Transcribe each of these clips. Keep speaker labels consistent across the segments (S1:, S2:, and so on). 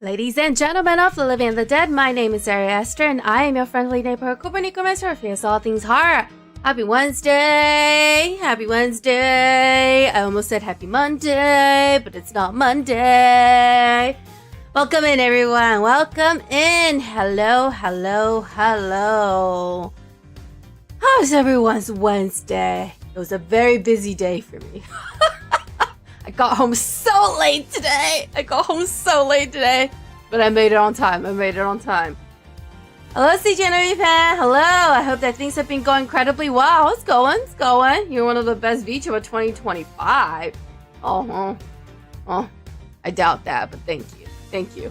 S1: Ladies and gentlemen of the living and the dead, my name is Ari Esther, and I am your friendly neighborhood Copernican Master who fears all things horror. Happy Wednesday! Happy Wednesday! I almost said happy Monday, but it's not Monday. Welcome in, everyone. Welcome in. Hello, hello, hello. How's everyone's Wednesday? It was a very busy day for me. I got home so late today. But I made it on time. Hello, CJ fan. Hello. I hope that things have been going incredibly well. It's going. You're one of the best VTuber 2025. Oh, I doubt that, but thank you.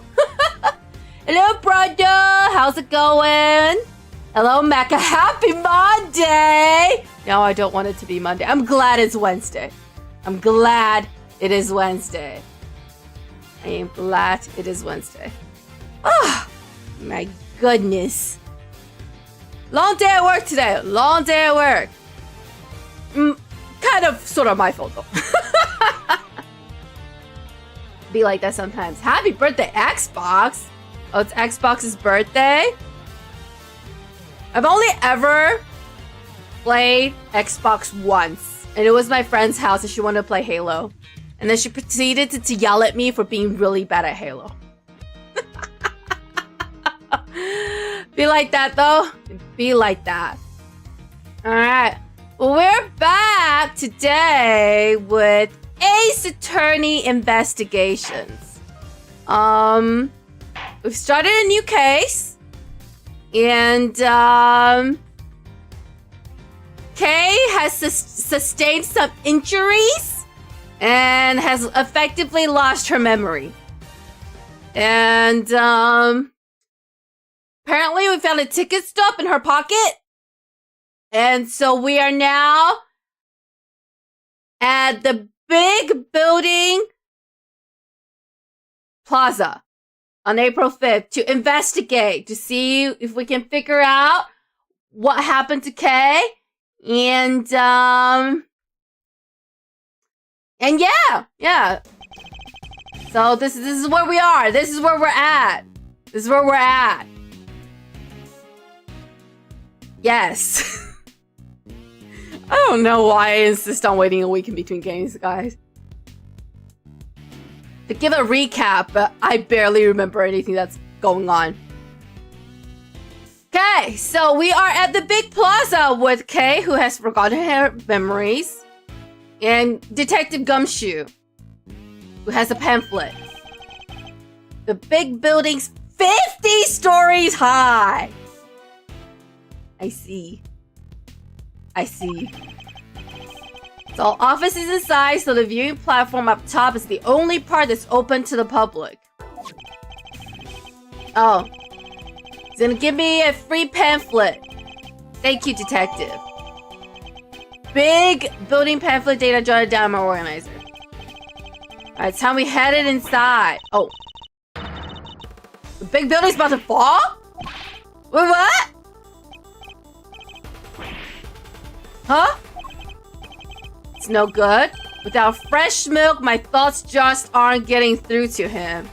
S1: Hello, brother. How's it going? Hello, Mecca. Happy Monday. No, I don't want it to be Monday. I'm glad it's Wednesday. I'm glad it is Wednesday. I am glad it is Wednesday. Oh, my goodness. Long day at work today. Kind of, sort of my fault though. Be like that sometimes. Happy birthday, Xbox. Oh, it's Xbox's birthday? I've only ever played Xbox once. And it was my friend's house and she wanted to play Halo. And then she proceeded to yell at me for being really bad at Halo. Be like that, though. Be like that. Alright. Well, we're back today with Ace Attorney Investigations. We've started a new case. And, Kay has sustained some injuries. And has effectively lost her memory. And, apparently we found a ticket stub in her pocket. And so we are now at the big building plaza on April 5th to investigate, to see if we can figure out what happened to Kay. And yeah. So this is where we are. This is where we're at. Yes. I don't know why I insist on waiting a week in between games, guys. To give a recap, but I barely remember anything that's going on. Okay, so we are at the big plaza with Kay, who has forgotten her memories. And Detective Gumshoe, who has a pamphlet. The big building's 50 stories high. I see. So offices inside, so the viewing platform up top is the only part that's open to the public. Oh. He's gonna give me a free pamphlet. Thank you, Detective. Big building pamphlet data jotted down my organizer. Alright, it's time we headed inside. Oh. The big building's about to fall? Wait, what? Huh? It's no good. Without fresh milk, my thoughts just aren't getting through to him.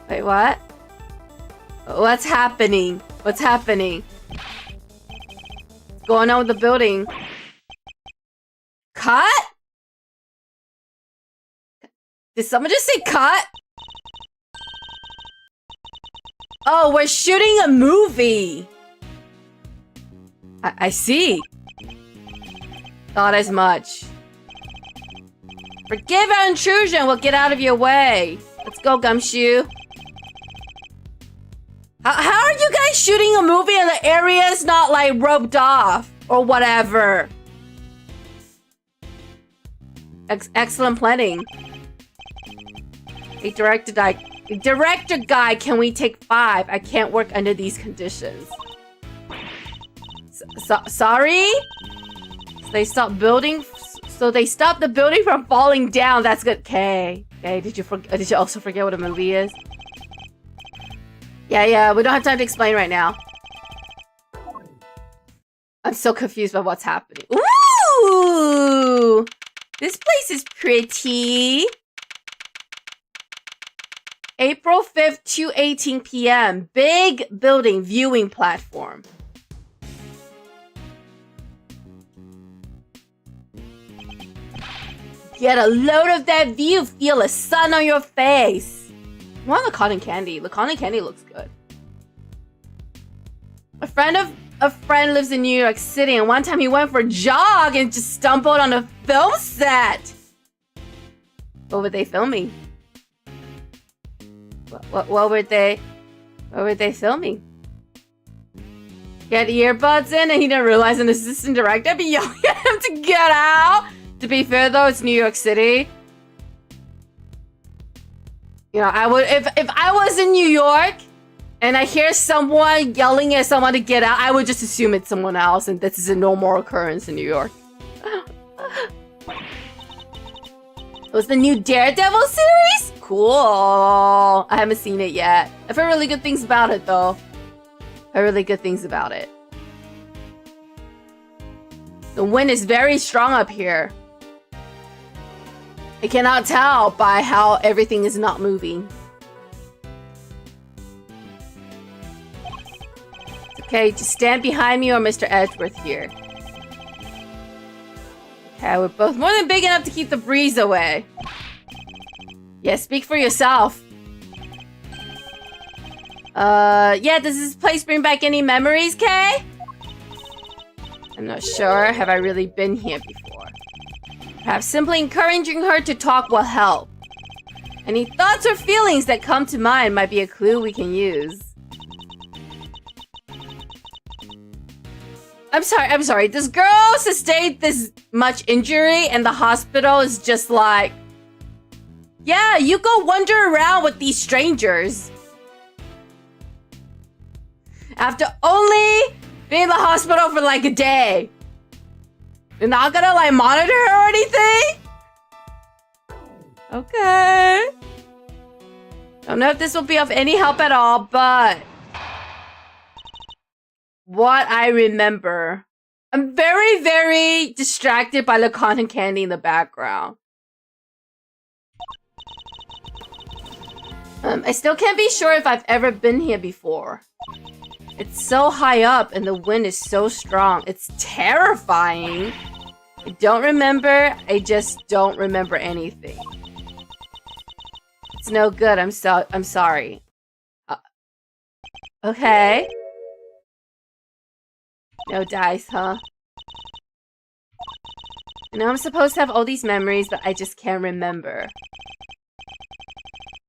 S1: Wait, what? What's happening? What's going on with the building? Cut? Did someone just say cut? Oh, we're shooting a movie. I see. Thought as much. Forgive our intrusion. We'll get out of your way. Let's go, Gumshoe. How are you guys shooting a movie and the area is not like roped off or whatever? Excellent planning. Hey, director guy, can we take 5? I can't work under these conditions. Sorry? So they stopped building. So they stopped the building from falling down. That's good. Okay. Okay. Did you also forget what a movie is? Yeah. We don't have time to explain right now. I'm so confused by what's happening. Ooh! This place is pretty. April 5th, 2:18 p.m. Big building viewing platform. Get a load of that view. Feel the sun on your face. I want the cotton candy. The cotton candy looks good. A friend lives in New York City, and one time he went for a jog and just stumbled on a film set. What were they filming? What were they filming? He had earbuds in, and he didn't realize an assistant director be yelling at him to get out. To be fair, though, it's New York City. You know, I would if I was in New York and I hear someone yelling at someone to get out, I would just assume it's someone else, and this is a normal occurrence in New York. It was the new Daredevil series? Cool. I haven't seen it yet. I've heard really good things about it, though. Heard really good things about it. The wind is very strong up here. I cannot tell by how everything is not moving. Okay, just stand behind me or Mr. Edgeworth here. Okay, we're both more than big enough to keep the breeze away. Yeah, speak for yourself. Yeah, does this place bring back any memories, Kay? I'm not sure. Have I really been here before? Perhaps simply encouraging her to talk will help. Any thoughts or feelings that come to mind might be a clue we can use. I'm sorry. This girl sustained this much injury and the hospital is just like... Yeah, you go wander around with these strangers. After only being in the hospital for like a day. You're not gonna like monitor her or anything? Okay. Don't know if this will be of any help at all, but... what I remember. I'm very, very distracted by the cotton candy in the background. I still can't be sure if I've ever been here before. It's so high up and the wind is so strong. It's terrifying. I don't remember. I just don't remember anything. It's no good. I'm sorry. Okay. No dice, huh? I know I'm supposed to have all these memories, but I just can't remember.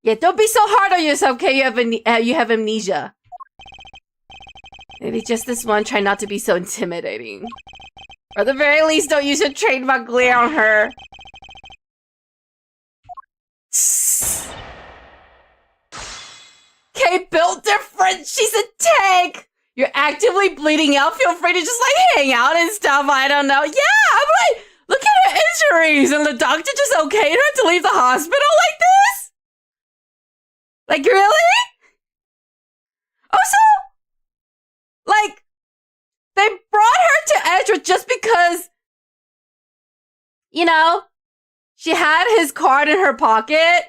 S1: Yeah, don't be so hard on yourself, okay? You have amnesia. Maybe just this one, try not to be so intimidating. Or at the very least, don't use your trademark glare on her. Okay, built different. She's a tank. You're actively bleeding out. Feel free to just like hang out and stuff. I don't know. Yeah, I'm like, look at her injuries, and the doctor just okayed her to leave the hospital like this. Like really? Also, like, they brought her to Edgeworth just because, you know, she had his card in her pocket,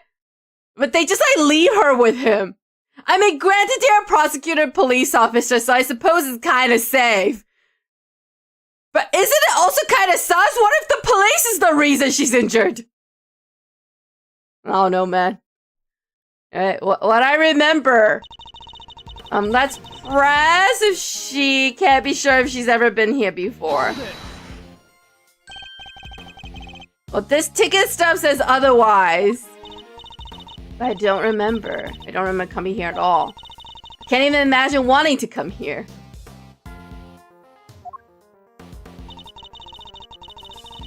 S1: but they just like leave her with him. I mean, granted, they're a prosecutor and police officer, so I suppose it's kind of safe. But isn't it also kind of sus? What if the police is the reason she's injured? Oh no, man. What I remember. Let's press if she can't be sure if she's ever been here before. Well, this ticket stub says otherwise. I don't remember. I don't remember coming here at all. I can't even imagine wanting to come here.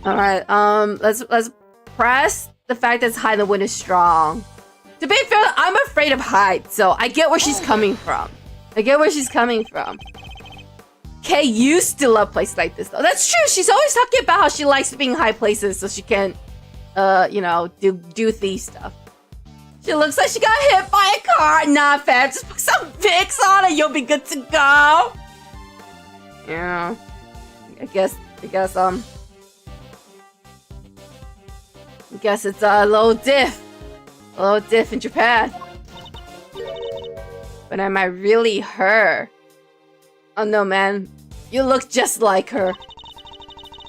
S1: Alright, let's press the fact that it's high and the wind is strong. To be fair, I'm afraid of heights, so I get where she's coming from. Kay used to love places like this, though. That's true. She's always talking about how she likes being in high places so she can, you know, do thief stuff. She looks like she got hit by a car. Nah, fam. Just put some Vicks on it. You'll be good to go. Yeah. I guess it's a little diff. A little diff in Japan. But am I really her? Oh no, man. You look just like her.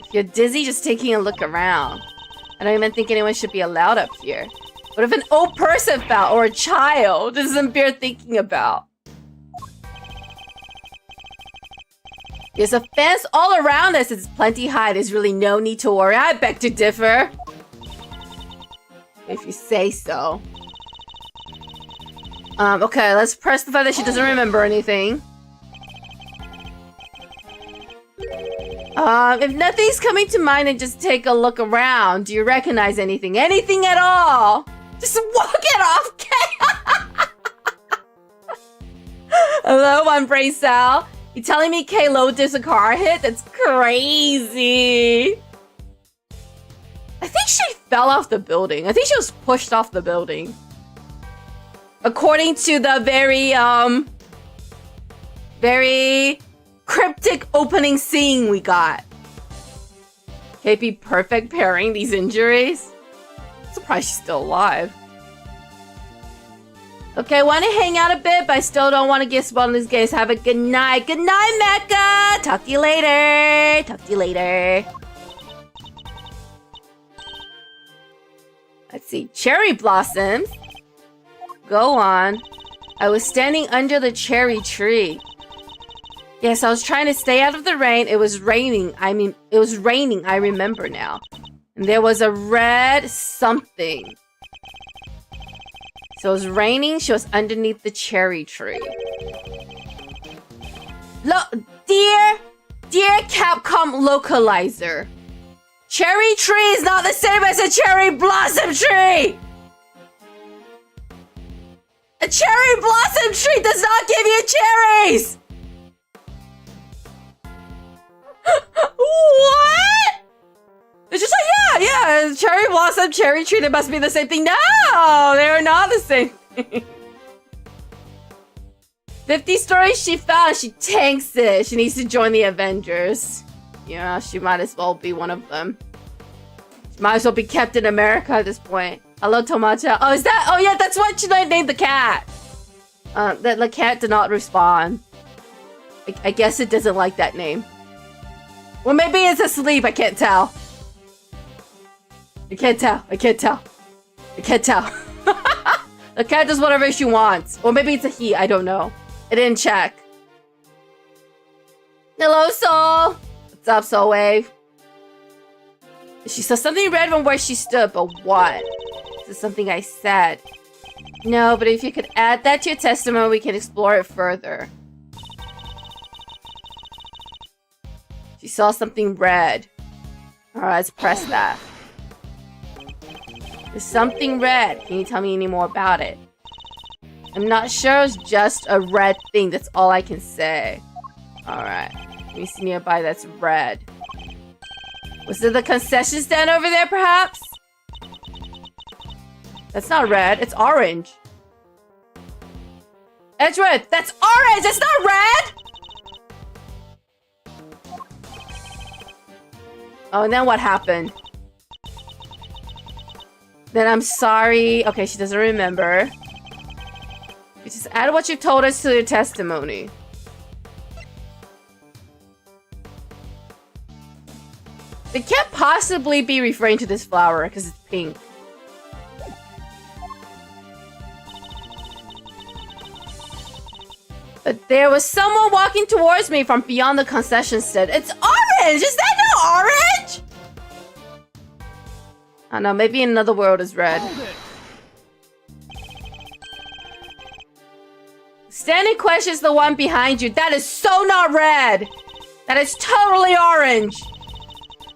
S1: If you're dizzy, just taking a look around. I don't even think anyone should be allowed up here. What if an old person fell or a child? This isn't bear thinking about. There's a fence all around us. It's plenty high. There's really no need to worry. I beg to differ. If you say so. Okay, let's press the fact that she doesn't remember anything. If nothing's coming to mind, then just take a look around. Do you recognize anything? Anything at all? Just walk it off, Kay! Hello, One Brain Sal. You telling me Kay low dips a car hit? That's crazy. I think she fell off the building. I think she was pushed off the building. According to the very cryptic opening scene we got. KP perfect pairing these injuries. I'm surprised she's still alive. Okay, want to hang out a bit, but I still don't want to get spoiled in this game. So have a good night. Good night, Mecca. Talk to you later. Let's see. Cherry blossoms. Go on. I was standing under the cherry tree. Yes, I was trying to stay out of the rain. It was raining. It was raining. I remember now. And there was a red something. So it was raining. She was underneath the cherry tree. Look, dear Capcom localizer. Cherry tree is not the same as a cherry blossom tree. A cherry blossom tree does not give you cherries. What? It's just like, yeah, cherry blossom, cherry tree, they must be the same thing. No, they're not the same thing. 50 stories she found, she tanks it. She needs to join the Avengers. Yeah, she might as well be one of them. She might as well be Captain America at this point. Hello, Tomacha. Oh, is that? Oh, yeah, that's what she named the cat. The cat did not respond. I guess it doesn't like that name. Well, maybe it's asleep. I can't tell. I can't tell. The cat does whatever she wants. Or maybe it's a he. I don't know. I didn't check. Hello, Soul. What's up, Soul Wave? She saw something red from where she stood, but what? Is this something I said? No, but if you could add that to your testimony, we can explore it further. She saw something red. Alright, let's press that. There's something red. Can you tell me any more about it? I'm not sure it's just a red thing. That's all I can say. Alright. Let me see nearby that's red. Was it the concession stand over there, perhaps? That's not red. It's orange. It's red. That's orange. It's not red! Oh, and then what happened? Then I'm sorry. Okay, she doesn't remember. You just add what you told us to your testimony. They can't possibly be referring to this flower because it's pink. But there was someone walking towards me from beyond the concession stand. It's orange! Is that not orange? I don't know, maybe another world is red. Standing question is the one behind you. That is so not red. That is totally orange.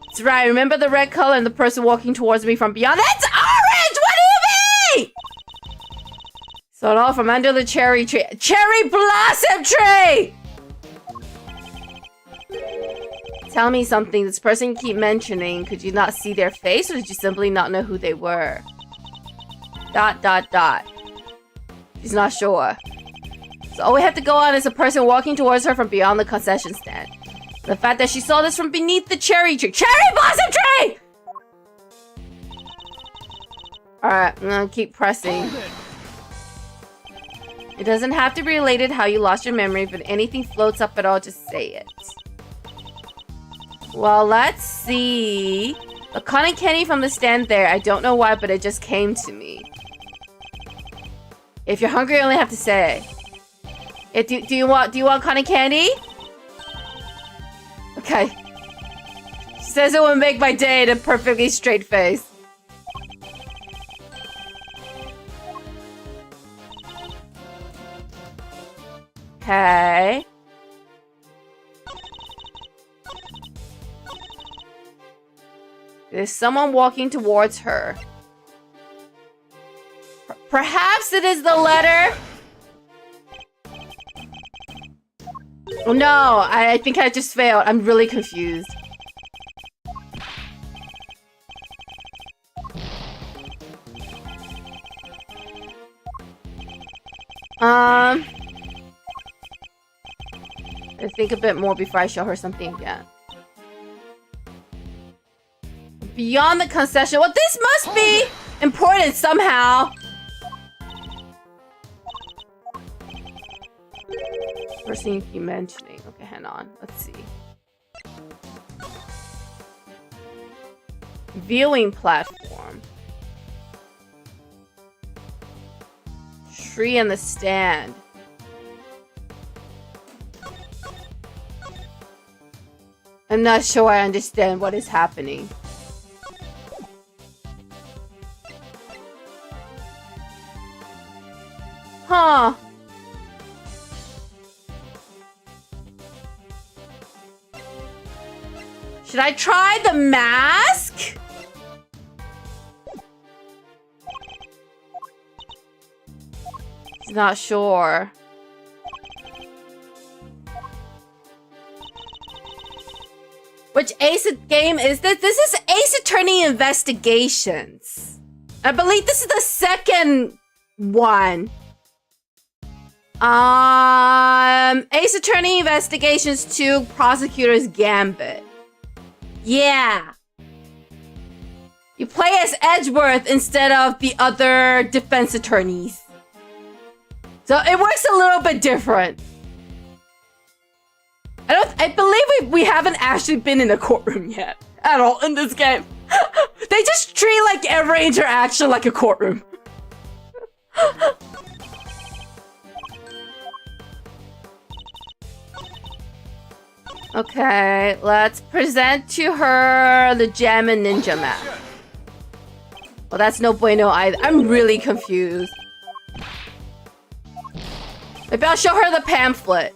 S1: That's right. Remember the red color and the person walking towards me from beyond? That's orange! What do you mean? So it all from under the cherry tree. Cherry blossom tree! Tell me something. This person you keep mentioning, could you not see their face or did you simply not know who they were? ... She's not sure. So all we have to go on is a person walking towards her from beyond the concession stand. The fact that she saw this from beneath the cherry tree. Cherry blossom tree! Alright, I'm gonna keep pressing. It doesn't have to be related how you lost your memory. If anything floats up at all, just say it. Well, let's see. A cotton candy from the stand there. I don't know why, but it just came to me. If you're hungry, you only have to say. Do you want cotton candy? Okay. She says it would make my day in a perfectly straight face. Okay. There's someone walking towards her. Perhaps it is the letter. Oh no, I think I just failed. I'm really confused. I think a bit more before I show her something again. Beyond the concession. Well, this must be important somehow. First thing you keep mentioning. Okay, hang on. Let's see. Viewing platform. Tree in the stand. I'm not sure I understand what is happening. Huh. Should I try the mask? He's not sure. Which Ace game is this? This is Ace Attorney Investigations. I believe this is the second one. Ace Attorney Investigations 2 Prosecutor's Gambit. Yeah. You play as Edgeworth instead of the other defense attorneys. So it works a little bit different. I believe we haven't actually been in a courtroom yet. At all in this game. They just treat like every interaction like a courtroom. Okay, let's present to her the Gem and Ninja map. Well, that's no bueno either. I'm really confused. Maybe I'll show her the pamphlet.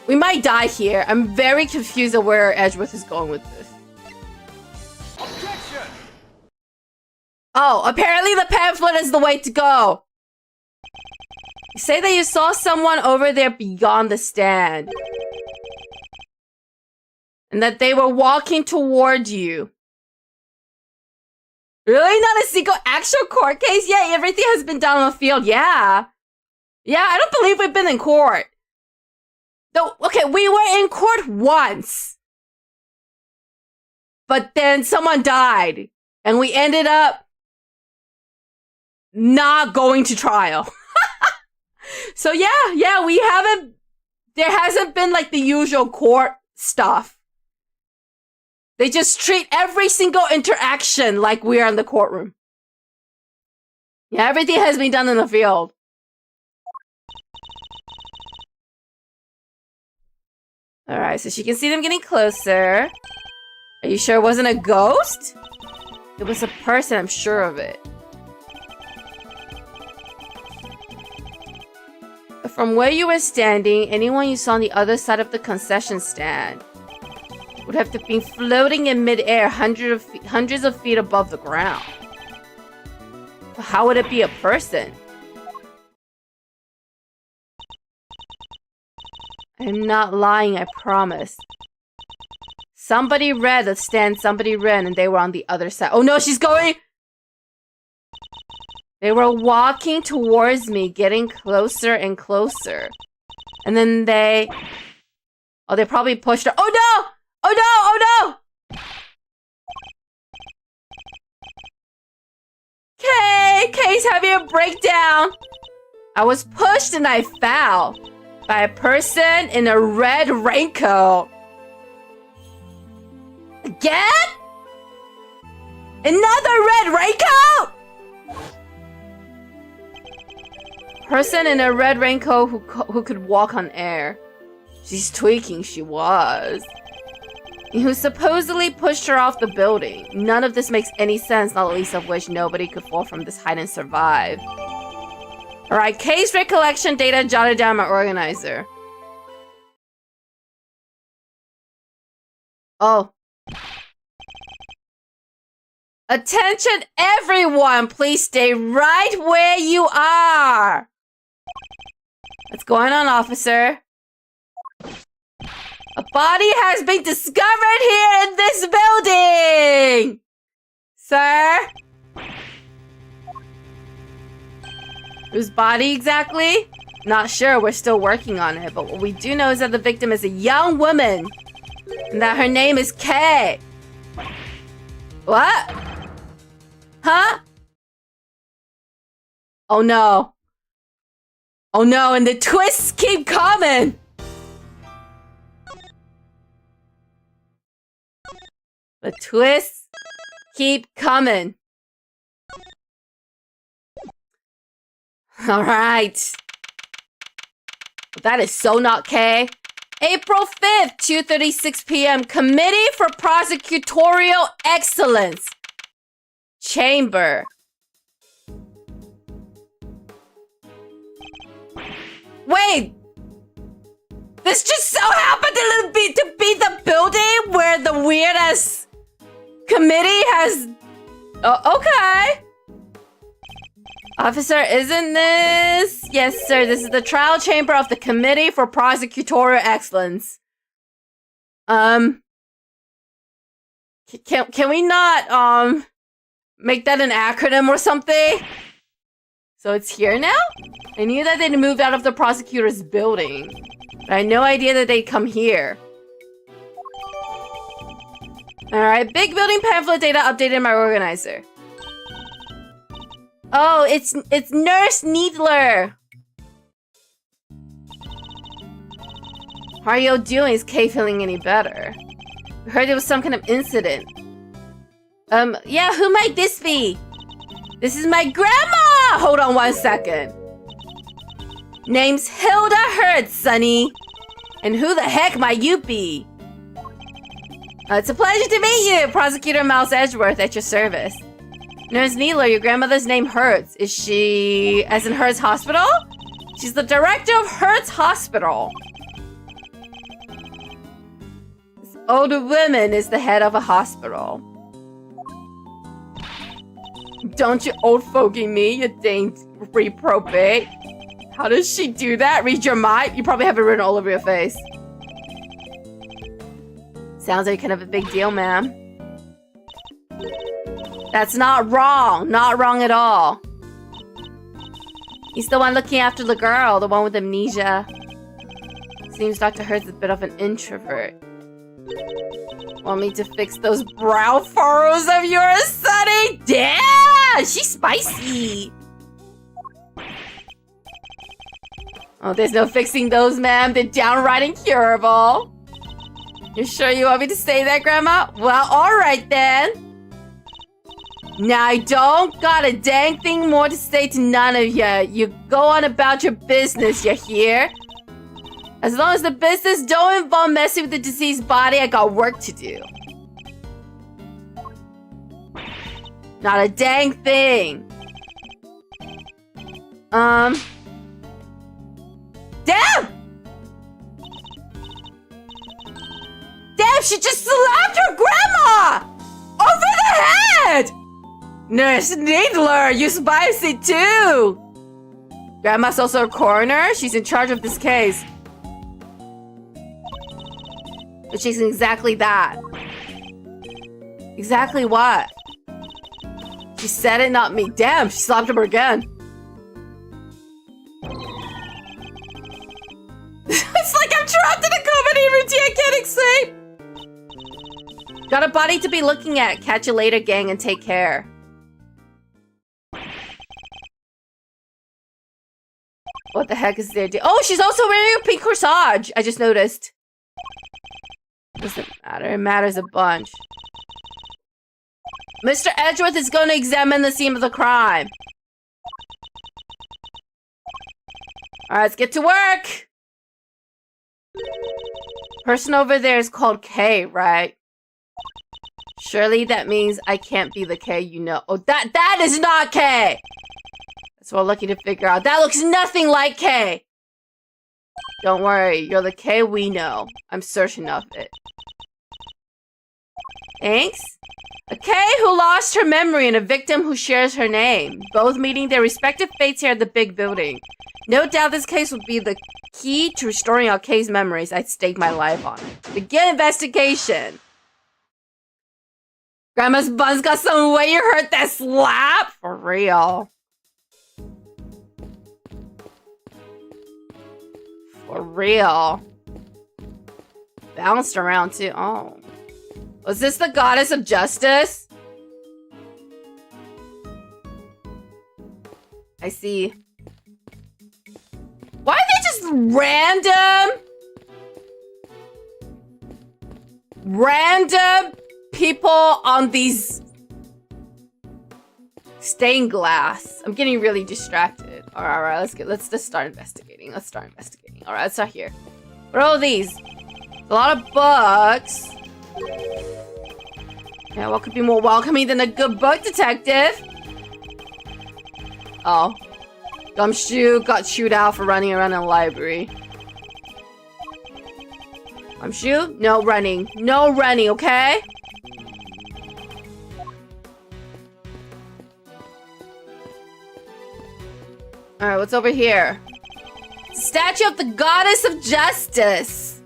S1: We might die here. I'm very confused of where Edgeworth is going with this. Objection! Oh, apparently the pamphlet is the way to go. You say that you saw someone over there beyond the stand. And that they were walking toward you. Really? Not a single actual court case? Yeah, everything has been done on the field. Yeah. Yeah, I don't believe we've been in court. No, okay, we were in court once. But then someone died. And we ended up not going to trial. So yeah, we haven't... There hasn't been like the usual court stuff. They just treat every single interaction like we are in the courtroom. Yeah, everything has been done in the field. Alright, so she can see them getting closer. Are you sure it wasn't a ghost? It was a person, I'm sure of it. From where you were standing, anyone you saw on the other side of the concession stand would have to be floating in midair hundreds of feet above the ground. But how would it be a person? I'm not lying, I promise. Somebody read the stand, somebody ran, and they were on the other side. Oh no, she's going! They were walking towards me, getting closer and closer. And then they... Oh, they probably pushed her. Oh no! Oh no! Oh no! Kay's having a breakdown. I was pushed and I fell by a person in a red raincoat. Again? Another red raincoat? Person in a red raincoat who could walk on air. She's tweaking, she was. Who supposedly pushed her off the building. None of this makes any sense, not least of which nobody could fall from this height and survive. Alright, case recollection data jotted down by organizer. Oh. Attention everyone, please stay right where you are. What's going on, officer? A body has been discovered here in this building! Sir? Whose body exactly? Not sure, we're still working on it, but what we do know is that the victim is a young woman. And that her name is Kay. What? Huh? Oh no. Oh no, and the twists keep coming! The twists keep coming. Alright. That is so not Kay. April 5th, 2:36 p.m. Committee for Prosecutorial Excellence. Chamber. Wait! This just so happened to be the building where the weird-ass committee has... Oh, okay. Officer, isn't this... Yes, sir. This is the trial chamber of the Committee for Prosecutorial Excellence. Can we not, make that an acronym or something? So it's here now? I knew that they'd moved out of the prosecutor's building. But I had no idea that they'd come here. Alright, big building pamphlet data updated my organizer. Oh, it's Nurse Needler. How are you doing? Is Kay feeling any better? I heard there was some kind of incident. Yeah, who might this be? This is my grandma! Hold on 1 second. Name's Hilda Hertz, Sonny. And who the heck might you be? It's a pleasure to meet you, Prosecutor Mouse Edgeworth at your service. Nurse Needler, your grandmother's name Hertz. Is she as in Hertz Hospital? She's the director of Hertz Hospital. This older woman is the head of a hospital. Don't you old fogey me, you dang reprobate. How does she do that? Read your mind? You probably have it written all over your face. Sounds like kind of a big deal, ma'am. That's not wrong. Not wrong at all. He's the one looking after the girl, the one with amnesia. Seems Dr. Hertz is a bit of an introvert. Want me to fix those brow furrows of yours, Sonny? Damn! She's spicy! Oh, there's no fixing those, ma'am. They're downright incurable. You sure you want me to say that, Grandma? Well, alright then. Now, I don't got a dang thing more to say to none of you. You go on about your business, you hear? As long as the business don't involve messing with the deceased body, I got work to do. Not a dang Damn! Damn, she just slapped her grandma! Over the head! Nurse Needler, use backseat too! Grandma's also a coroner. She's in charge of this case. But she's exactly that. Exactly what? She said it, not me. Damn, she slapped him again. It's like I'm trapped in a comedy routine. I can't escape. Got a body to be looking at. Catch you later, gang, and take care. What the heck is there? Oh, she's also wearing a pink corsage. I just noticed. Doesn't matter. It matters a bunch. Mr. Edgeworth is going to examine the scene of the crime. Alright, let's get to work. Person over there is called K, right? Surely that means I can't be the K you know. Oh, that is not K! That's what we're looking to figure out. That looks nothing like K! Don't worry, you're the K we know. I'm certain of it. Thanks? A K who lost her memory and a victim who shares her name, both meeting their respective fates here at the big building. No doubt this case would be the key to restoring our K's memories. I'd stake my life on it. Begin investigation. Grandma's bun's got some way. You heard that slap? For real. For real. Bounced around too. Oh. Was this the goddess of justice? I see. Why are they just random people on these stained glass? I'm getting really distracted. All right, let's just start investigating. All right, let's start here. What are all these? A lot of books. Yeah, what could be more welcoming than a good book, detective? Oh. Gumshoe got chewed out for running around in the library. Gumshoe? No running. No running, okay? Alright, what's over here? Statue of the Goddess of Justice.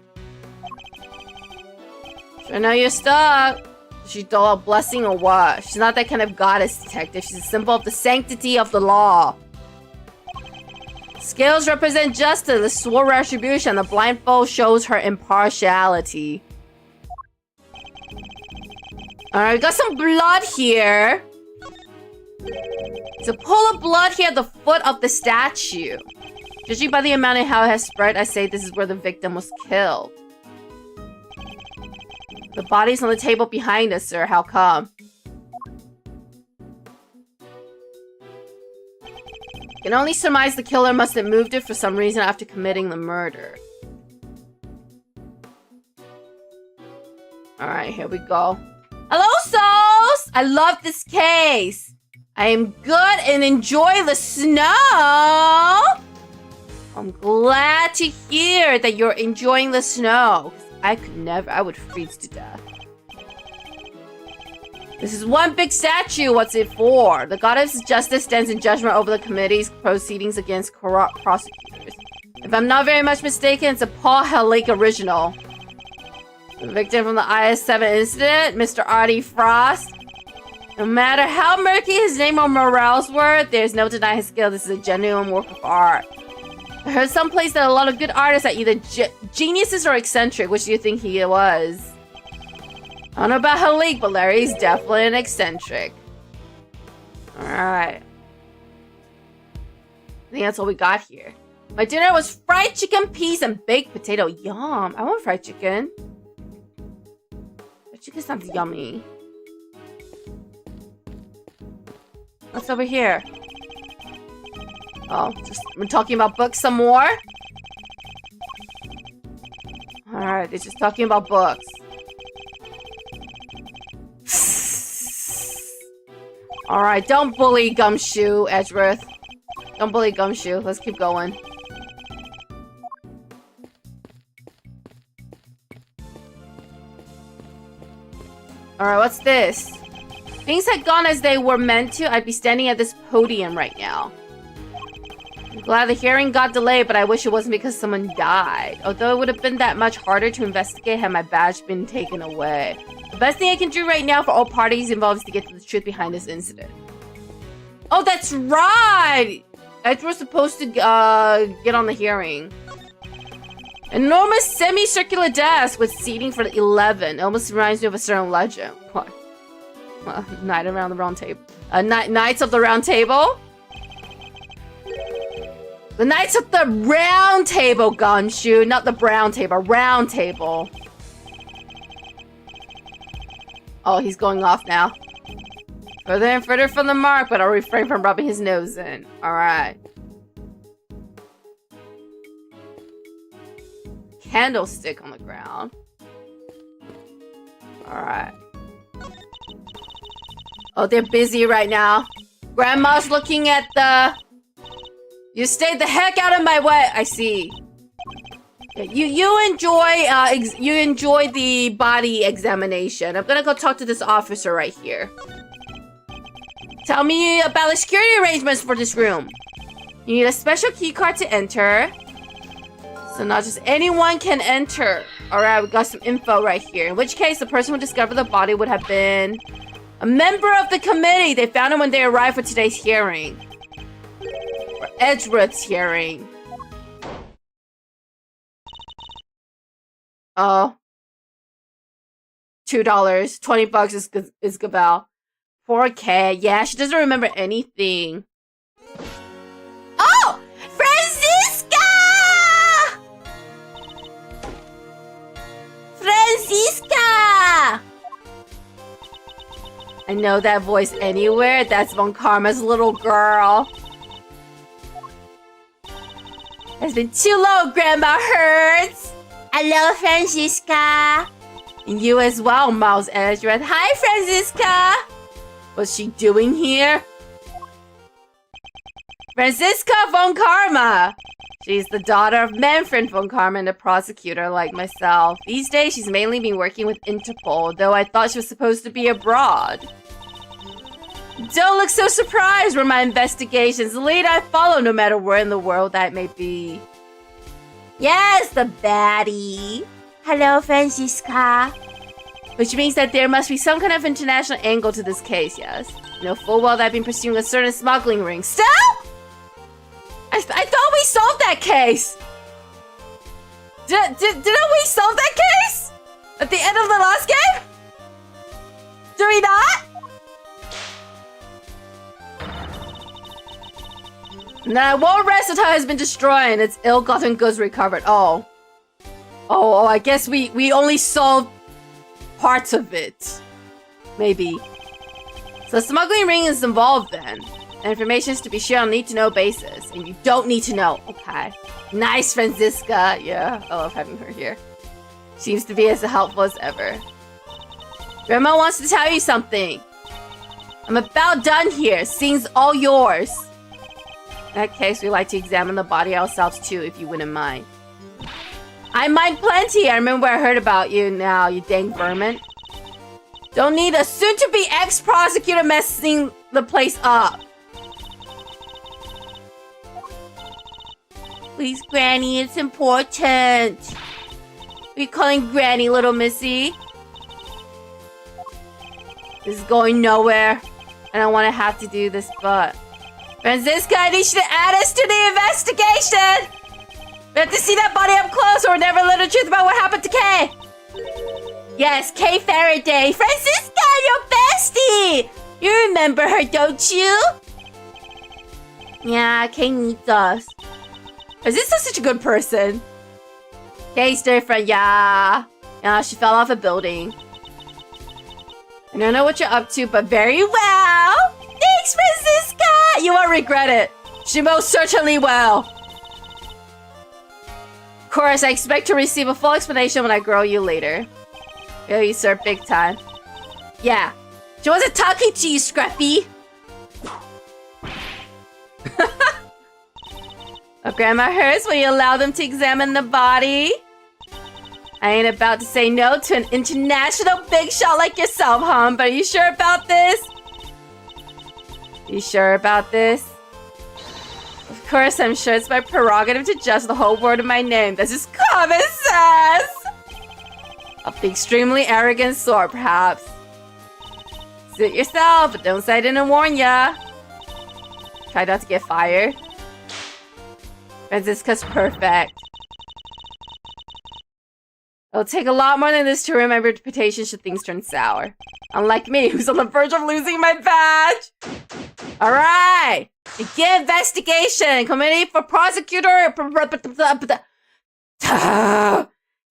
S1: Sure know you're stuck. She stole a blessing or what? She's not that kind of goddess, detective. She's a symbol of the sanctity of the law. Scales represent justice, the sword retribution. The blindfold shows her impartiality. Alright, we got some blood here. There's a pool of blood here at the foot of the statue. Judging by the amount and how it has spread, I say this is where the victim was killed. The body's on the table behind us, sir. How come? Can only surmise the killer must have moved it for some reason after committing the murder. Alright, here we go. Hello, souls! I love this case. I am good and enjoy the snow. I'm glad to hear that you're enjoying the snow. I could never. I would freeze to death. This is one big statue. What's it for? The goddess of justice stands in judgment over the committee's proceedings against corrupt prosecutors. If I'm not very much mistaken, it's a Paul Hellake original. The victim from the IS-7 incident, Mr. Artie Frost. No matter how murky his name or morals were, there's no denying his skill. This is a genuine work of art. I heard someplace that a lot of good artists are either geniuses or eccentric. Which do you think he was? I don't know about Halik, but Larry's definitely an eccentric. Alright. I think that's all we got here. My dinner was fried chicken, peas, and baked potato. Yum. I want fried chicken. Fried chicken sounds yummy. What's over here? Oh, we're talking about books some more? Alright, they're just talking about books. Alright, don't bully Gumshoe, Edgeworth. Don't bully Gumshoe. Let's keep going. Alright, what's this? Things had gone as they were meant to. I'd be standing at this podium right now. I'm glad the hearing got delayed, but I wish it wasn't because someone died. Although it would have been that much harder to investigate had my badge been taken away. The best thing I can do right now for all parties involved is to get to the truth behind this incident. Oh, that's right! I was supposed to get on the hearing. Enormous semicircular desk with seating for 11. It almost reminds me of a certain legend. What? Knights of the Round Table. Knights of the Round Table? The Knights of the Round Table, Gumshoe. Not the brown table. Round table. Oh, he's going off now. Further and further from the mark, but I'll refrain from rubbing his nose in. Alright. Candlestick on the ground. Alright. Oh, they're busy right now. Grandma's looking at the... You stayed the heck out of my way. I see. Yeah, you enjoy the body examination. I'm gonna go talk to this officer right here. Tell me about the security arrangements for this room. You need a special key card to enter. So not just anyone can enter. Alright, we got some info right here. In which case, the person who discovered the body would have been a member of the committee. They found him when they arrived for today's hearing. Or Edgeworth's hearing. Oh. $2. $20 is Gabelle. 4K. Yeah, she doesn't remember anything. Oh! Franziska! Franziska! I know that voice anywhere. That's Von Karma's little girl. It's been too long, Grandma Hurts. Hello, Franziska. And you as well, Miles Edgeworth. Hi, Franziska. What's she doing here? Franziska Von Karma. She's the daughter of Manfred Von Karma and a prosecutor like myself. These days, she's mainly been working with Interpol, though I thought she was supposed to be abroad. Don't look so surprised where my investigations lead. I follow no matter where in the world that may be. Yes, the baddie. Hello, Franziska. Which means that there must be some kind of international angle to this case, yes? You know full well that I've been pursuing a certain smuggling ring. Still? I thought we solved that case. Didn't we solve that case? At the end of the last game? Do we not? Nah, won't rest until it has been destroyed and its ill-gotten goods recovered. Oh, I guess we only solved parts of it. Maybe. So smuggling ring is involved then. The information is to be shared on a need-to-know basis. And you don't need to know. Okay. Nice, Franziska. Yeah, I love having her here. Seems to be as helpful as ever. Grandma wants to tell you something. I'm about done here. Scene's all yours. In that case, we'd like to examine the body ourselves too, if you wouldn't mind. I mind plenty. I remember I heard about you now, you dang vermin. Don't need a soon-to-be ex-prosecutor messing the place up. Please, Granny, it's important. We're calling Granny, little missy. This is going nowhere. I don't want to have to do this, but... Franziska, I need you to add us to the investigation! We have to see that body up close or we'll never learn the truth about what happened to Kay. Yes, Kay Faraday. Franziska, your bestie! You remember her, don't you? Yeah, Kay needs us. Franziska's such a good person. Kay's different, yeah. Yeah, she fell off a building. I don't know what you're up to, but very well. Thanks, Franziska! You won't regret it. She most certainly will. Of course, I expect to receive a full explanation when I grow you later. Yo, you sir, big time. Yeah. She wasn't talking to you, Scruffy. Oh, Grandma hurts when you allow them to examine the body. I ain't about to say no to an international big shot like yourself, hon, but are you sure about this? You sure about this? Of course I'm sure. It's my prerogative to judge the whole word of my name. This is common sense! Of the extremely arrogant sort, perhaps. Suit yourself, but don't say I didn't warn ya. Try not to get fired. Franziska's perfect. It'll take a lot more than this to ruin my reputation should things turn sour. Unlike me, who's on the verge of losing my badge. Alright! Begin investigation! Committee for Prosecutorial...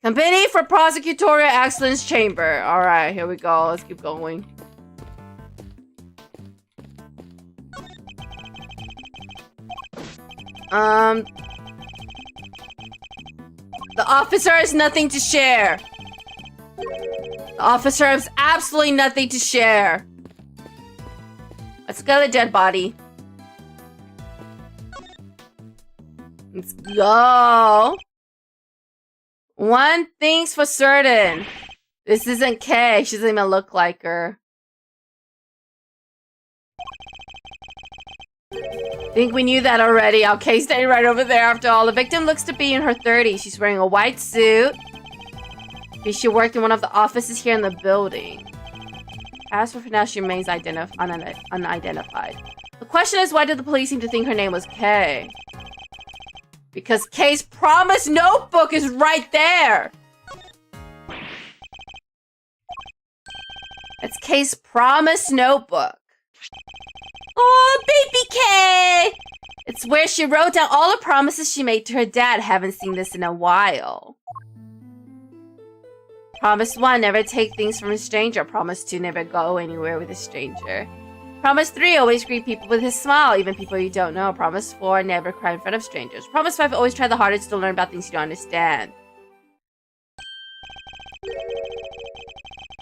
S1: Committee for Prosecutorial Excellence Chamber. Alright, here we go. Let's keep going. The officer has nothing to share. The officer has absolutely nothing to share. Let's go to the dead body. Let's go. One thing's for certain. This isn't Kay. She doesn't even look like her. Think we knew that already. Okay, staying right over there after all. The victim looks to be in her 30s. She's wearing a white suit. She worked in one of the offices here in the building. As for now, she remains unidentified. The question is, why did the police seem to think her name was Kay? Because Kay's promised notebook is right there! It's Kay's promised notebook. Oh, baby Kay! It's where she wrote down all the promises she made to her dad. Haven't seen this in a while. Promise 1, never take things from a stranger. Promise 2, never go anywhere with a stranger. Promise 3, always greet people with a smile, even people you don't know. Promise 4, never cry in front of strangers. Promise 5, always try the hardest to learn about things you don't understand.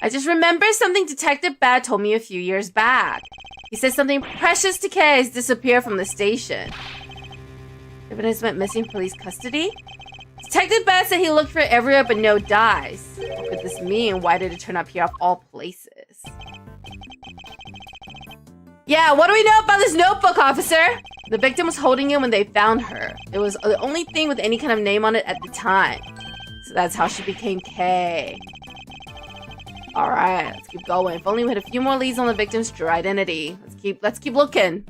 S1: I just remembered something Detective Bad told me a few years back. He said something precious to Kay has disappeared from the station. Evidence went missing from police custody? Detective Bad said he looked for it everywhere but no dice. What could this mean? Why did it turn up here of all places? Yeah, what do we know about this notebook, officer? The victim was holding it when they found her. It was the only thing with any kind of name on it at the time. So that's how she became Kay. Alright, let's keep going. If only we had a few more leads on the victim's true identity. Let's keep looking.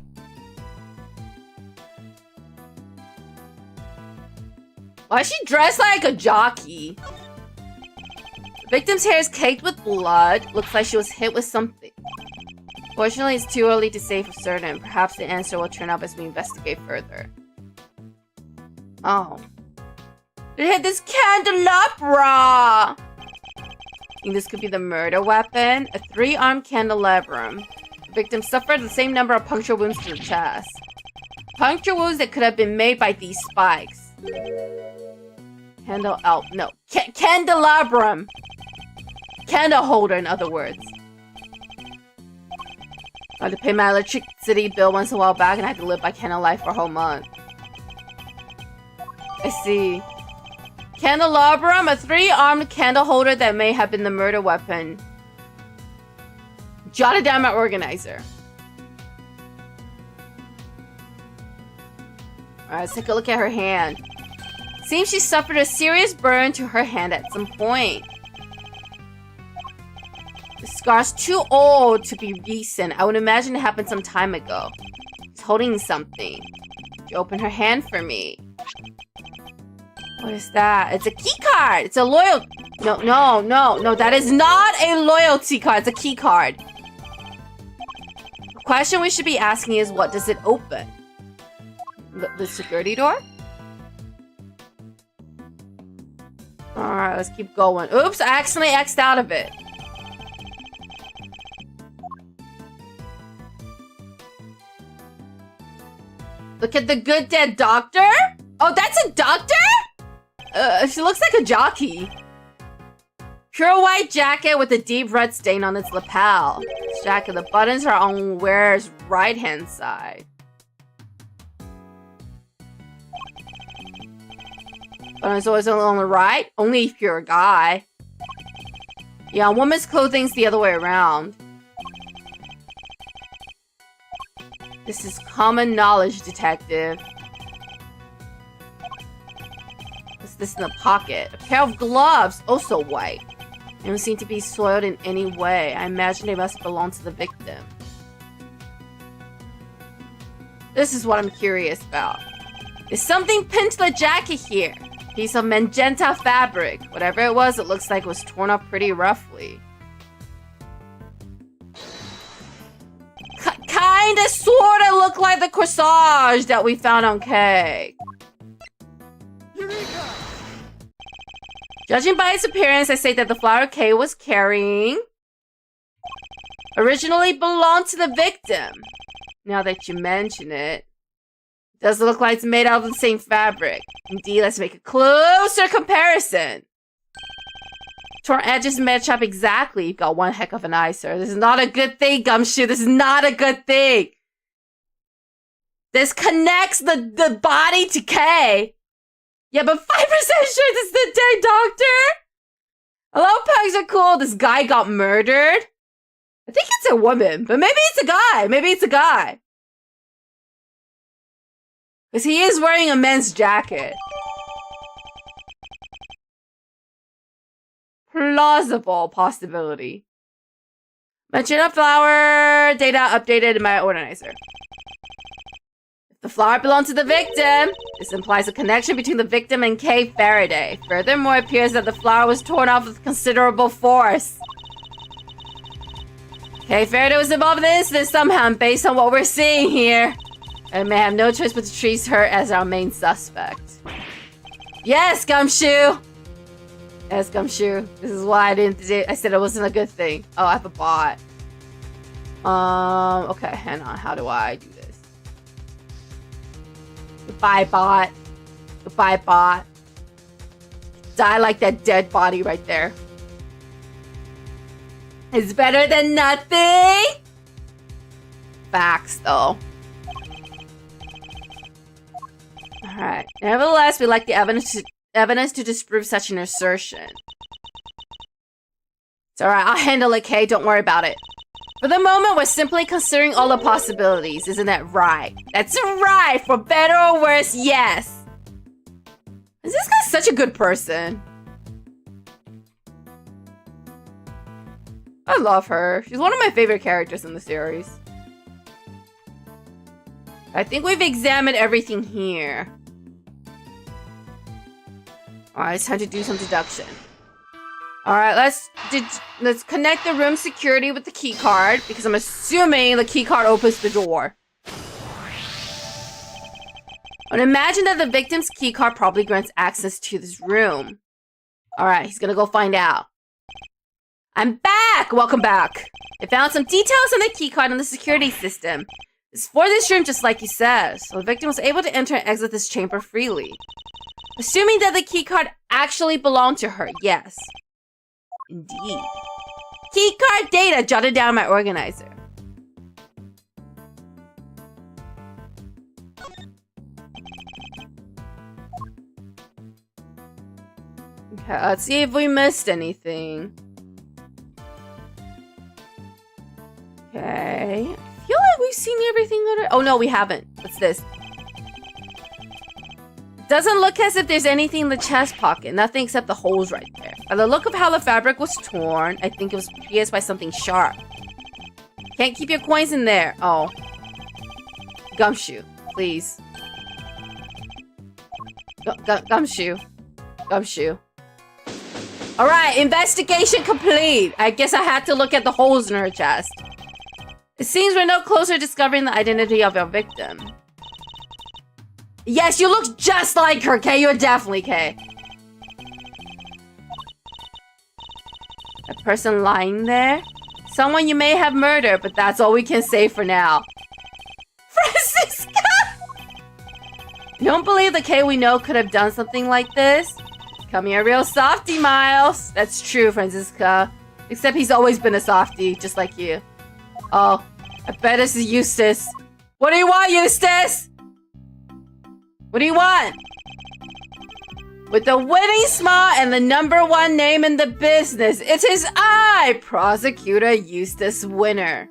S1: Why is she dressed like a jockey? The victim's hair is caked with blood. Looks like she was hit with something. Fortunately, it's too early to say for certain. Perhaps the answer will turn up as we investigate further. Oh. They had this candelabra! I think this could be the murder weapon. A 3-armed candelabrum. The victim suffered the same number of puncture wounds to the chest. Puncture wounds that could have been made by these spikes. Candelabrum. Candle holder, in other words. I had to pay my electricity bill once a while back and I had to live by candlelight for a whole month. I see. Candelabrum, a 3-armed candle holder that may have been the murder weapon. Jotted down my organizer. Alright, let's take a look at her hand. Seems she suffered a serious burn to her hand at some point. The scar's too old to be recent. I would imagine it happened some time ago. She's holding something. She opened her hand for me. What is that? It's a key card. It's a loyalty. No. That is not a loyalty card. It's a key card. The question we should be asking is, what does it open? The security door? Alright, let's keep going. Oops, I accidentally X'd out of it. Look at the good dead doctor? Oh, that's a doctor? She looks like a jockey. Pure white jacket with a deep red stain on its lapel. This jacket, the buttons are on wearer's right-hand side. But it's always on the right? Only if you're a guy. Yeah, woman's clothing's the other way around. This is common knowledge, detective. What's this in the pocket? A pair of gloves, also white. They don't seem to be soiled in any way. I imagine they must belong to the victim. This is what I'm curious about. There's something pinned to the jacket here. Piece of magenta fabric. Whatever it was, it looks like it was torn up pretty roughly. Kinda sorta look like the corsage that we found on Cake. Eureka! Judging by its appearance, I say that the flower Kay was carrying originally belonged to the victim. Now that you mention it, does look like it's made out of the same fabric. Indeed, let's make a closer comparison. Torn edges match up exactly. You've got one heck of an eye, sir. This is not a good thing, Gumshoe. This is not a good thing. This connects the body to K. Yeah, but 5% sure this is the dead doctor. Hello, pegs are cool. This guy got murdered. I think it's a woman, but maybe it's a guy. Maybe it's a guy. Because he is wearing a men's jacket. Plausible possibility. Magenta flower data updated in my organizer. If the flower belonged to the victim, this implies a connection between the victim and Kay Faraday. Furthermore, it appears that the flower was torn off with considerable force. Kay Faraday was involved in the incident somehow, and based on what we're seeing here, I may have no choice but to treat her as our main suspect. Yes, Gumshoe! Yes, Gumshoe. This is why I didn't do. I said it wasn't a good thing. Oh, I have a bot. Okay, hang on. How do I do this? Goodbye, bot. Goodbye, bot. Die like that dead body right there. It's better than nothing! Facts, though. Alright. Nevertheless, we lack the evidence to disprove such an assertion. It's alright, I'll handle it, Kay. Don't worry about it. For the moment, we're simply considering all the possibilities. Isn't that right? That's right! For better or worse, yes! Is this guy such a good person? I love her. She's one of my favorite characters in the series. I think we've examined everything here. Alright, it's time to do some deduction. Alright, let's connect the room security with the key card, because I'm assuming the key card opens the door. I would imagine that the victim's key card probably grants access to this room. Alright, he's gonna go find out. I'm back! Welcome back. I found some details on the key card on the security system. It's for this room just like you said, so the victim was able to enter and exit this chamber freely. Assuming that the keycard actually belonged to her, yes. Indeed. Keycard data jotted down in my organizer. Okay, let's see if we missed anything. Okay. I feel like we've seen everything already. Oh no, we haven't. What's this? Doesn't look as if there's anything in the chest pocket. Nothing except the holes right there. By the look of how the fabric was torn, I think it was pierced by something sharp. Can't keep your coins in there. Oh. Gumshoe, please. Gumshoe. Gumshoe. Alright, investigation complete. I guess I had to look at the holes in her chest. It seems we're no closer to discovering the identity of our victim. Yes, you look just like her, Kay. You're definitely Kay. A person lying there? Someone you may have murdered, but that's all we can say for now. Francisca! You don't believe the Kay we know could have done something like this? Come here, real softy, Miles. That's true, Francisca. Except he's always been a softy, just like you. Oh, I bet this is Eustace. What do you want, Eustace? What do you want? With the winning smile and the #1 name in the business, it is I, Prosecutor Eustace Winner.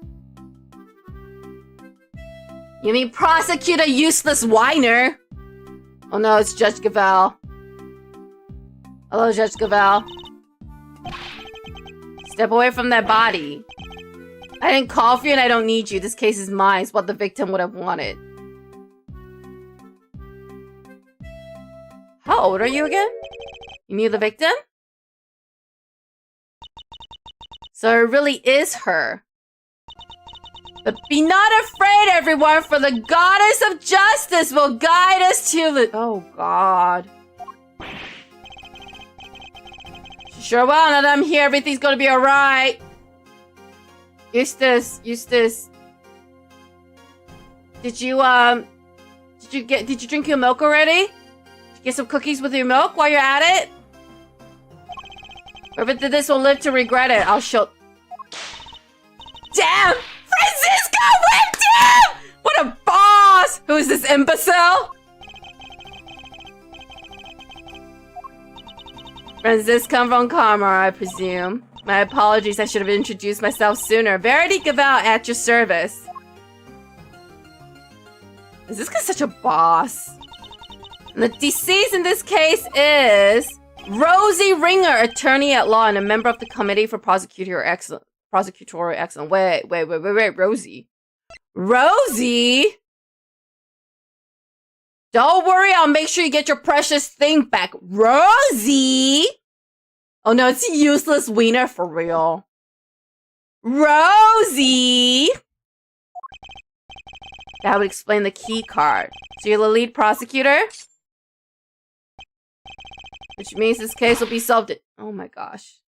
S1: You mean Prosecutor Useless Whiner? Oh no, it's Judge Gaval. Hello, Judge Gaval. Step away from that body. I didn't call for you and I don't need you. This case is mine. It's what the victim would have wanted. How old are you again? You knew the victim? So it really is her. But be not afraid, everyone, for the goddess of justice will guide us to the... Oh, God. Sure, well, now that I'm here, everything's gonna be alright. Eustace. Did you drink your milk already? Did you get some cookies with your milk while you're at it? Whoever did this will live to regret it. I'll show... Damn! Francisco whipped him! What a boss! Who is this imbecile? Francisco von Karma, I presume. My apologies, I should have introduced myself sooner. Verity Gaval at your service. Is this guy such a boss? And the deceased in this case is Rosie Ringer, attorney at law and a member of the Committee for Prosecutorial Excellence. Wait, Rosie. Rosie? Don't worry, I'll make sure you get your precious thing back. Rosie? Oh no, it's Useless Wiener for real. Rosie? That would explain the key card. So you're the lead prosecutor? Which means this case will be solved. Oh my gosh.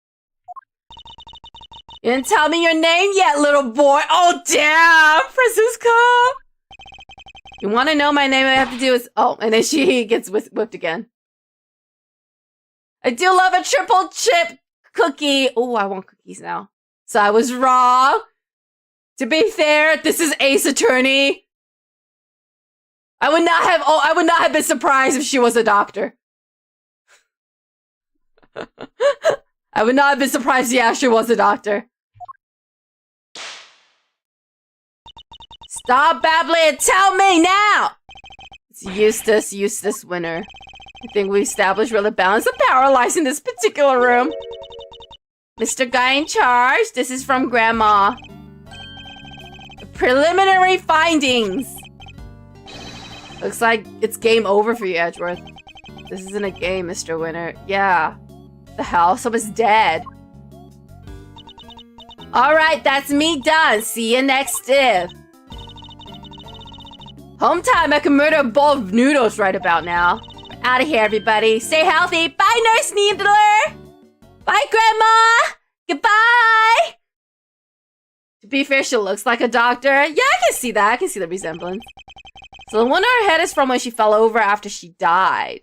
S1: You didn't tell me your name yet, little boy. Oh, damn, Francisco. You want to know my name? All I have to do is... Oh, and then she gets whipped again. I do love a triple chip cookie. Oh, I want cookies now. So I was wrong. To be fair, this is Ace Attorney. I would not have been surprised if she was a doctor. I would not have been surprised if she actually was a doctor. Stop babbling and tell me now! It's Eustace Winner. I think we established where the balance of power lies in this particular room. Mr. Guy in charge, this is from Grandma. Preliminary findings. Looks like it's game over for you, Edgeworth. This isn't a game, Mr. Winner. Yeah. The hell? Someone's dead. Alright, that's me done. See you next div. Home time, I can murder a bowl of noodles right about now. We're out of here, everybody. Stay healthy. Bye, Nurse Needler. Bye, Grandma. Goodbye. To be fair, she looks like a doctor. Yeah, I can see that. I can see the resemblance. So the one on her head is from when she fell over after she died.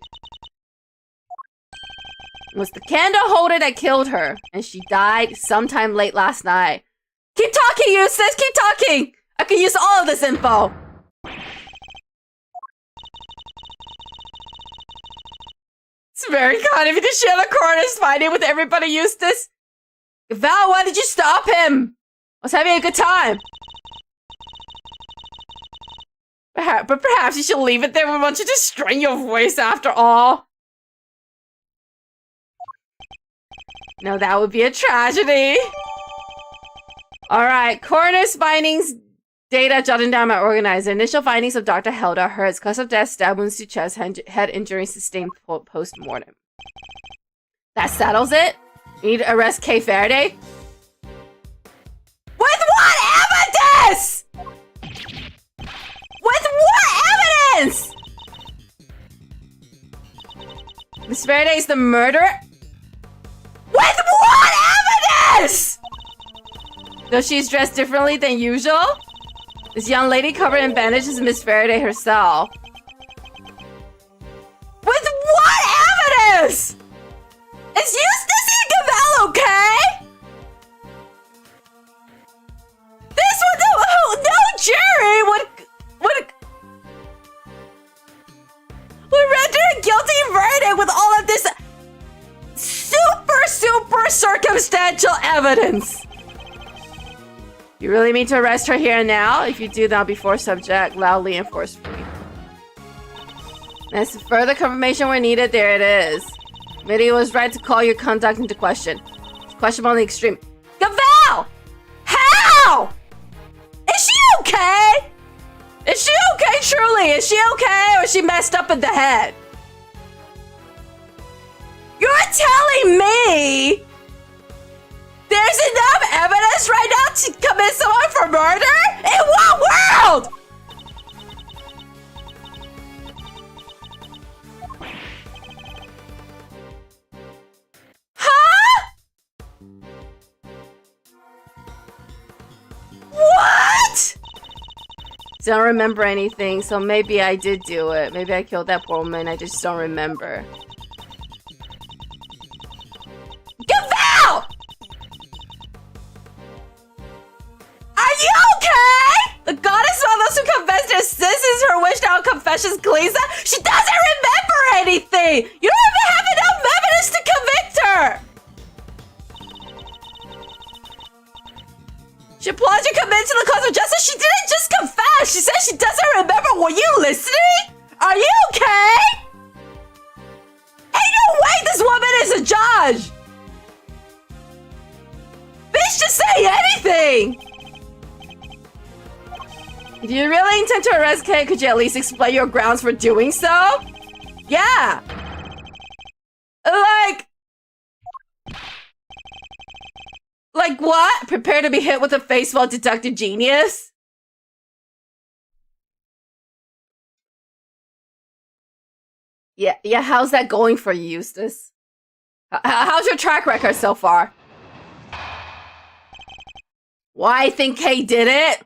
S1: It was the candle holder that killed her, and she died sometime late last night. Keep talking, Eustace. Keep talking. I can use all of this info. It's very kind of you to share the coroner's finding with everybody, Eustace. Val, why did you stop him? I was having a good time. But perhaps you should leave it there. We want you to strain your voice after all. No, that would be a tragedy. Alright, coroner's findings. Data jotted down by organizer. Initial findings of Dr. Helda Hertz. Cause of death, stab wounds to chest, head injuries sustained post-mortem. That settles it? You need to arrest Kay Faraday? With what evidence? With what evidence? Miss Faraday's the murderer? With what evidence? Though she's dressed differently than usual? This young lady covered in bandages is Miss Faraday herself. With what evidence? Is Eustace Gavel okay? This would no jury would render a guilty verdict with all of this circumstantial evidence. You really mean to arrest her here and now? If you do, that'll be forced subject, loudly and forcefully. As further confirmation where needed, there it is. Committee was right to call your conduct into question. It's questionable on the extreme. Gaval! How? Is she okay? Is she okay, truly? Is she okay, or is she messed up in the head? You're telling me there's enough evidence right now to commit someone for murder? In what world? Huh? What? Don't remember anything, so maybe I did do it. Maybe I killed that poor woman, I just don't remember. Gaval! Are you okay? The goddess of those who confess their sins is her wish now confessions cleanse her? She doesn't remember anything! You don't even have enough evidence to convict her! She applies your commitment to the cause of justice. She didn't just confess. She said she doesn't remember. Were you listening? Are you okay? Ain't no way this woman is a judge. Bitch, just say anything. Do you really intend to arrest Kay? Could you at least explain your grounds for doing so? Yeah. Like what? Prepare to be hit with a face while deductive genius? Yeah, how's that going for you, Eustace? How's your track record so far? Why I think Kay did it?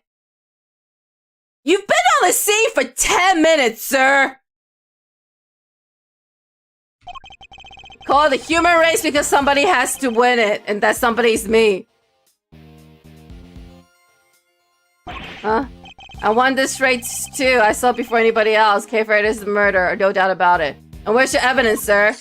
S1: You've been on the scene for 10 minutes, sir! Call it the human race because somebody has to win it, and that somebody's me. Huh? I won this race too. I saw it before anybody else. Kay Fred is the murderer, no doubt about it. And where's your evidence, sir?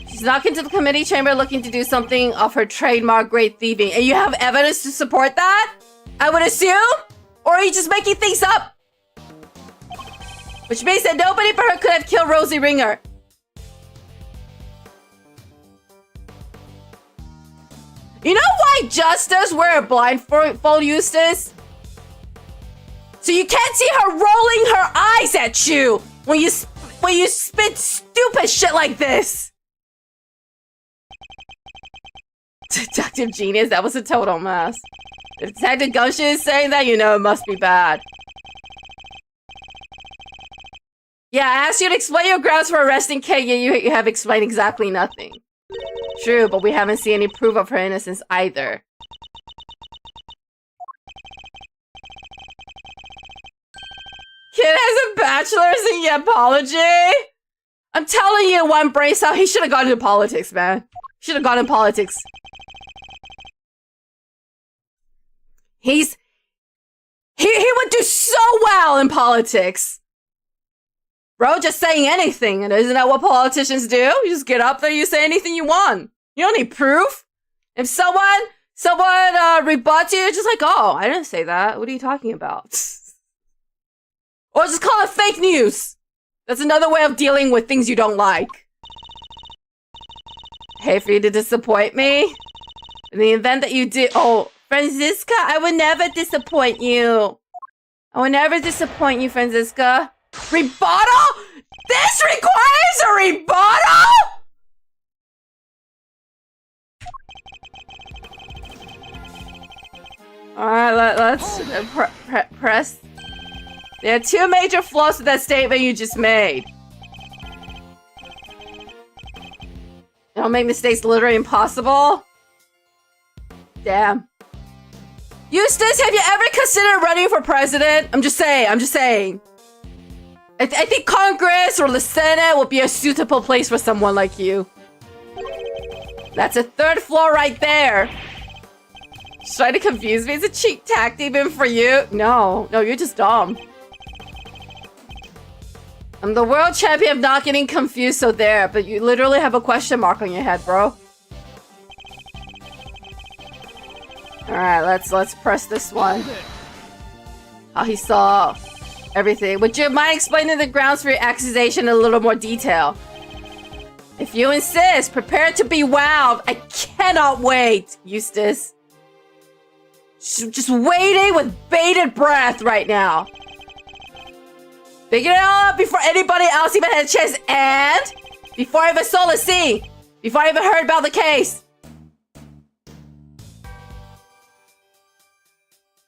S1: She's knocking to the committee chamber looking to do something of her trademark great thieving. And you have evidence to support that? I would assume? Or are you just making things up? Which means that nobody but her could have killed Rosie Ringer. You know why Justice wear a blindfold, Eustace? So you can't see her rolling her eyes at you when you spit stupid shit like this. Deductive genius, that was a total mess. If Detective Gumshoe is saying that, you know it must be bad. Yeah, I asked you to explain your grounds for arresting Kay, yet you have explained exactly nothing. True, but we haven't seen any proof of her innocence either. Kid has a bachelor's in apology? I'm telling you, one brace out, he should have gone into politics, man. Should have gone in politics. He would do so well in politics. Bro, just saying anything, and isn't that what politicians do? You just get up there, you say anything you want. You don't need proof. If someone rebuts you, it's just like, oh, I didn't say that. What are you talking about? Or just call it fake news. That's another way of dealing with things you don't like. Hey, for you to disappoint me? In the event that you did, oh, Franziska, I would never disappoint you. I would never disappoint you, Franziska. Rebuttal? This requires a rebuttal? Alright, let's press. There are two major flaws to that statement you just made. Don't make mistakes literally impossible. Damn. Eustace, have you ever considered running for president? I'm just saying. I think Congress or the Senate will be a suitable place for someone like you. That's a third flaw right there. Just trying to confuse me. It's a cheap tactic even for you. No, you're just dumb. I'm the world champion of not getting confused, so there. But you literally have a question mark on your head, bro. Alright, let's press this one. How he saw everything. Would you mind explaining the grounds for your accusation in a little more detail? If you insist, prepare to be wowed. I cannot wait, Eustace. Just waiting with bated breath right now. Figure it all out before anybody else even had a chance, and before I even saw the scene, before I even heard about the case.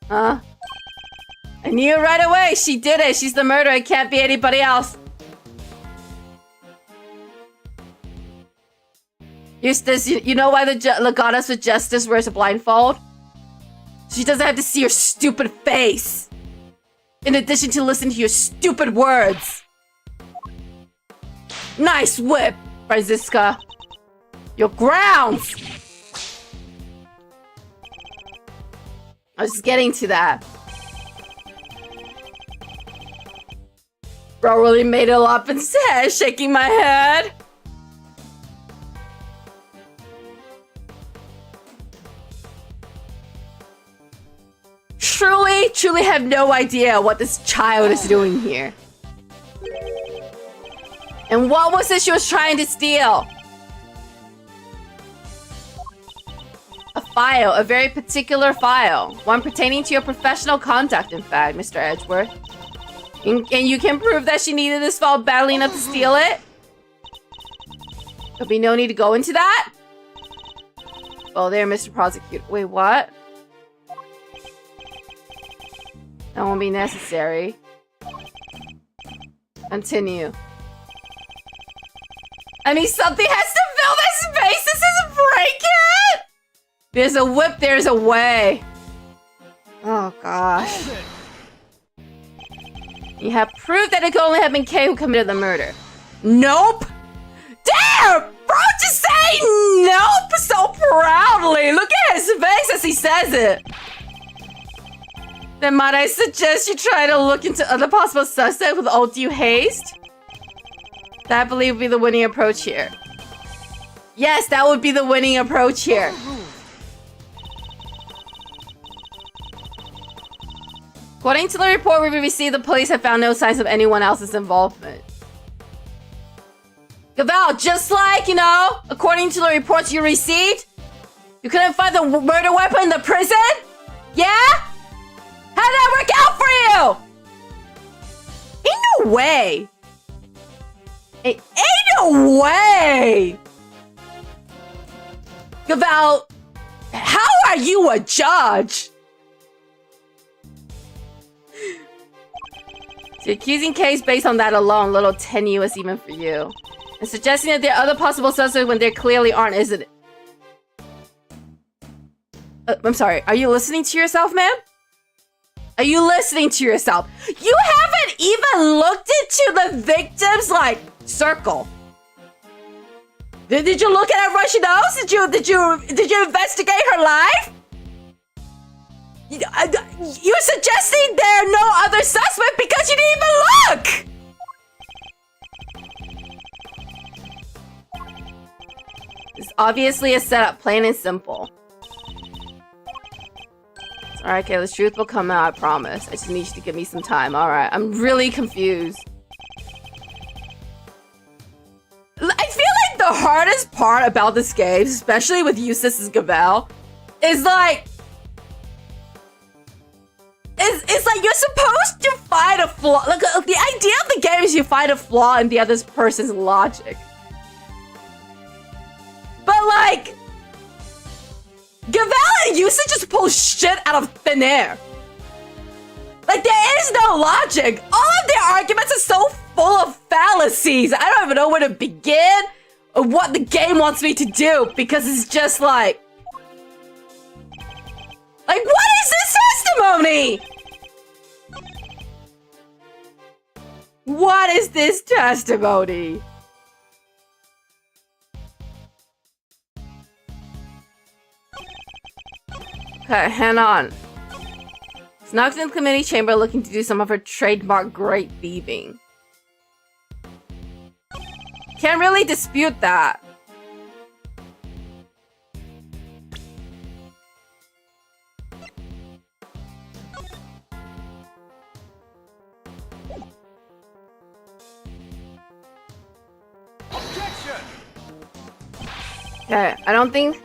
S1: Huh? I knew it right away. She did it. She's the murderer. It can't be anybody else. Eustace, you know why the goddess of justice wears a blindfold? She doesn't have to see your stupid face. In addition to listen to your stupid words. Nice whip, Franziska. Your grounds. I was just getting to that. Bro really made it all up and said, shaking my head. Truly have no idea what this child is doing here. And what was it she was trying to steal? A file, a very particular file. One pertaining to your professional conduct, in fact, Mr. Edgeworth. And you can prove that she needed this file badly enough to steal it? There'll be no need to go into that? Oh, there, Mr. Prosecutor. Wait, what? That won't be necessary. Continue. I mean, something has to fill this space! This isn't break-it! There's a whip, there's a way. Oh, gosh. You have proof that it could only have been Kay who committed the murder. Nope! Damn! Bro, just say nope so proudly! Look at his face as he says it! Then might I suggest you try to look into other possible suspects with all due haste? That I believe would be the winning approach here. Yes, that would be the winning approach here. According to the report we received, the police have found no signs of anyone else's involvement. Gaval, just like, you know, according to the reports you received, you couldn't find the murder weapon in the prison? Yeah? How did that work out for you? Ain't no way. Ain't no way. Gaval, how are you a judge? The accusing case based on that alone, a little tenuous even for you. And suggesting that there are other possible suspects when there clearly aren't, isn't it? I'm sorry, are you listening to yourself, ma'am? Are you listening to yourself? You haven't even looked into the victim's, like, circle. Did you look at her Russian nose? Did you investigate her life? You're suggesting there are no other suspects because you didn't even look! It's obviously a setup, plain and simple. Alright, okay, the truth will come out, I promise. I just need you to give me some time, alright. I'm really confused. I feel like the hardest part about this game, especially with Eustace and Gavel, is like... It's like you're supposed to find a flaw. Like, the idea of the game is you find a flaw in the other person's logic. But like... Gavel and Eustace just pull shit out of thin air. Like, there is no logic. All of their arguments are so full of fallacies. I don't even know where to begin or what the game wants me to do because it's just like... Like, what is this testimony? What is this testimony? Okay, hang on. Snuck in the committee chamber looking to do some of her trademark great thieving. Can't really dispute that. Okay, I don't think...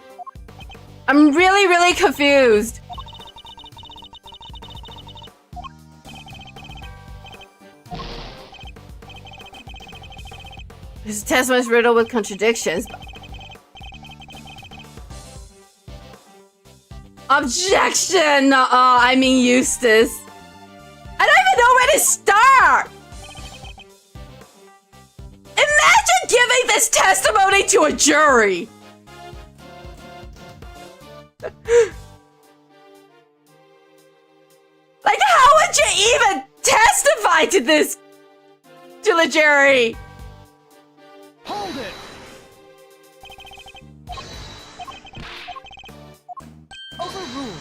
S1: I'm really, really confused. This test was riddled with contradictions. Objection! I mean Eustace. I don't even know where to start! Imagine giving this testimony to a jury! Like, how would you even testify to this to the jury?
S2: Hold it! Overruled.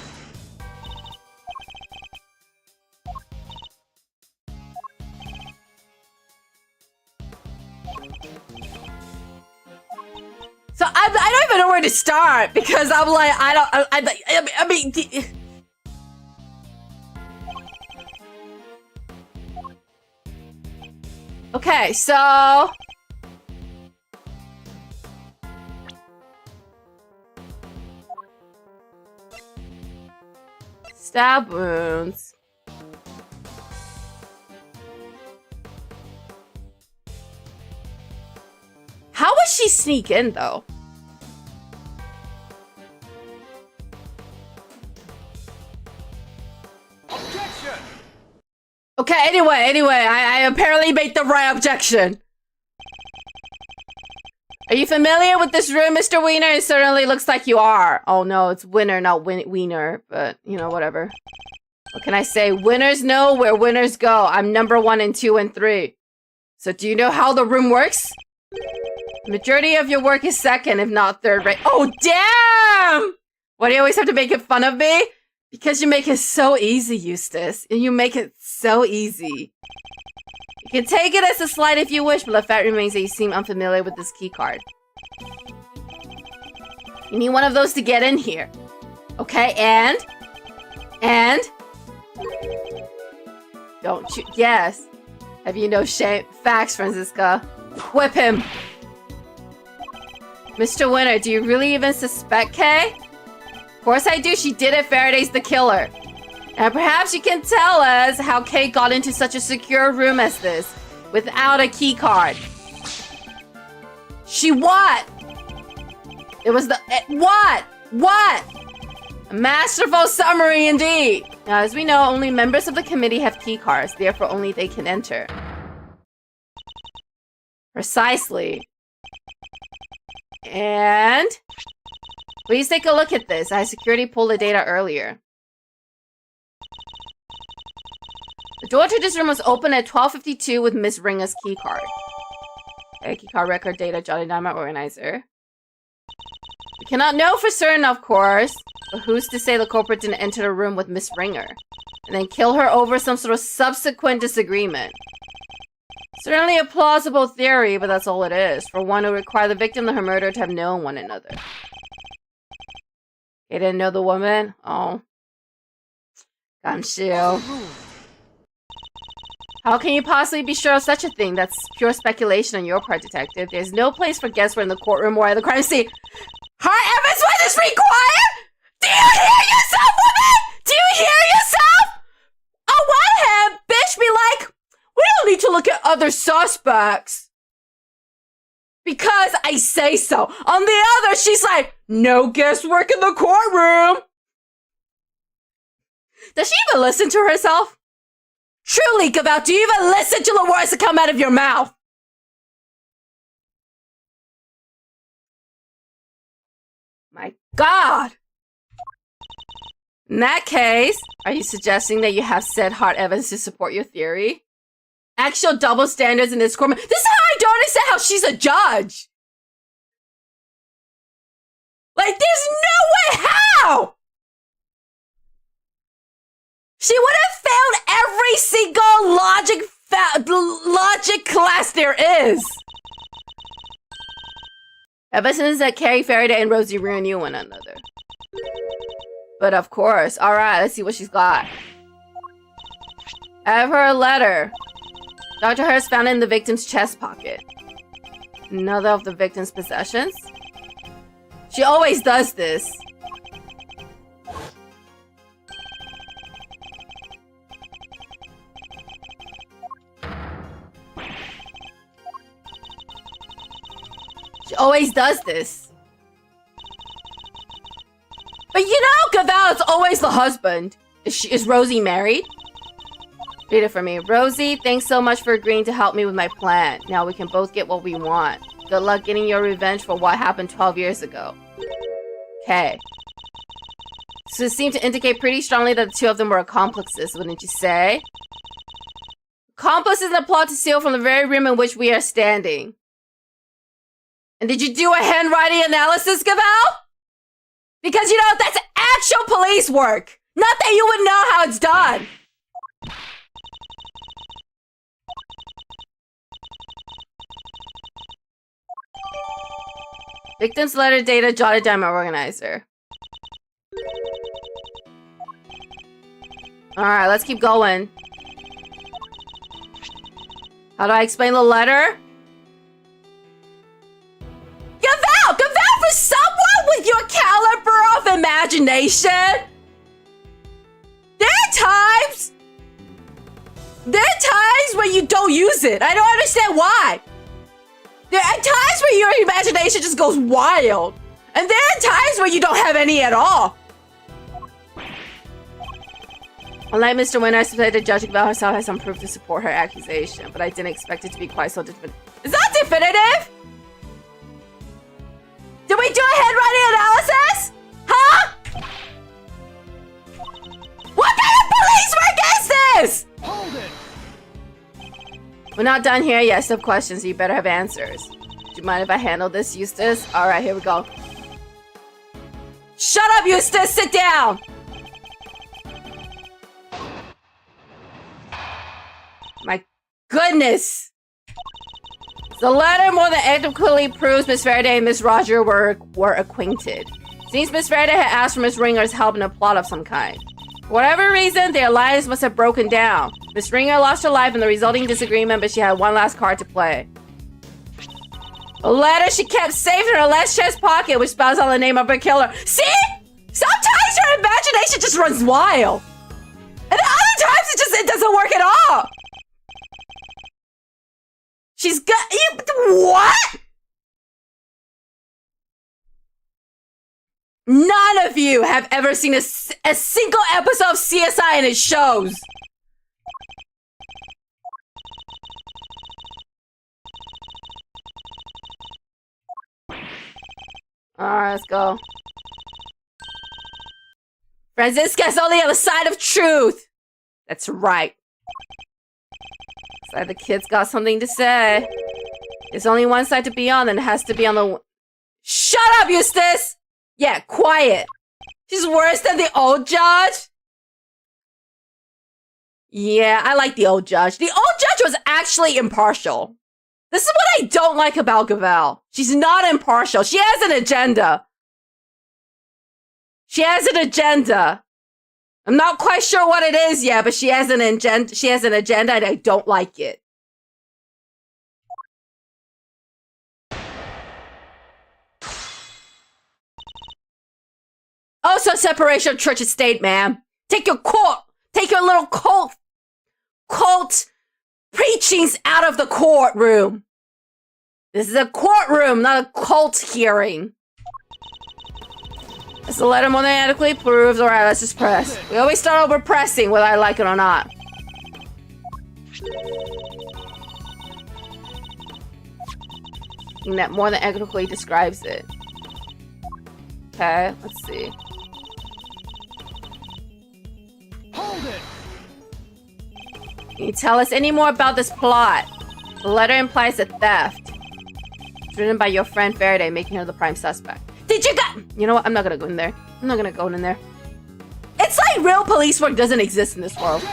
S1: So I don't even know where to start because I'm like, I mean... Okay, so... Stab wounds. How would she sneak in, though?
S2: Objection!
S1: Okay, anyway, I apparently made the right objection. Are you familiar with this room, Mr. Wiener? It certainly looks like you are. Oh no, it's Winner, not Wiener, but you know, whatever. What can I say? Winners know where winners go. I'm number 1 and 2 and 3. So do you know how the room works? The majority of your work is second, if not third rate. Oh, damn! Why do you always have to make fun of me? Because you make it so easy, Eustace. And you make it so easy. You can take it as a slight if you wish, but the fact remains that you seem unfamiliar with this key card. You need one of those to get in here. Okay, and? Don't you? Yes. Have you no shame? Facts, Franziska. Whip him. Mr. Winner, do you really even suspect Kay? Of course I do. She did it. Faraday's the killer. And perhaps you can tell us how Kay got into such a secure room as this without a key card. She what? It was the... what? What? A masterful summary indeed. Now, as we know, only members of the committee have key cards. Therefore, only they can enter. Precisely. And... please take a look at this. I had security pull the data earlier. The door to this room was open at 12:52 with Miss Ringa's keycard. Okay, keycard record data, Jolly Dynamite Organizer. We cannot know for certain, of course, but who's to say the culprit didn't enter the room with Miss Ringer and then kill her over some sort of subsequent disagreement? Certainly a plausible theory, but that's all it is. For one, it would require the victim and her murderer to have known one another. They didn't know the woman? Oh. Ganshiu. How can you possibly be sure of such a thing? That's pure speculation on your part, Detective. There's no place for guesswork in the courtroom or at the crime scene. Hard evidence was required? Do you hear yourself, woman? Do you hear yourself? On one hand, bitch be like, we don't need to look at other suspects because I say so. On the other, she's like, no guesswork in the courtroom. Does she even listen to herself? Truly, Gaval, do you even listen to the words that come out of your mouth? My God. In that case, are you suggesting that you have said hard evidence to support your theory? Actual double standards in this court. This is how I don't understand how she's a judge. Like, there's no way how! She would have failed every single logic class there is. Ever since that Carrie Faraday and Rosie Rue knew one another. But of course. Alright, let's see what she's got. I have her a letter. Dr. Hurst found it in the victim's chest pocket. Another of the victim's possessions? She always does this. She always does this. But you know, Gaval is always the husband. Is Rosie married? Read it for me. Rosie, thanks so much for agreeing to help me with my plan. Now we can both get what we want. Good luck getting your revenge for what happened 12 years ago. Okay. So it seemed to indicate pretty strongly that the two of them were accomplices, wouldn't you say? Accomplices in a plot to steal from the very room in which we are standing. And did you do a handwriting analysis, Gaval? Because, you know, that's actual police work. Not that you would know how it's done. Victim's letter data jotted down my organizer. Alright, let's keep going. How do I explain the letter? Gaval! Gaval, for someone with your caliber of imagination! There are times when you don't use it. I don't understand why. There are times where your imagination just goes wild. And there are times where you don't have any at all. Unlike Mr. Winner, I suspect the judge about herself has some proof to support her accusation, but I didn't expect it to be quite so definitive. Is that definitive? Did we do a handwriting analysis? Huh? What kind of police work is this?
S2: Hold it!
S1: We're not done here yet. Still questions, so you better have answers. Do you mind if I handle this, Eustace? Alright, here we go. Shut up, Eustace! Sit down! My goodness! The letter more than adequately proves Miss Faraday and Miss Roger were acquainted. Seems Miss Faraday had asked for Miss Ringer's help in a plot of some kind. For whatever reason, their alliance must have broken down. Miss Ringer lost her life in the resulting disagreement, but she had one last card to play. A letter she kept safe in her left chest pocket, which spells out the name of her killer. See? Sometimes your imagination just runs wild. And other times it doesn't work at all. She's got you. What? None of you have ever seen a single episode of CSI and it shows. Alright, let's go. Franziska's only on the side of truth. That's right. Looks like the kid's got something to say. There's only one side to be on, and it has to be on the... Shut up, Eustace! Yeah, quiet. She's worse than the old judge? Yeah, I like the old judge. The old judge was actually impartial. This is what I don't like about Gaval. She's not impartial. She has an agenda. She has an agenda. I'm not quite sure what it is yet, but she has an agenda. She has an agenda, and I don't like it. Also, separation of church and state, ma'am. Take your little cult preachings out of the courtroom. This is a courtroom, not a cult hearing. As the letter more than adequately proves. Alright, let's just press. We always start over pressing, whether I like it or not. And that more than adequately describes it. Okay, let's see.
S2: Hold it!
S1: Can you tell us any more about this plot? The letter implies a theft. It's written by your friend Faraday, making her the prime suspect. Did you You know what? I'm not gonna go in there. I'm not gonna go in there. It's like real police work doesn't exist in this world.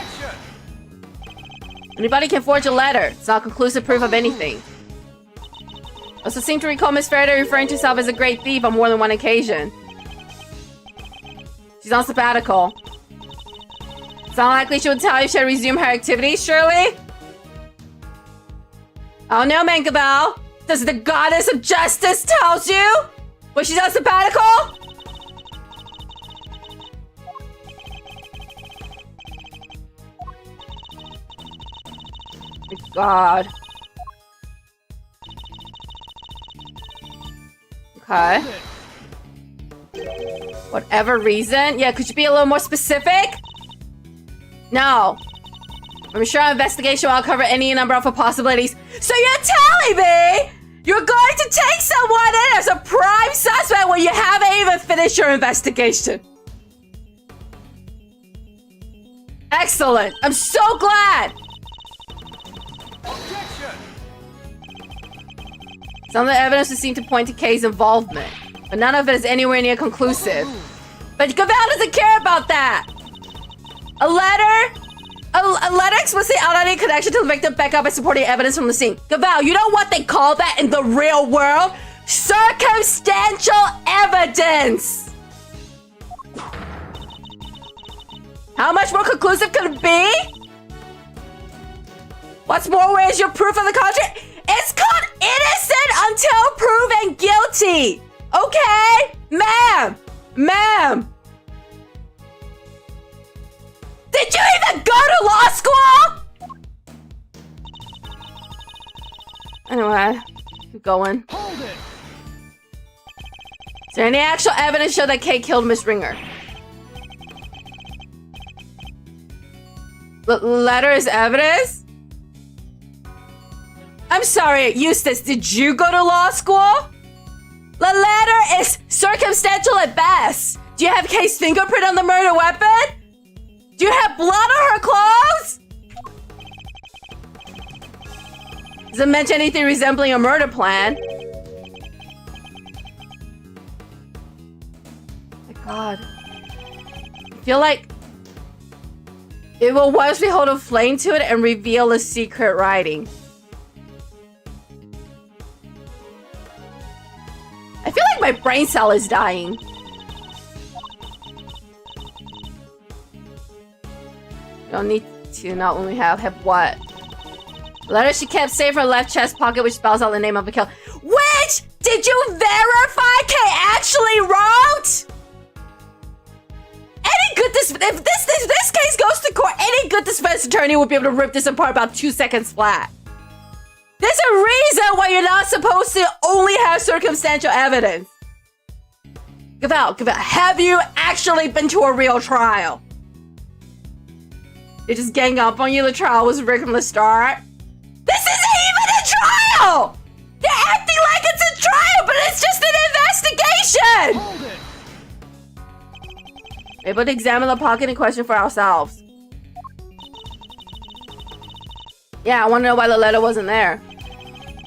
S1: Anybody can forge a letter. It's not conclusive proof of anything. Also seem to recall Miss Faraday referring to herself as a great thief on more than one occasion. She's on sabbatical. It's unlikely she would tell you she had resumed her activities, surely? Oh no, Mankabel. Does the goddess of justice tells you? When she's on sabbatical? My God. Okay. Whatever reason. Yeah, could you be a little more specific? No. I'm sure our investigation will uncover any number of possibilities. So you're telling me you're going to take someone in as a prime suspect when you haven't even finished your investigation? Excellent. I'm so glad.
S2: Objection!
S1: Some of the evidence would seem to point to Kay's involvement, but none of it is anywhere near conclusive. But Gaval doesn't care about that. A letter explicitly outlining a connection to the victim, back up by supporting evidence from the scene. Gaval, you know what they call that in the real world? Circumstantial evidence. How much more conclusive could it be? What's more, where's your proof of the contrary? It's called innocent until proven guilty. Okay? Ma'am. Ma'am. Did you even go to law school? Anyway, keep going.
S2: Hold it!
S1: Is there any actual evidence show that Kay killed Miss Ringer? Letter is evidence? I'm sorry, Eustace, did you go to law school? The letter is circumstantial at best. Do you have Kay's fingerprint on the murder weapon? Do you have blood on her clothes? Does it mention anything resembling a murder plan? My God. I feel like it will once we hold a flame to it and reveal a secret writing. I feel like my brain cell is dying. You don't need to, not when we have what? Letter she kept safe in her left chest pocket, which spells out the name of the kill. Which did you verify Kay actually wrote? Any good if this case goes to court, any good defense attorney would be able to rip this apart about 2 seconds flat. There's a reason why you're not supposed to only have circumstantial evidence. Gaval, have you actually been to a real trial? They just gang up on you. The trial was rigged from the start. This isn't even a trial! They're acting like it's a trial, but it's just an investigation!
S2: Hold it!
S1: Able to examine the pocket in question for ourselves. Yeah, I want to know why the letter wasn't there.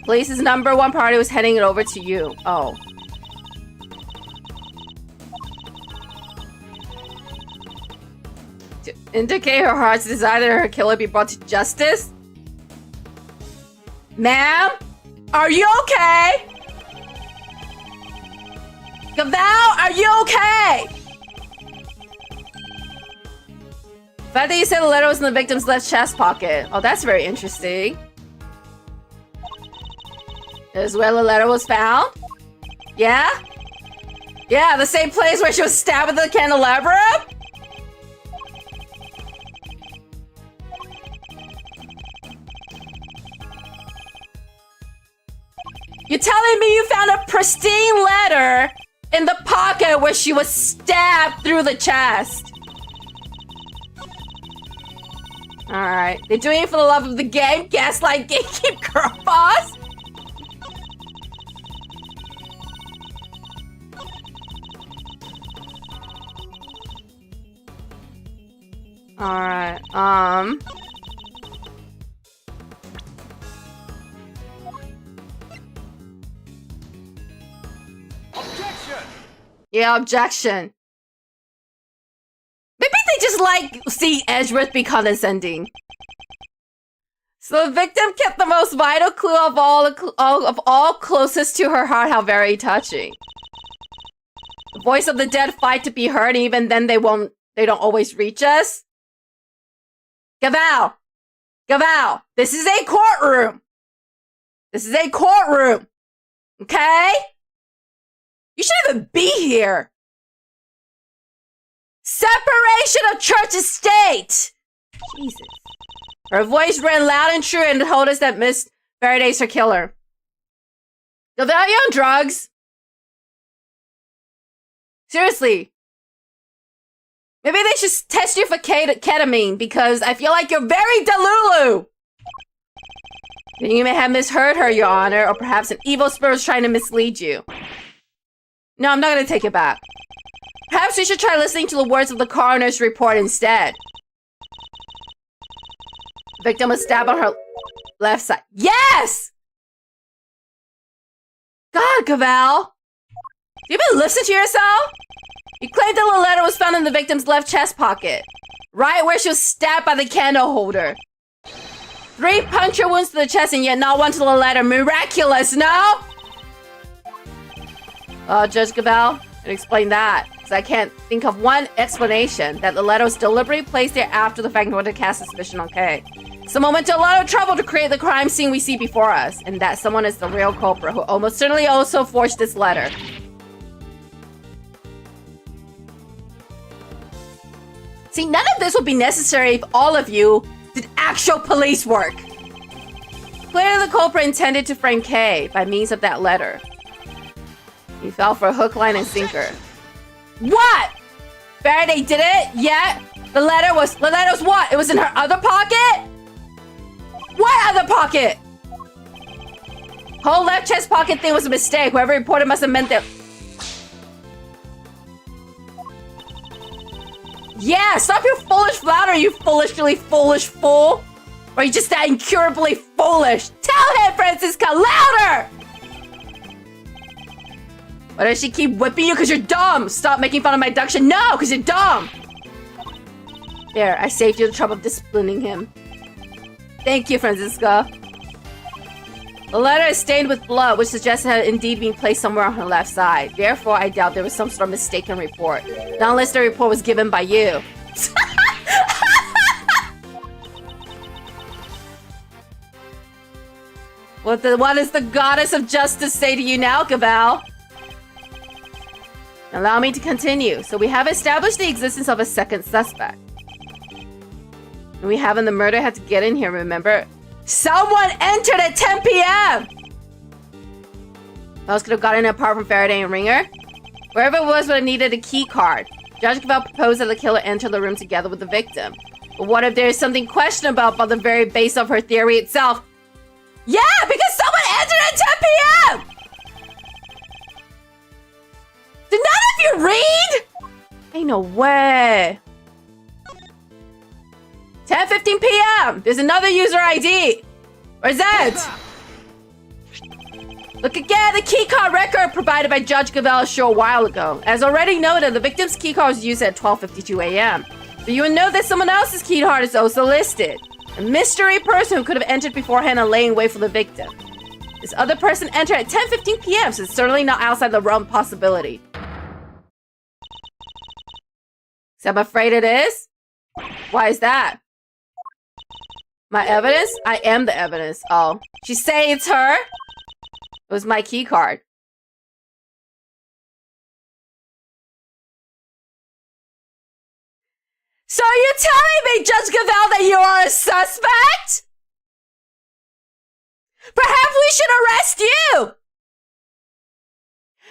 S1: Police's #1 priority was heading it over to you. Oh. To indicate her heart's desire that her killer be brought to justice? Ma'am? Are you okay? Gaval, are you okay? The fact that you said the letter was in the victim's left chest pocket. Oh, that's very interesting. Is where the letter was found? Yeah? Yeah, the same place where she was stabbed with the candelabra? You're telling me you found a pristine letter in the pocket where she was stabbed through the chest? Alright. They're doing it for the love of the game? Gaslight gatekeep girl boss? Alright,
S2: Objection!
S1: Yeah, objection. Maybe they just see Edgeworth be condescending. So the victim kept the most vital clue of all closest to her heart. How very touching. The voice of the dead fight to be heard, and even then they don't always reach us. Gaval! Gaval! This is a courtroom! This is a courtroom! Okay? You shouldn't even be here! Separation of church and state! Jesus. Her voice ran loud and true and told us that Miss Faraday's her killer. Gaval, you on drugs? Seriously. Maybe they should test you for ketamine because I feel like you're very delulu. You may have misheard her, Your Honor, or perhaps an evil spirit was trying to mislead you. No, I'm not going to take it back. Perhaps we should try listening to the words of the coroner's report instead. The victim was stabbed on her left side. Yes! God, Gaval. Do you even listen to yourself? You claimed that the letter was found in the victim's left chest pocket. Right where she was stabbed by the candle holder. 3 puncture wounds to the chest and yet not one to the letter. Miraculous, no? Judge Gaval, and explain that. Because I can't think of one explanation that the letter was deliberately placed there after the fact in order to cast suspicion on Kay. Someone went to a lot of trouble to create the crime scene we see before us. And that someone is the real culprit who almost certainly also forged this letter. See, none of this would be necessary if all of you did actual police work. Clearly the culprit intended to frame Kay by means of that letter. He fell for a hook, line, and sinker. What? Faraday did it? Yeah? The letter was what? It was in her other pocket? What other pocket? Whole left chest pocket thing was a mistake. Whoever reported must have meant that. Yeah, stop your foolish flattery, you foolishly foolish fool! Or are you just that incurably foolish? Tell him, Francisca, louder! Why does she keep whipping you? Because you're dumb! Stop making fun of my abduction. No, because you're dumb! There, I saved you the trouble of disciplining him. Thank you, Francisca. The letter is stained with blood, which suggests it had indeed been placed somewhere on her left side. Therefore, I doubt there was some sort of mistaken report. Not unless the report was given by you. What does the goddess of justice say to you now, Gaval? Allow me to continue. So we have established the existence of a second suspect. And we haven't the murder had to get in here, remember? Someone entered at 10 p.m. Who else could have gotten in apart from Faraday and Ringer? Wherever it was would have needed a key card. Judge Gaval proposed that the killer enter the room together with the victim. But what if there is something questionable about the very base of her theory itself? Yeah, because someone entered at 10 p.m. Did none of you read? Ain't no way. 10:15 p.m. There's another user ID. Where's that? Look again, the keycard record provided by Judge Gaval a short while ago. As already noted, the victim's keycard was used at 12:52 a.m. But you would know that someone else's keycard is also listed. A mystery person who could have entered beforehand and laying wait for the victim. This other person entered at 10:15 p.m., so it's certainly not outside the realm of possibility. So I'm afraid it is? Why is that? My evidence? I am the evidence. Oh. She's saying it's her? It was my key card. So you're telling me, Judge Gaval, that you are a suspect? Perhaps we should arrest you!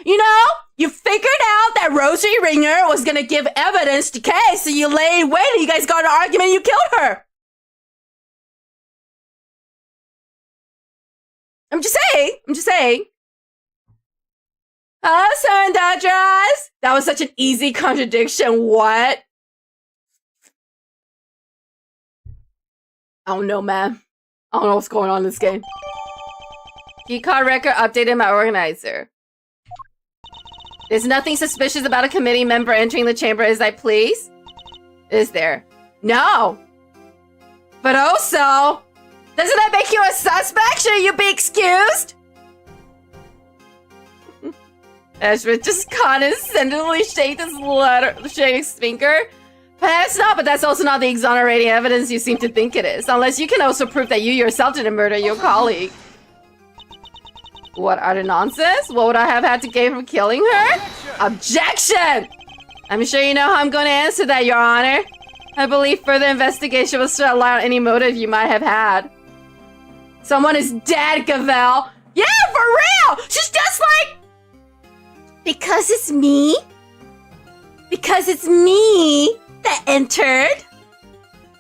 S1: You know, you figured out that Rosie Ringer was gonna give evidence to Kay, so you lay in wait and you guys got in an argument and you killed her. I'm just saying. Hello, Serendadras. That was such an easy contradiction. What? I don't know, man. I don't know what's going on in this game. Keycard record updated by organizer. There's nothing suspicious about a committee member entering the chamber as I please? Is there? No. But also, doesn't that make you a suspect? Should you be excused? Ezra just condescendingly shakes his finger. Perhaps not, but that's also not the exonerating evidence you seem to think it is. Unless you can also prove that you yourself didn't murder your colleague. What utter nonsense? What would I have had to gain from killing her? Objection! I'm sure you know how I'm going to answer that, Your Honor. I believe further investigation will shed light on any motive you might have had. Someone is dead, Gavel. Yeah, for real! She's just like... Because it's me? Because it's me that entered?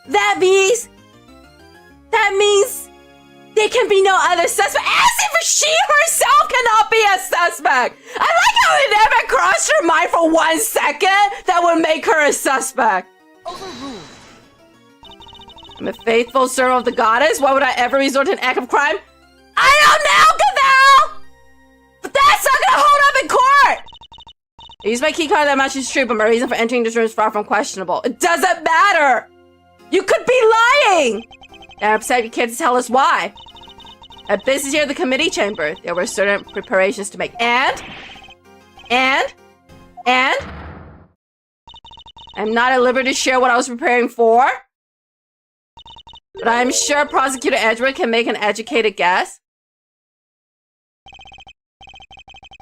S1: That means there can be no other suspect. As if she herself cannot be a suspect. I like how it never crossed her mind for 1 second that would make her a suspect.
S2: Overruled.
S1: I'm a faithful servant of the goddess. Why would I ever resort to an act of crime? I don't know, Gavel! But that's not gonna hold up in court! I used my keycard that much is true, but my reason for entering this room is far from questionable. It doesn't matter! You could be lying! And I'm upset you can't tell us why. At business here at the committee chamber, there were certain preparations to make. And I'm not at liberty to share what I was preparing for. But I'm sure Prosecutor Edgeworth can make an educated guess.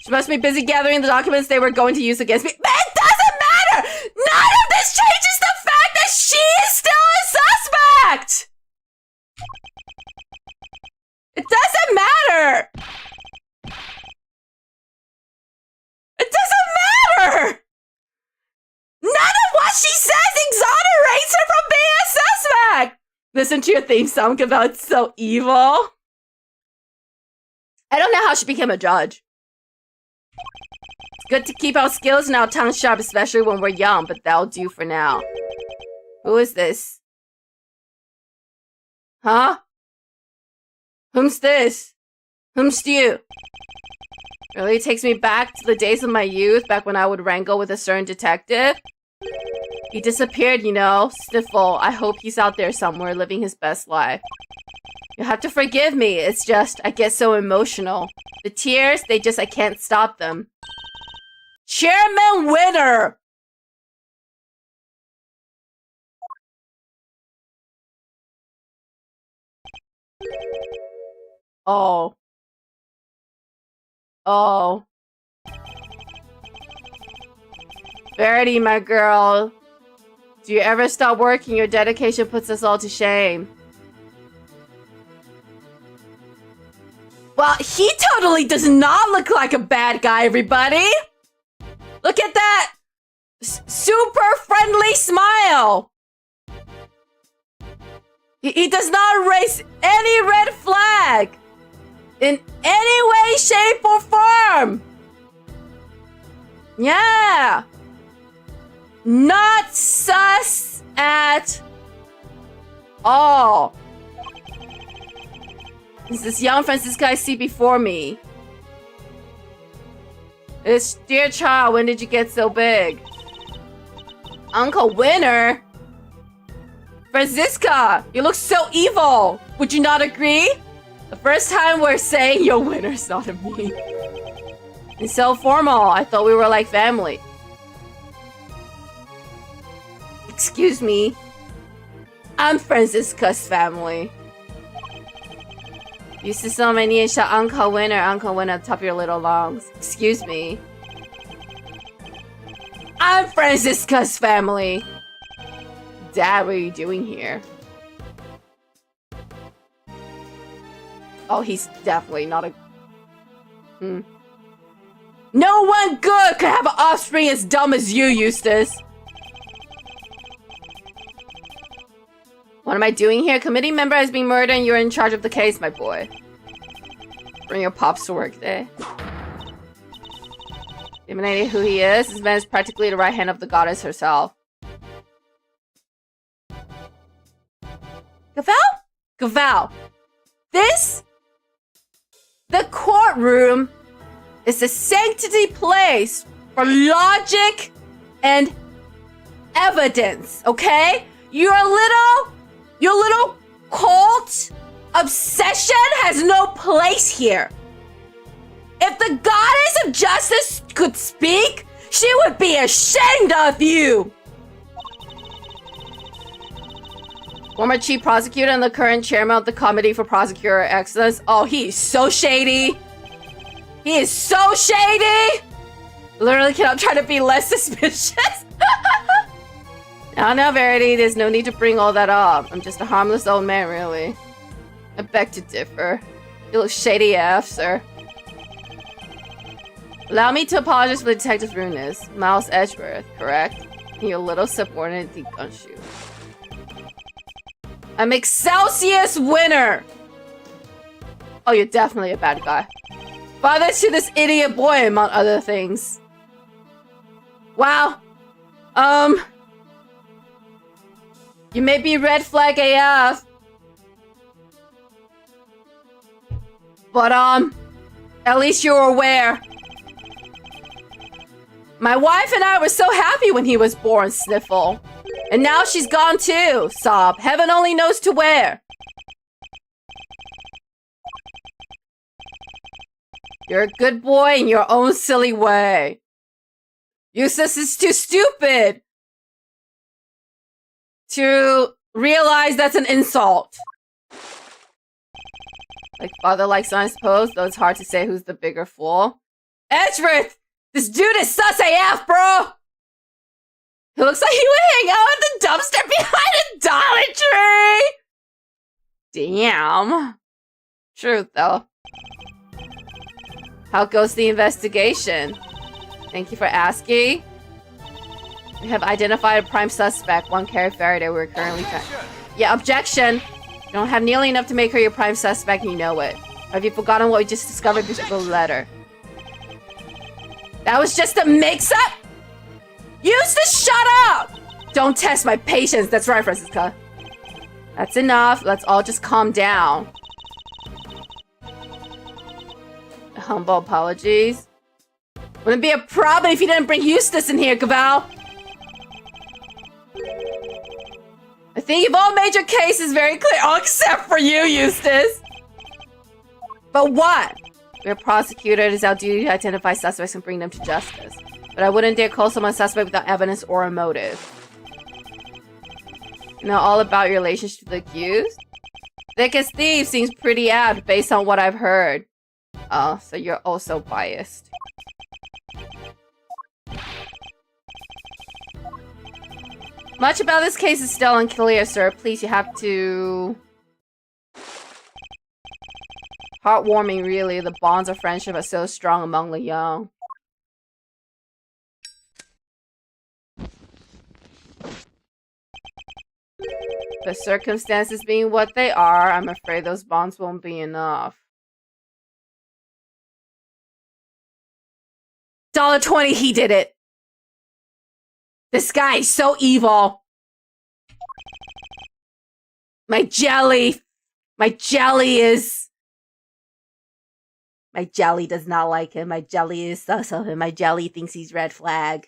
S1: She must be busy gathering the documents they were going to use against me. But it doesn't matter! None of this changes the fact that she is still a suspect! It doesn't matter! It doesn't matter! None of what she says exonerates her from being a suspect! Listen to your theme song about it's so evil. I don't know how she became a judge. It's good to keep our skills and our tongues sharp, especially when we're young, but that'll do for now. Who is this? Huh? Whom's this? Whom's you? Really takes me back to the days of my youth, back when I would wrangle with a certain detective. He disappeared, you know. Sniffle. I hope he's out there somewhere living his best life. You'll have to forgive me. It's just, I get so emotional. The tears, I can't stop them. Chairman winner! Oh. Oh. Verity, my girl. Do you ever stop working? Your dedication puts us all to shame. Well, he totally does not look like a bad guy, everybody! Look at that! Super friendly smile! He does not raise any red flag! In any way, shape, or form! Yeah! Not sus at all. Is this young Francisca I see before me? This dear child, when did you get so big? Uncle Winner? Francisca, you look so evil. Would you not agree? The first time we're saying your winner's not a me. It's so formal. I thought we were like family. Excuse me. I'm Francisca's family. Used to so many and shout Uncle Winner at the top of your little lungs. Excuse me. I'm Francisca's family. Dad, what are you doing here? Oh, he's definitely not a... No one good could have an offspring as dumb as you, Eustace. What am I doing here? Committee member has been murdered and you're in charge of the case, my boy. Bring your pops to work there. Eliminating who he is, this man is practically the right hand of the goddess herself. Gavel? Gavel. The courtroom is a sanctity place for logic and evidence, okay? Your little cult obsession has no place here. If the goddess of justice could speak, she would be ashamed of you! Former chief prosecutor and the current chairman of the Committee for Prosecutor Excellence. Oh, he's so shady. He is so shady! Literally cannot try to be less suspicious. Now, Verity, there's no need to bring all that up. I'm just a harmless old man, really. I beg to differ. You look shady AF, sir. Allow me to apologize for the detective's rudeness. Miles Edgeworth, correct? Your little subordinate the gunshoe. I'm Excelsius winner! Oh, you're definitely a bad guy. Father to this idiot boy, among other things. Wow. You may be red flag AF. But, at least you're aware. My wife and I were so happy when he was born, Sniffle. And now she's gone too, Sob. Heaven only knows to where. You're a good boy in your own silly way. Eustace is too stupid to realize that's an insult. Like father like son, I suppose, though it's hard to say who's the bigger fool. Edgeworth! This dude is sus AF, bro! He looks like he would hang out at the dumpster behind a Dollar Tree! Damn. Truth, though. How goes the investigation? Thank you for asking. We have identified a prime suspect, one Carrie Faraday we're currently trying. Yeah, objection! You don't have nearly enough to make her your prime suspect and you know it. Have you forgotten what we just discovered because of the letter? That was just a mix-up? Eustace, shut up! Don't test my patience. That's right, Francisca. That's enough. Let's all just calm down. Humble apologies. Wouldn't be a problem if you didn't bring Eustace in here, Gaval. I think you've all made your cases very clear. Oh, except for you, Eustace. But what? We're a prosecutor. It is our duty to identify suspects and bring them to justice. But I wouldn't dare call someone suspect without evidence or a motive. You know all about your relationship to the accused? Thick as thieves seems pretty apt based on what I've heard. Oh, so you're also biased. Much about this case is still unclear, sir. Please, you have to... Heartwarming, really. The bonds of friendship are so strong among the young. The circumstances being what they are, I'm afraid those bonds won't be enough. $1.20, he did it! This guy is so evil! My jelly is... My jelly does not like him. My jelly is sus of him. My jelly thinks he's red flag.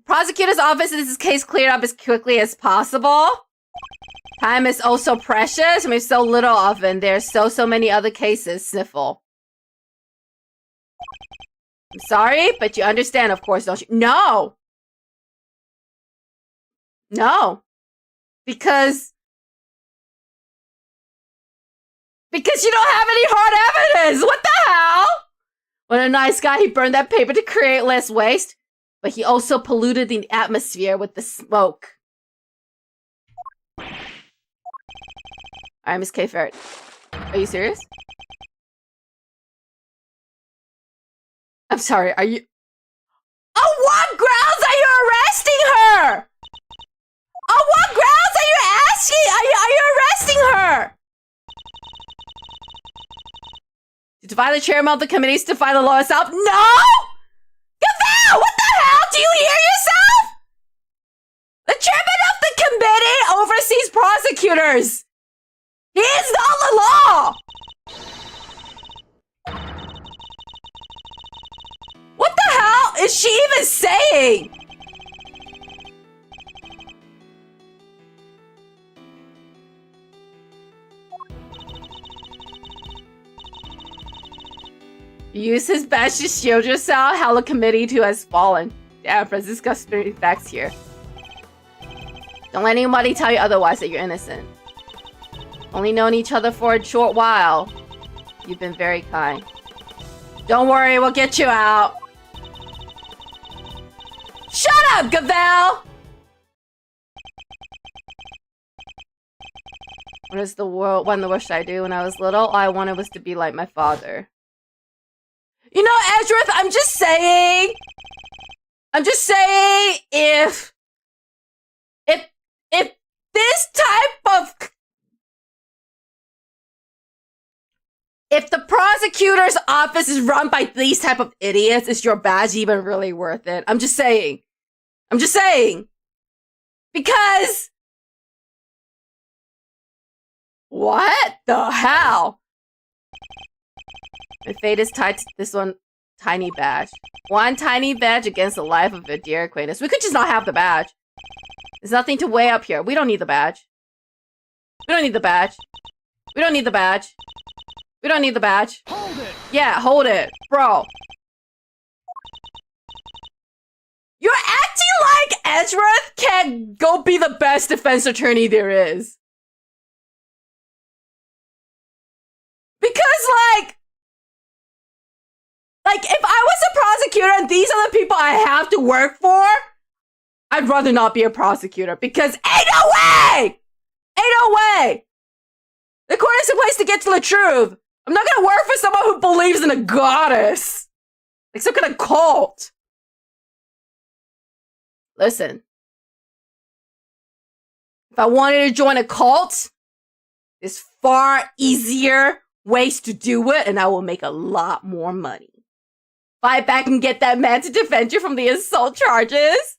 S1: Prosecutor's office is this case cleared up as quickly as possible. Time is also precious. We have so little of it. There's so many other cases. Sniffle. I'm sorry, but you understand, of course, don't you? No! No. Because you don't have any hard evidence! What the hell? What a nice guy. He burned that paper to create less waste. But he also polluted the atmosphere with the smoke. Alright, Miss K. Ferret. Are you serious? I'm sorry, are you... On what grounds are you arresting her? On what grounds are you asking? Are you arresting her? To defy the chairman of the committee, to defy the law itself? No! Gaval, what the hell? Do you hear yourself? The chairman of the committee oversees prosecutors. He is not the law. What the hell is she even saying? Use his badge to shield yourself. Hello, committee to has fallen. Yeah, Francisco spinning facts here. Don't let anybody tell you otherwise that you're innocent. Only known each other for a short while. You've been very kind. Don't worry, we'll get you out. Shut up, Gavel! What is the world? What in the world should I do when I was little? All I wanted was to be like my father. You know, Ezrith, I'm just saying, if this type of, if the prosecutor's office is run by these type of idiots, is your badge even really worth it? I'm just saying. Because, what the hell? My fate is tied to this one tiny badge. One tiny badge against the life of a dear acquaintance. We could just not have the badge. There's nothing to weigh up here. We don't need the badge. We don't need the badge. We don't need the badge. We don't need the badge.
S2: Hold it!
S1: Yeah, hold it. Bro. You're acting like Ezra can go be the best defense attorney there is. Because, like, if I was a prosecutor and these are the people I have to work for, I'd rather not be a prosecutor because ain't no way! Ain't no way! The court is a place to get to the truth. I'm not gonna work for someone who believes in a goddess. Like some kind of cult. Listen. If I wanted to join a cult, there's far easier ways to do it and I will make a lot more money. Fight back and get that man to defend you from the assault charges.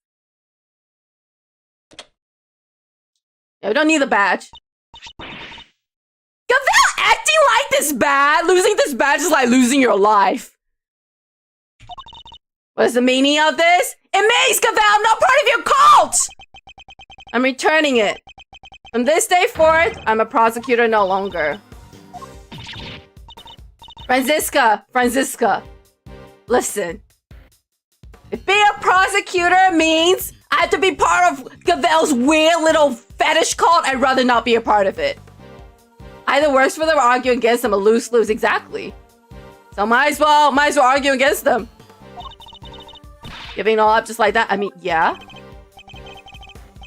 S1: Yeah, we don't need the badge. Gavel acting like this bad? Losing this badge is like losing your life. What is the meaning of this? It means, Gavel, I'm not part of your cult! I'm returning it. From this day forth, I'm a prosecutor no longer. Franziska. Listen. If being a prosecutor means I have to be part of Gavel's weird little fetish cult, I'd rather not be a part of it. Either works for them or argue against them, a lose-lose, exactly. So might as well argue against them. Giving it all up just like that, I mean, yeah.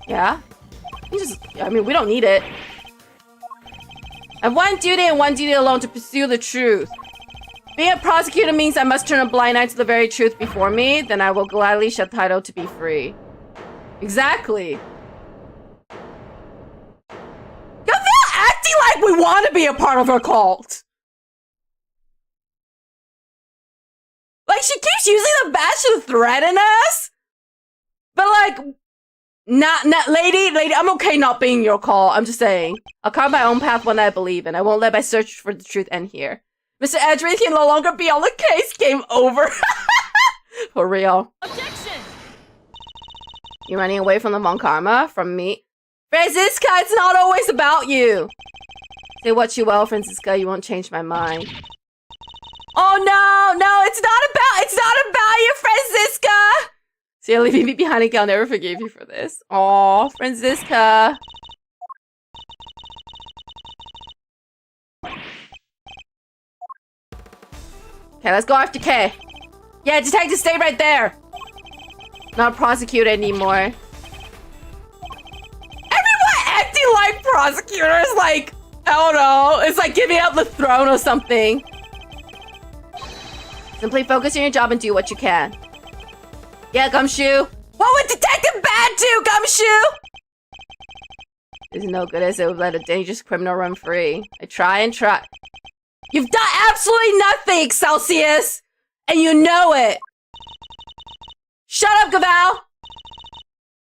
S1: Yeah. I mean, we don't need it. I have one duty and one duty alone to pursue the truth. Being a prosecutor means I must turn a blind eye to the very truth before me, then I will gladly shed title to be free. Exactly. Gavel acting like we want to be a part of her cult. Like, she keeps using the badge to threaten us. But like, not lady, I'm okay not being your call. I'm just saying. I'll carve my own path one that I believe in. I won't let my search for the truth end here. Mr. Edry can no longer be on the case. Game over. For real.
S3: Objection!
S1: You're running away from the Von Karma? From me? Franziska, it's not always about you. Say what you will, Franziska. You won't change my mind. Oh no, it's not about you, Franziska. See, you're leaving me behind again. I'll never forgive you for this. Aw, Franziska. Okay, let's go after K. Yeah, detective, stay right there. Not a prosecutor anymore. Everyone acting like prosecutors, like, I don't know. It's like giving up the throne or something. Simply focus on your job and do what you can. Yeah, Gumshoe. What would Detective Bad do, Gumshoe? It's no good as it would let a dangerous criminal run free. I try and try. You've done absolutely nothing, Excelsius! And you know it! Shut up, Gaval!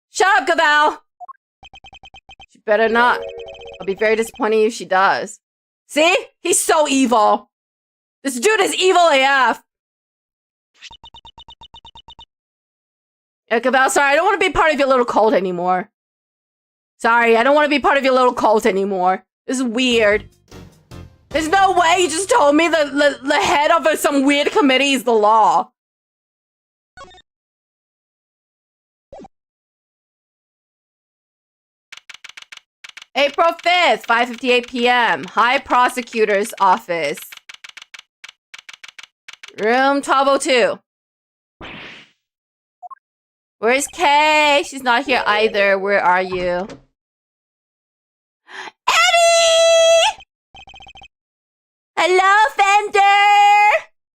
S1: Shut up, Gaval! She better not. I'll be very disappointed if she does. See? He's so evil. This dude is evil AF. Yeah, Gaval, sorry, I don't want to be part of your little cult anymore. Sorry, I don't want to be part of your little cult anymore. This is weird. There's no way you just told me the head of some weird committee is the law. April 5th, 5:58 p.m. High Prosecutor's Office. Room 1202. Where's Kay? She's not here either. Where are you? Eddie! Hello, Fender!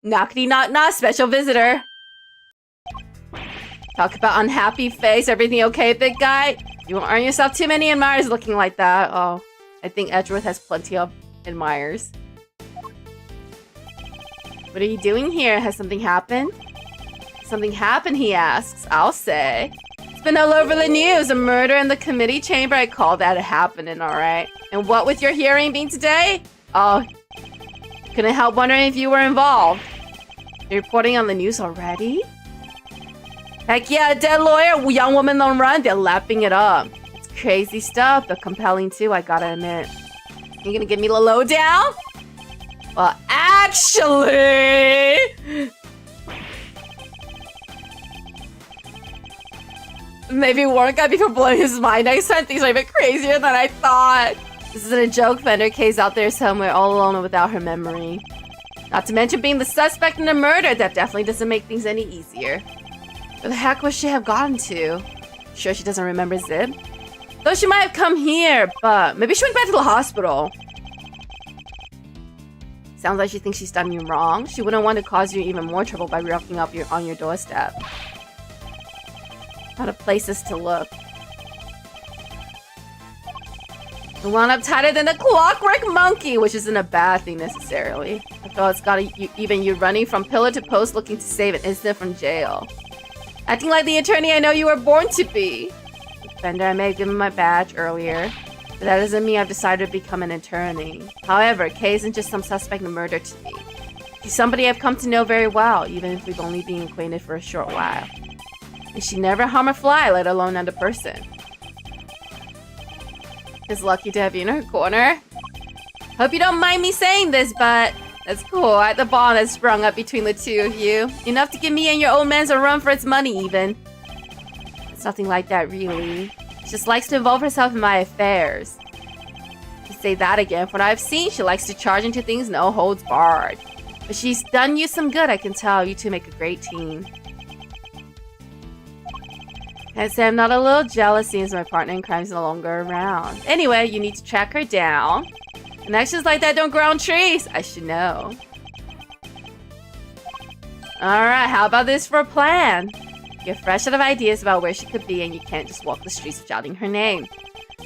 S1: Knockety knock knock, special visitor. Talk about unhappy face. Everything okay, big guy? You won't earn yourself too many admirers looking like that. Oh, I think Edgeworth has plenty of admirers. What are you doing here? Has something happened? Something happened, he asks. I'll say. It's been all over the news. A murder in the committee chamber. I call that happening, alright. And what with your hearing being today? Oh, couldn't help wondering if you were involved. You're reporting on the news already? Heck yeah, a dead lawyer, young woman on run, they're lapping it up. It's crazy stuff, but compelling too, I gotta admit. You gonna give me the lowdown? Well, actually... Maybe Warren got me for blowing his mind. I said things are a bit crazier than I thought. This isn't a joke. Fender Kay's out there somewhere all alone and without her memory. Not to mention being the suspect in a murder. That definitely doesn't make things any easier. Where the heck would she have gotten to? Sure she doesn't remember Zib? Though she might have come here, but maybe she went back to the hospital. Sounds like she thinks she's done you wrong. She wouldn't want to cause you even more trouble by rocking up on your doorstep. Lot of places to look. The one up tighter than the clockwork monkey, which isn't a bad thing necessarily. After all, it's got even you running from pillar to post looking to save an instant from jail. Acting like the attorney I know you were born to be. Fender, I may have given my badge earlier, but that doesn't mean I've decided to become an attorney. However, Kay isn't just some suspect in murder to me. She's somebody I've come to know very well, even if we've only been acquainted for a short while. And she never harm a fly, let alone another person. It's lucky to have you in her corner. Hope you don't mind me saying this, but that's cool. The bond has sprung up between the two of you. Enough to give me and your old man's a run for its money, even. It's nothing like that, really. She just likes to involve herself in my affairs. To say that again, from what I've seen, she likes to charge into things no holds barred. But she's done you some good, I can tell. You two make a great team. I'd say I'm not a little jealous since my partner in crime is no longer around. Anyway, you need to track her down. And actions like that don't grow on trees. I should know. Alright, how about this for a plan? You're fresh out of ideas about where she could be and you can't just walk the streets shouting her name.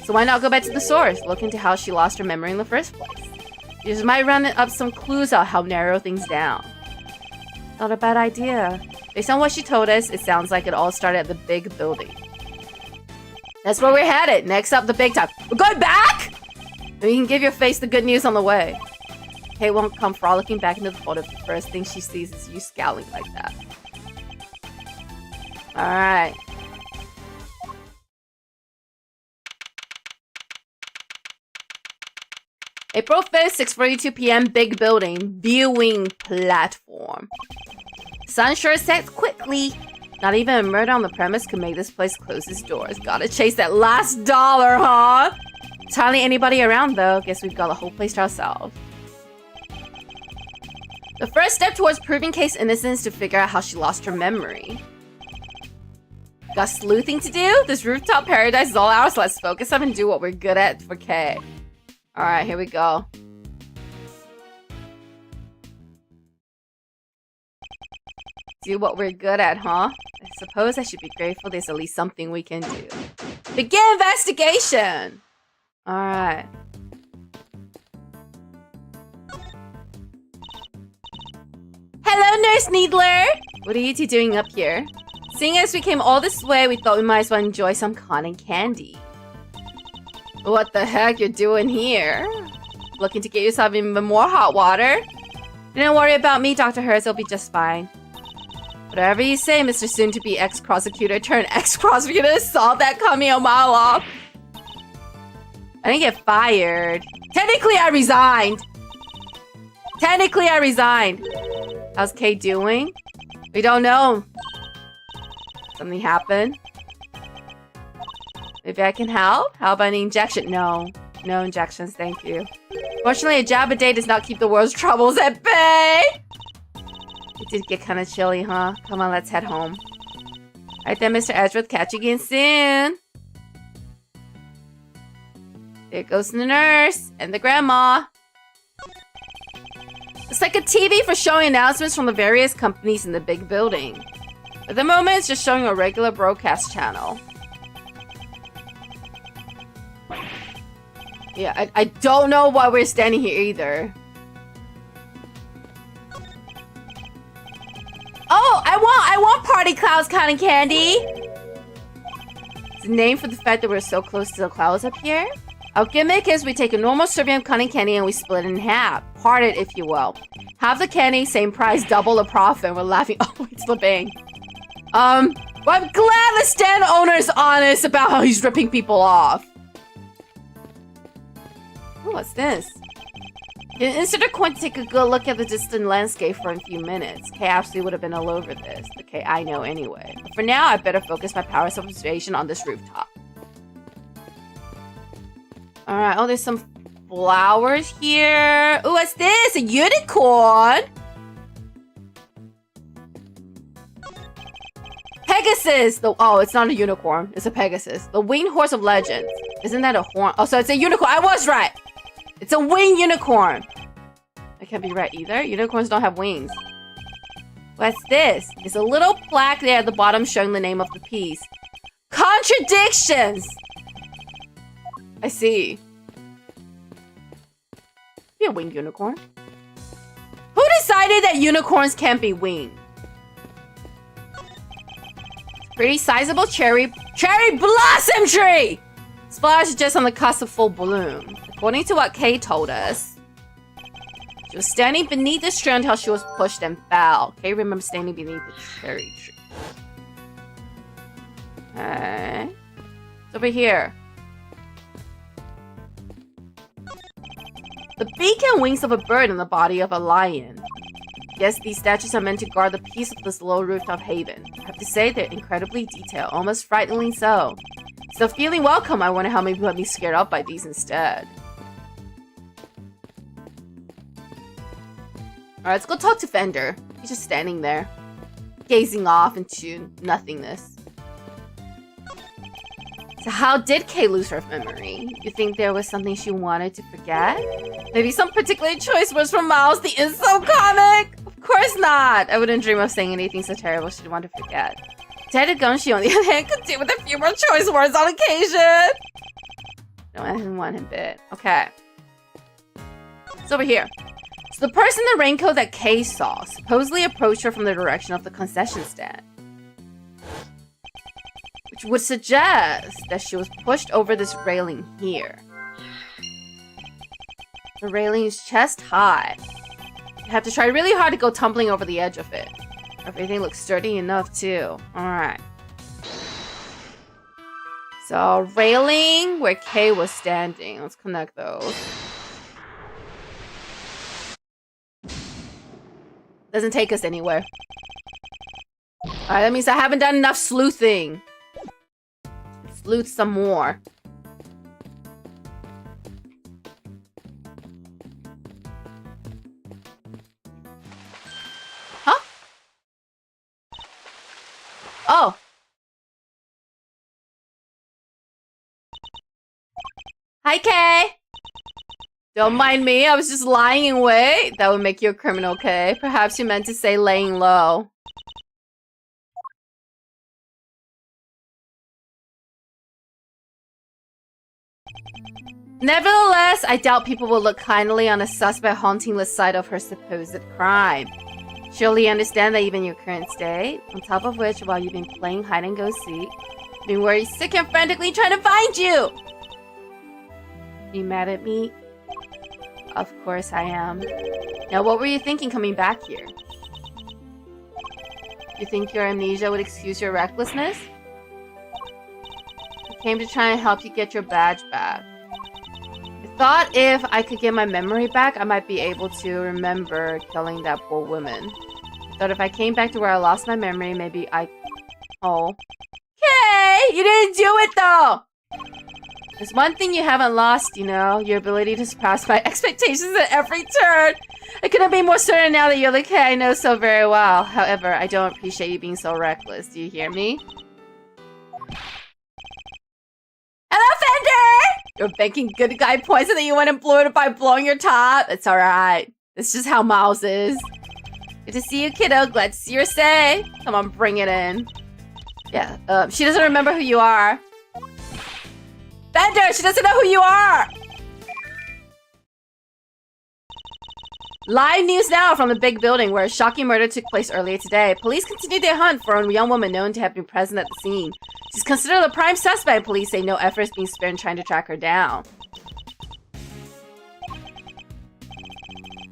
S1: So why not go back to the source, look into how she lost her memory in the first place. You just might run up some clues on how narrow things down. Not a bad idea. Based on what she told us, it sounds like it all started at the big building. That's where we're headed. Next up, the big time. We're going back? And you can give your face the good news on the way. Kay won't come frolicking back into the fold if the first thing she sees is you scowling like that. Alright. April 5th, 6:42 p.m. Big building. Viewing platform. Sun sure sets quickly. Not even a murder on the premise could make this place close its doors. Gotta chase that last dollar, huh? There's hardly anybody around though. Guess we've got the whole place to ourselves. The first step towards proving Kay's innocence is to figure out how she lost her memory. Got sleuthing to do? This rooftop paradise is all ours, so let's focus up and do what we're good at for Kay. Alright, here we go. Do what we're good at, huh? I suppose I should be grateful there's at least something we can do. Begin investigation! Alright. Hello, Nurse Needler! What are you two doing up here? Seeing as we came all this way, we thought we might as well enjoy some cotton candy. What the heck you're doing here? Looking to get yourself even more hot water? Don't worry about me, Dr. Hurst, it'll be just fine. Whatever you say, Mr. Soon-to-be ex-prosecutor turned ex-prosecutor, saw that coming a mile off. I didn't get fired. Technically, I resigned. Technically, I resigned. How's Kay doing? We don't know. Something happened. Maybe I can help? How about an injection? No. No injections, thank you. Fortunately, a jab a day does not keep the world's troubles at bay. It did get kind of chilly, huh? Come on, let's head home. Alright then, Mr. Edgeworth, catch you again soon. There goes the nurse and the grandma. It's like a TV for showing announcements from the various companies in the big building. At the moment, it's just showing a regular broadcast channel. Yeah, I don't know why we're standing here either. Oh, I want Party Clouds Cotton Candy! It's a name for the fact that we're so close to the clouds up here. Our gimmick is we take a normal serving of cotton candy and we split it in half. Part it, if you will. Half the candy, same price, double the profit. We're laughing. Oh, it's the bang. Well, I'm glad the stand owner is honest about how he's ripping people off. Oh, what's this? Insert a coin to take a good look at the distant landscape for a few minutes. Kay absolutely would have been all over this. Okay, I know anyway. But for now, I better focus my powers of observation on this rooftop. Alright, oh, there's some flowers here. Ooh, what's this? A unicorn? Pegasus! Oh, it's not a unicorn. It's a Pegasus. The winged horse of legends. Isn't that a horn? Oh, so it's a unicorn. I was right. It's a winged unicorn. I can't be right either. Unicorns don't have wings. What's this? It's a little plaque there at the bottom showing the name of the piece. Contradictions! I see. Be a winged unicorn. Who decided that unicorns can't be winged? Pretty sizable cherry blossom tree! This flower is just on the cusp of full bloom. According to what Kay told us, she was standing beneath this tree until she was pushed and fell. Kay remembers standing beneath the cherry tree. Okay. It's over here. The beak and wings of a bird and the body of a lion. Yes, these statues are meant to guard the peace of this low rooftop haven. I have to say, they're incredibly detailed, almost frighteningly so. Still feeling welcome, I wonder how many people have been scared off by these instead. Alright, let's go talk to Fender. He's just standing there, gazing off into nothingness. So how did Kay lose her memory? You think there was something she wanted to forget? Maybe some particularly choice words from Miles, the insult comic? Of course not! I wouldn't dream of saying anything so terrible she'd want to forget. Ted Gunshi, on the other hand, could do with a few more choice words on occasion! No, I didn't want him bit. Okay. It's over here. So the person in the raincoat that Kay saw supposedly approached her from the direction of the concession stand. Which would suggest that she was pushed over this railing here. The railing is chest high. You have to try really hard to go tumbling over the edge of it. Everything looks sturdy enough too. Alright. So, railing where Kay was standing. Let's connect those. Doesn't take us anywhere. Alright, that means I haven't done enough sleuthing. Sleuth some more. Huh? Oh. Hi, Kay. Don't mind me, I was just lying in wait. That would make you a criminal, Kay. Perhaps you meant to say laying low. Nevertheless, I doubt people will look kindly on a suspect haunting the site of her supposed crime. Surely you understand that even your current state, on top of which, while you've been playing hide and go seek, you've been worried sick and frantically trying to find you! Are you mad at me? Of course I am. Now what were you thinking coming back here? You think your amnesia would excuse your recklessness? I came to try and help you get your badge back. I thought if I could get my memory back, I might be able to remember killing that poor woman. Thought if I came back to where I lost my memory, maybe I... Oh. Okay! You didn't do it, though! There's one thing you haven't lost, you know? Your ability to surpass my expectations at every turn! I couldn't be more certain now that you're the K I know so very well. However, I don't appreciate you being so reckless. Do you hear me? Hello, Fender! You're banking good guy points and then you went and blew it by blowing your top? It's alright. It's just how Miles is. Good to see you, kiddo. Glad to see your stay. Come on, bring it in. Yeah, she doesn't remember who you are. Fender, she doesn't know who you are! Live news now from the big building where a shocking murder took place earlier today. Police continue their hunt for a young woman known to have been present at the scene. She's considered a prime suspect. Police say no effort is being spared in trying to track her down.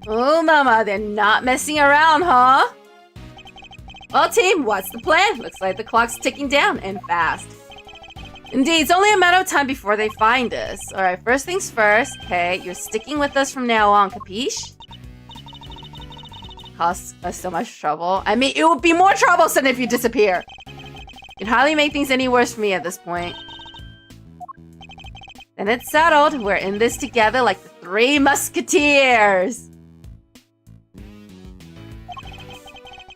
S1: Oh, mama, they're not messing around, huh? Well, team, what's the plan? Looks like the clock's ticking down, and fast. Indeed, it's only a matter of time before they find us. Alright, first things first. Okay, you're sticking with us from now on, capiche? Costs us so much trouble. I mean, it would be more troublesome if you disappear. You'd hardly make things any worse for me at this point. Then it's settled. We're in this together like the Three Musketeers.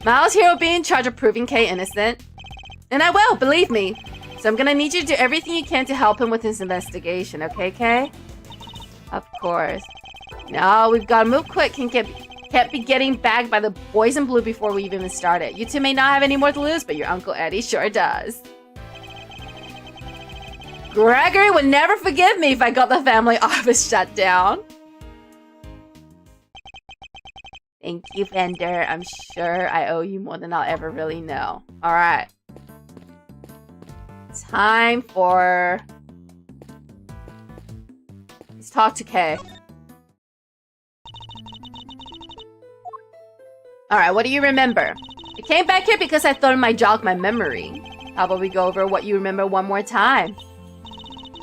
S1: Miles here will be in charge of proving Kay innocent. And I will, believe me. So I'm gonna need you to do everything you can to help him with his investigation, okay, Kay? Of course. No, we've gotta move quick. Can't be getting bagged by the boys in blue before we even started. You two may not have any more to lose, but your Uncle Eddie sure does. Gregory would never forgive me if I got the family office shut down. Thank you, Fender. I'm sure I owe you more than I'll ever really know. Alright. Time for... Let's talk to Kay. Alright, what do you remember? I came back here because I thought it might jog my memory. How about we go over what you remember one more time?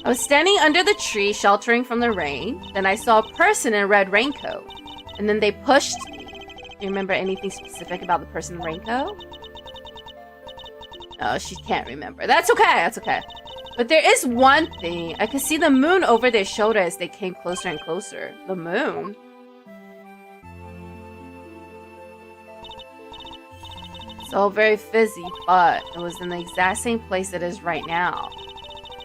S1: I was standing under the tree, sheltering from the rain. Then I saw a person in a red raincoat. And then they pushed me. Do you remember anything specific about the person in the raincoat? No, she can't remember. That's okay, that's okay. But there is one thing. I could see the moon over their shoulder as they came closer and closer. The moon? It's all very fizzy, but it was in the exact same place it is right now.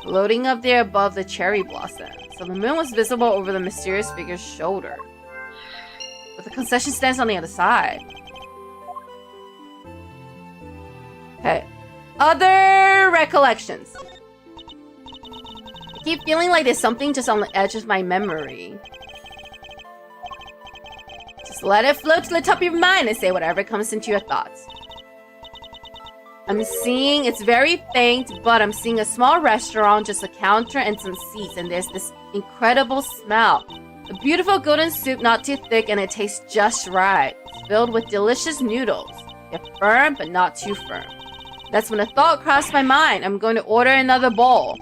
S1: Floating up there above the cherry blossom. So the moon was visible over the mysterious figure's shoulder. But the concession stands on the other side. Okay. Other recollections. I keep feeling like there's something just on the edge of my memory. Just let it float to the top of your mind and say whatever comes into your thoughts. I'm seeing, it's very faint, but I'm seeing a small restaurant, just a counter and some seats, and there's this incredible smell. A beautiful golden soup, not too thick, and it tastes just right. It's filled with delicious noodles. They're firm, but not too firm. That's when a thought crossed my mind. I'm going to order another bowl.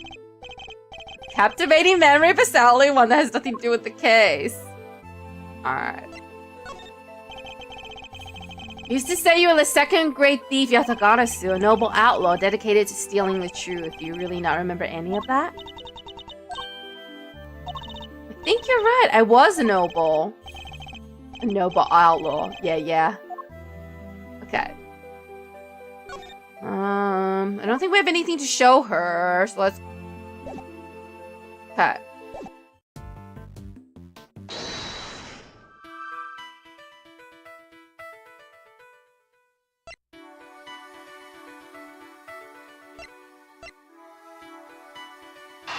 S1: Captivating memory, but sadly one that has nothing to do with the case. Alright. Used to say you were the second great thief Yatagarasu, a noble outlaw dedicated to stealing the truth. Do you really not remember any of that? I think you're right. I was a noble. A noble outlaw. Yeah. Okay. I don't think we have anything to show her, so let's... Okay.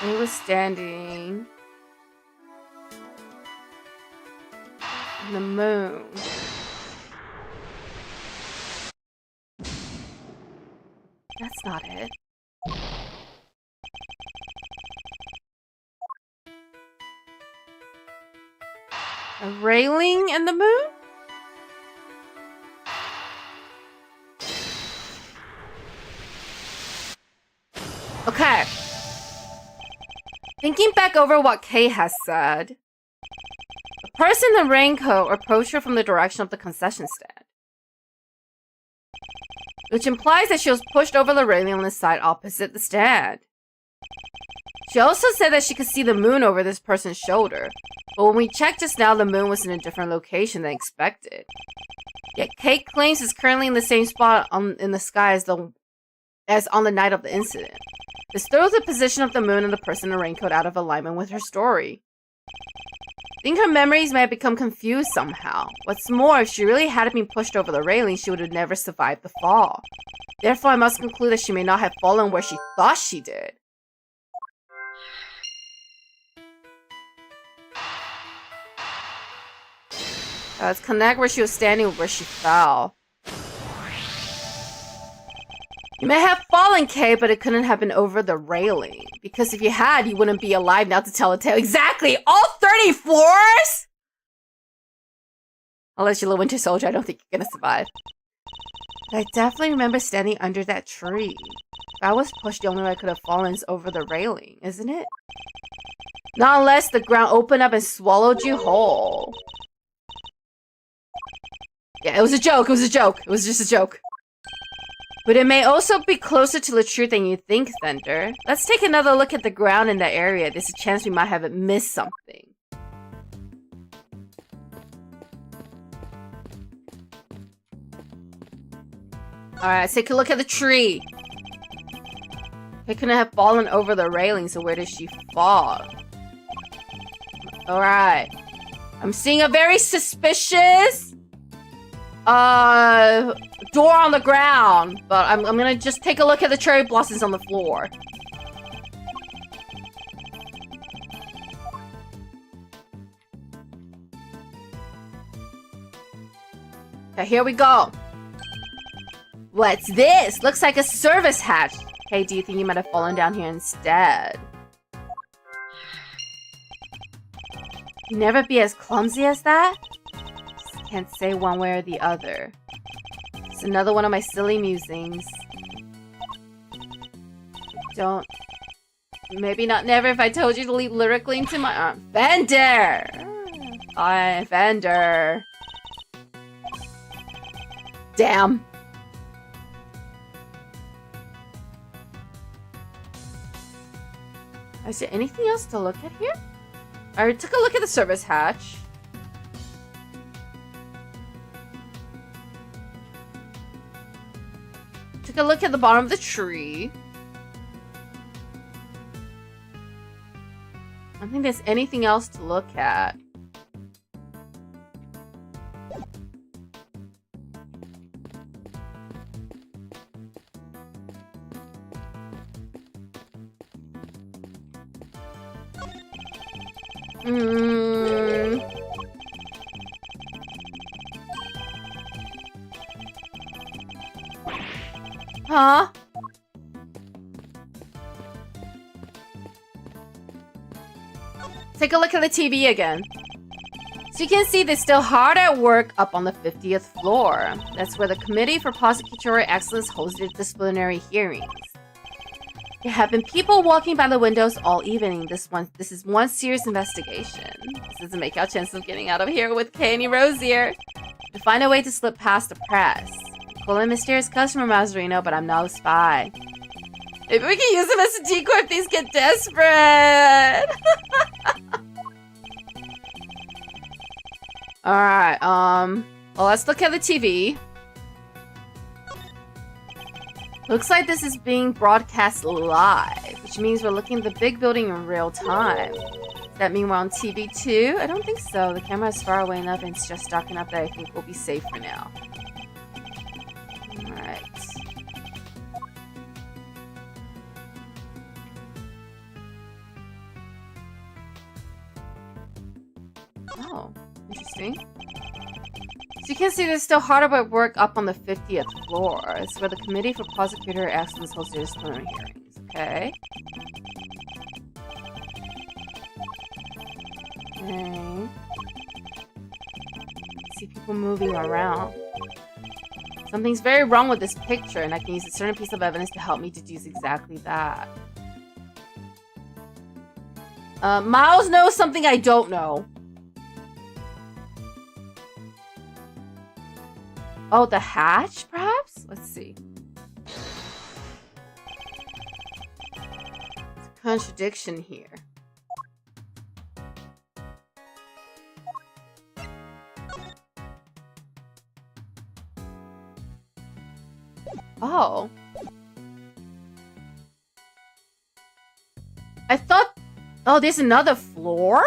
S1: He was standing on the moon. That's not it. A railing in the moon? Okay. Thinking back over what Kay has said, person in the raincoat approached her from the direction of the concession stand, which implies that she was pushed over the railing on the side opposite the stand. She also said that she could see the moon over this person's shoulder, but when we checked just now, the moon was in a different location than expected. Yet Kate claims it's currently in the same spot in the sky as on the night of the incident. This throws the position of the moon and the person in the raincoat out of alignment with her story. I think her memories may have become confused somehow. What's more, if she really hadn't been pushed over the railing, she would have never survived the fall. Therefore, I must conclude that she may not have fallen where she thought she did. Let's connect where she was standing with where she fell. You may have fallen, Kay, but it couldn't have been over the railing. Because if you had, you wouldn't be alive now to tell a tale. Exactly! All 30 floors?! Unless you're a Winter Soldier, I don't think you're gonna survive. But I definitely remember standing under that tree. If I was pushed, the only way I could have fallen is over the railing, isn't it? Not unless the ground opened up and swallowed you whole. Yeah, it was a joke. It was a joke. It was just a joke. But it may also be closer to the truth than you think, Thunder. Let's take another look at the ground in that area. There's a chance we might have missed something. Alright, let's take a look at the tree. It couldn't have fallen over the railing, so where did she fall? Alright. I'm seeing a very suspicious door on the ground, but I'm gonna just take a look at the cherry blossoms on the floor. Okay, here we go. What's this? Looks like a service hatch. Hey, do you think you might have fallen down here instead? You never be as clumsy as that? Can't say one way or the other. It's another one of my silly musings. Don't... Maybe not never if I told you to leap lyrically into my arm. Fender! Hi, Fender. Damn. Is there anything else to look at here? I took a look at the service hatch. Took a look at the bottom of the tree. I don't think there's anything else to look at. Huh? Take a look at the TV again. So you can see they're still hard at work up on the 50th floor. That's where the Committee for Prosecutorial Excellence holds their disciplinary hearings. There have been people walking by the windows all evening. This is one serious investigation. This doesn't make our chance of getting out of here with Kanye Rosier. To find a way to slip past the press. Cool and mysterious customer, Mazarino, but I'm no spy. Maybe we can use him as a decoy if things get desperate. Alright, well, let's look at the TV. Looks like this is being broadcast live, which means we're looking at the big building in real time. Does that mean we're on TV too? I don't think so. The camera is far away enough and it's just dark enough that I think we'll be safe for now. Alright. Oh, interesting. So you can see there's still hard at work up on the 50th floor. It's where the Committee for Prosecutorial Excellence holds their disciplinary hearings. Okay. Okay. See people moving around. Something's very wrong with this picture, and I can use a certain piece of evidence to help me deduce exactly that. Miles knows something I don't know. Oh, the hatch, perhaps? Let's see. It's a contradiction here. Oh. I thought... Oh, there's another floor?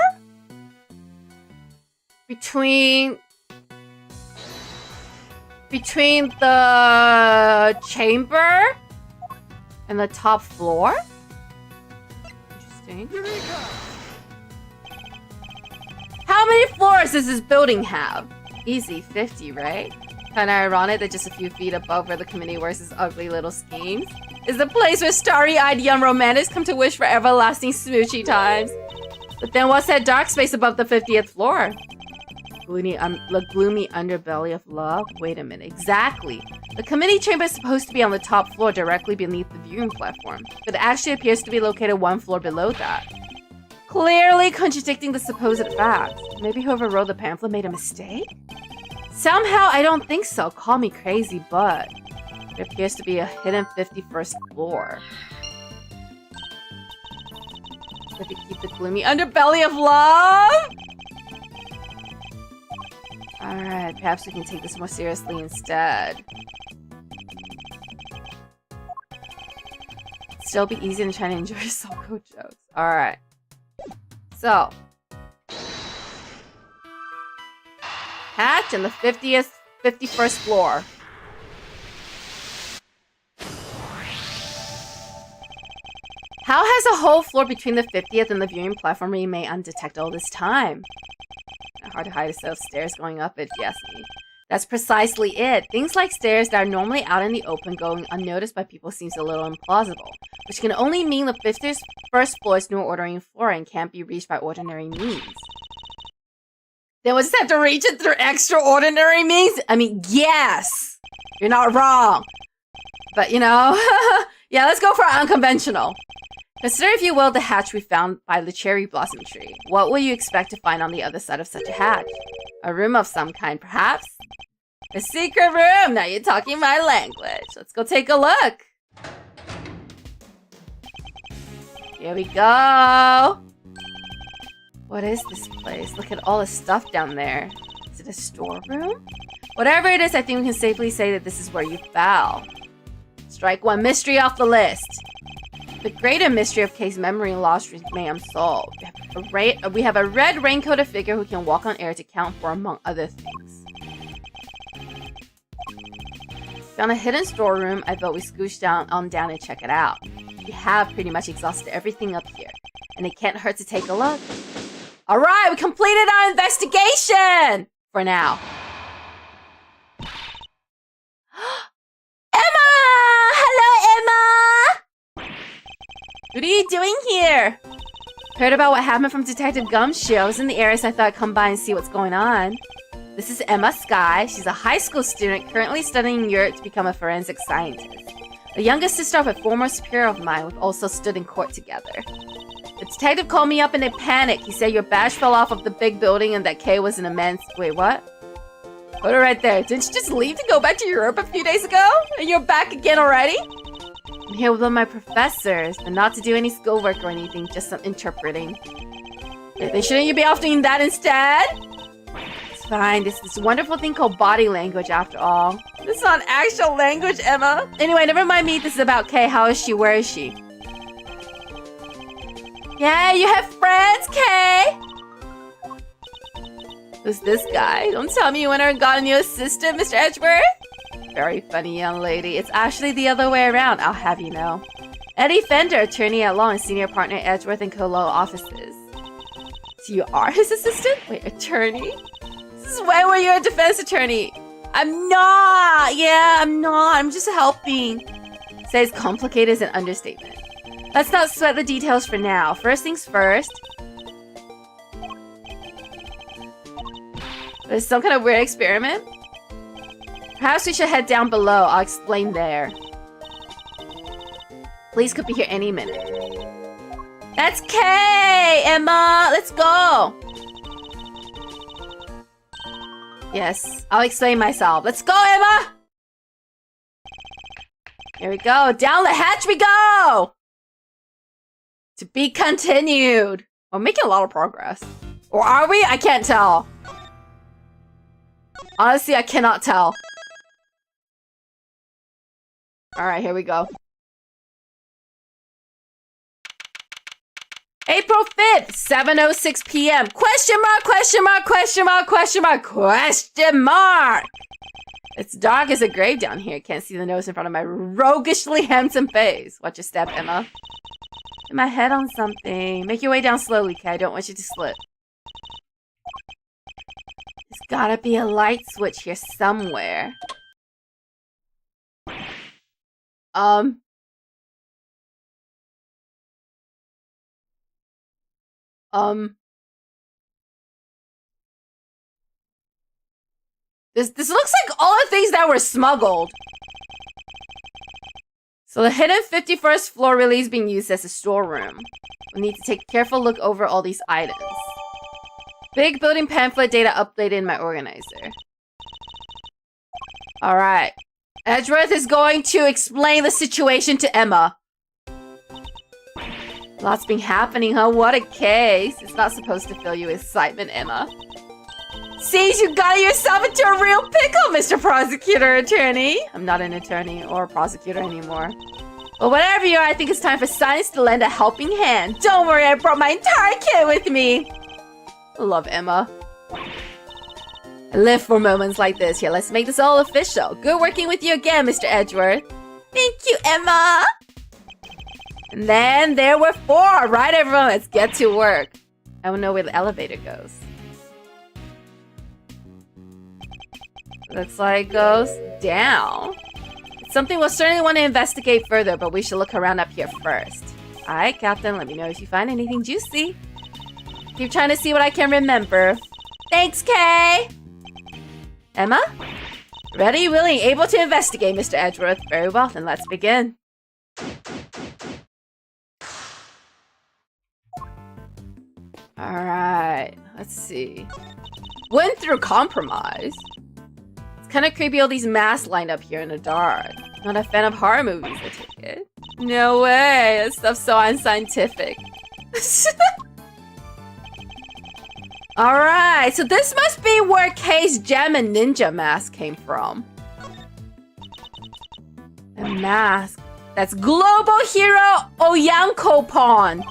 S1: Between the chamber and the top floor? Interesting. How many floors does this building have? Easy, 50, right? Kinda ironic that just a few feet above where the committee works its ugly little schemes is the place where starry-eyed young romantics come to wish for everlasting smoochy times. But then what's that dark space above the 50th floor? The gloomy underbelly of love? Wait a minute, exactly. The committee chamber is supposed to be on the top floor directly beneath the viewing platform, but it actually appears to be located one floor below that. Clearly contradicting the supposed facts. Maybe whoever wrote the pamphlet made a mistake? Somehow, I don't think so. Call me crazy, but there appears to be a hidden 51st floor. Let me keep the gloomy underbelly of love? Alright, perhaps we can take this more seriously instead. Still be easy to try to enjoy Soko jokes. Alright. So. Hatch in the 51st floor. How has a whole floor between the 50th and the viewing platform remained undetected all this time? Hard to hide a set of stairs going up if you ask me. That's precisely it. Things like stairs that are normally out in the open going unnoticed by people seems a little implausible, which can only mean the 51st floor is no ordinary floor and can't be reached by ordinary means. Then we'll just have to reach it through extraordinary means? I mean, yes! You're not wrong. But, you know, yeah, let's go for unconventional. Consider, if you will, the hatch we found by the cherry blossom tree. What will you expect to find on the other side of such a hatch? A room of some kind, perhaps? A secret room! Now you're talking my language. Let's go take a look. Here we go. What is this place? Look at all the stuff down there. Is it a storeroom? Whatever it is, I think we can safely say that this is where you fell. Strike one mystery off the list. The greater mystery of case memory loss remains unsolved. We have a red raincoated figure who can walk on air to count for, among other things. Found a hidden storeroom. I thought we scooch down and check it out. We have pretty much exhausted everything up here, and it can't hurt to take a look. All right, we completed our investigation for now. What are you doing here? Heard about what happened from Detective Gumshoe. I was in the area, so I thought I'd come by and see what's going on. This is Emma Sky. She's a high school student currently studying in Europe to become a forensic scientist. The youngest sister of a former superior of mine. We've also stood in court together. The detective called me up in a panic. He said your badge fell off of the big building and that Kay was an immense... Wait, what? Put it right there. Didn't you just leave to go back to Europe a few days ago? And you're back again already? I'm here with one of my professors, but not to do any schoolwork or anything, just some interpreting. Then shouldn't you be off doing that instead? It's fine, this wonderful thing called body language after all. This is not actual language, Emma. Anyway, never mind me, this is about Kay. How is she? Where is she? Yeah, you have friends, Kay? Who's this guy? Don't tell me you went and got a new assistant, Mr. Edgeworth? Very funny, young lady. It's actually the other way around, I'll have you know. Eddie Fender, attorney at law and senior partner at Edgeworth and Colo offices. So you are his assistant? Wait, attorney? This is way where you're a defense attorney. I'm not! Yeah, I'm not. I'm just helping. Say it's complicated is an understatement. Let's not sweat the details for now. First things first. There's some kind of weird experiment? Perhaps we should head down below. I'll explain there. Police could be here any minute. That's Kay, Emma. Let's go. Yes, I'll explain myself. Let's go, Emma! Here we go. Down the hatch we go! To be continued. We're making a lot of progress. Or are we? I can't tell. Honestly, I cannot tell. Alright, here we go. April 5th, 7:06 p.m. Question mark, question mark, question mark, question mark, question mark! It's dark as a grave down here. Can't see the nose in front of my roguishly handsome face. Watch your step, Emma. Get my head on something. Make your way down slowly, Kay. I don't want you to slip. There's gotta be a light switch here somewhere. This looks like all the things that were smuggled. So the hidden 51st floor really is being used as a storeroom. We need to take a careful look over all these items. Big building pamphlet data updated in my organizer. Alright. Edgeworth is going to explain the situation to Emma. Lots been happening, huh? What a case. It's not supposed to fill you with excitement, Emma. Seems you got yourself into a real pickle, Mr. Prosecutor Attorney. I'm not an attorney or a prosecutor anymore. But whatever you are, I think it's time for science to lend a helping hand. Don't worry, I brought my entire kit with me. I love Emma. I live for moments like this. Here, let's make this all official. Good working with you again, Mr. Edgeworth. Thank you, Emma. And then there were 4. Right, everyone? Let's get to work. I don't know where the elevator goes. Looks like it goes down. It's something we'll certainly want to investigate further, but we should look around up here first. Alright, Captain, let me know if you find anything juicy. Keep trying to see what I can remember. Thanks, Kay! Emma? Ready, willing, able to investigate, Mr. Edgeworth. Very well, then let's begin. Alright, let's see. Went through compromise. Kind of creepy, all these masks lined up here in the dark. Not a fan of horror movies, I take it. No way, that stuff's so unscientific. Alright, so this must be where Kay's gem and ninja mask came from. A mask. That's Global Hero Oyankopon.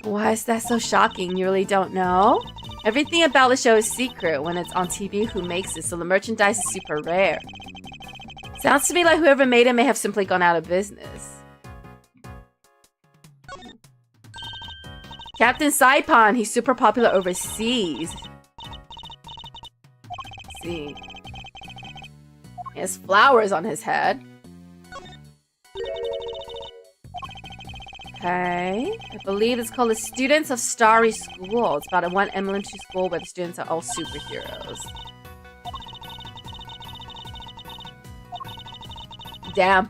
S1: Why is that so shocking? You really don't know? Everything about the show is secret. When it's on TV, who makes it, so the merchandise is super rare. Sounds to me like whoever made it may have simply gone out of business. Captain Saipan, he's super popular overseas. Let's see. He has flowers on his head. Okay, I believe it's called the Students of Starry School. It's about a one elementary school where the students are all superheroes. Damn.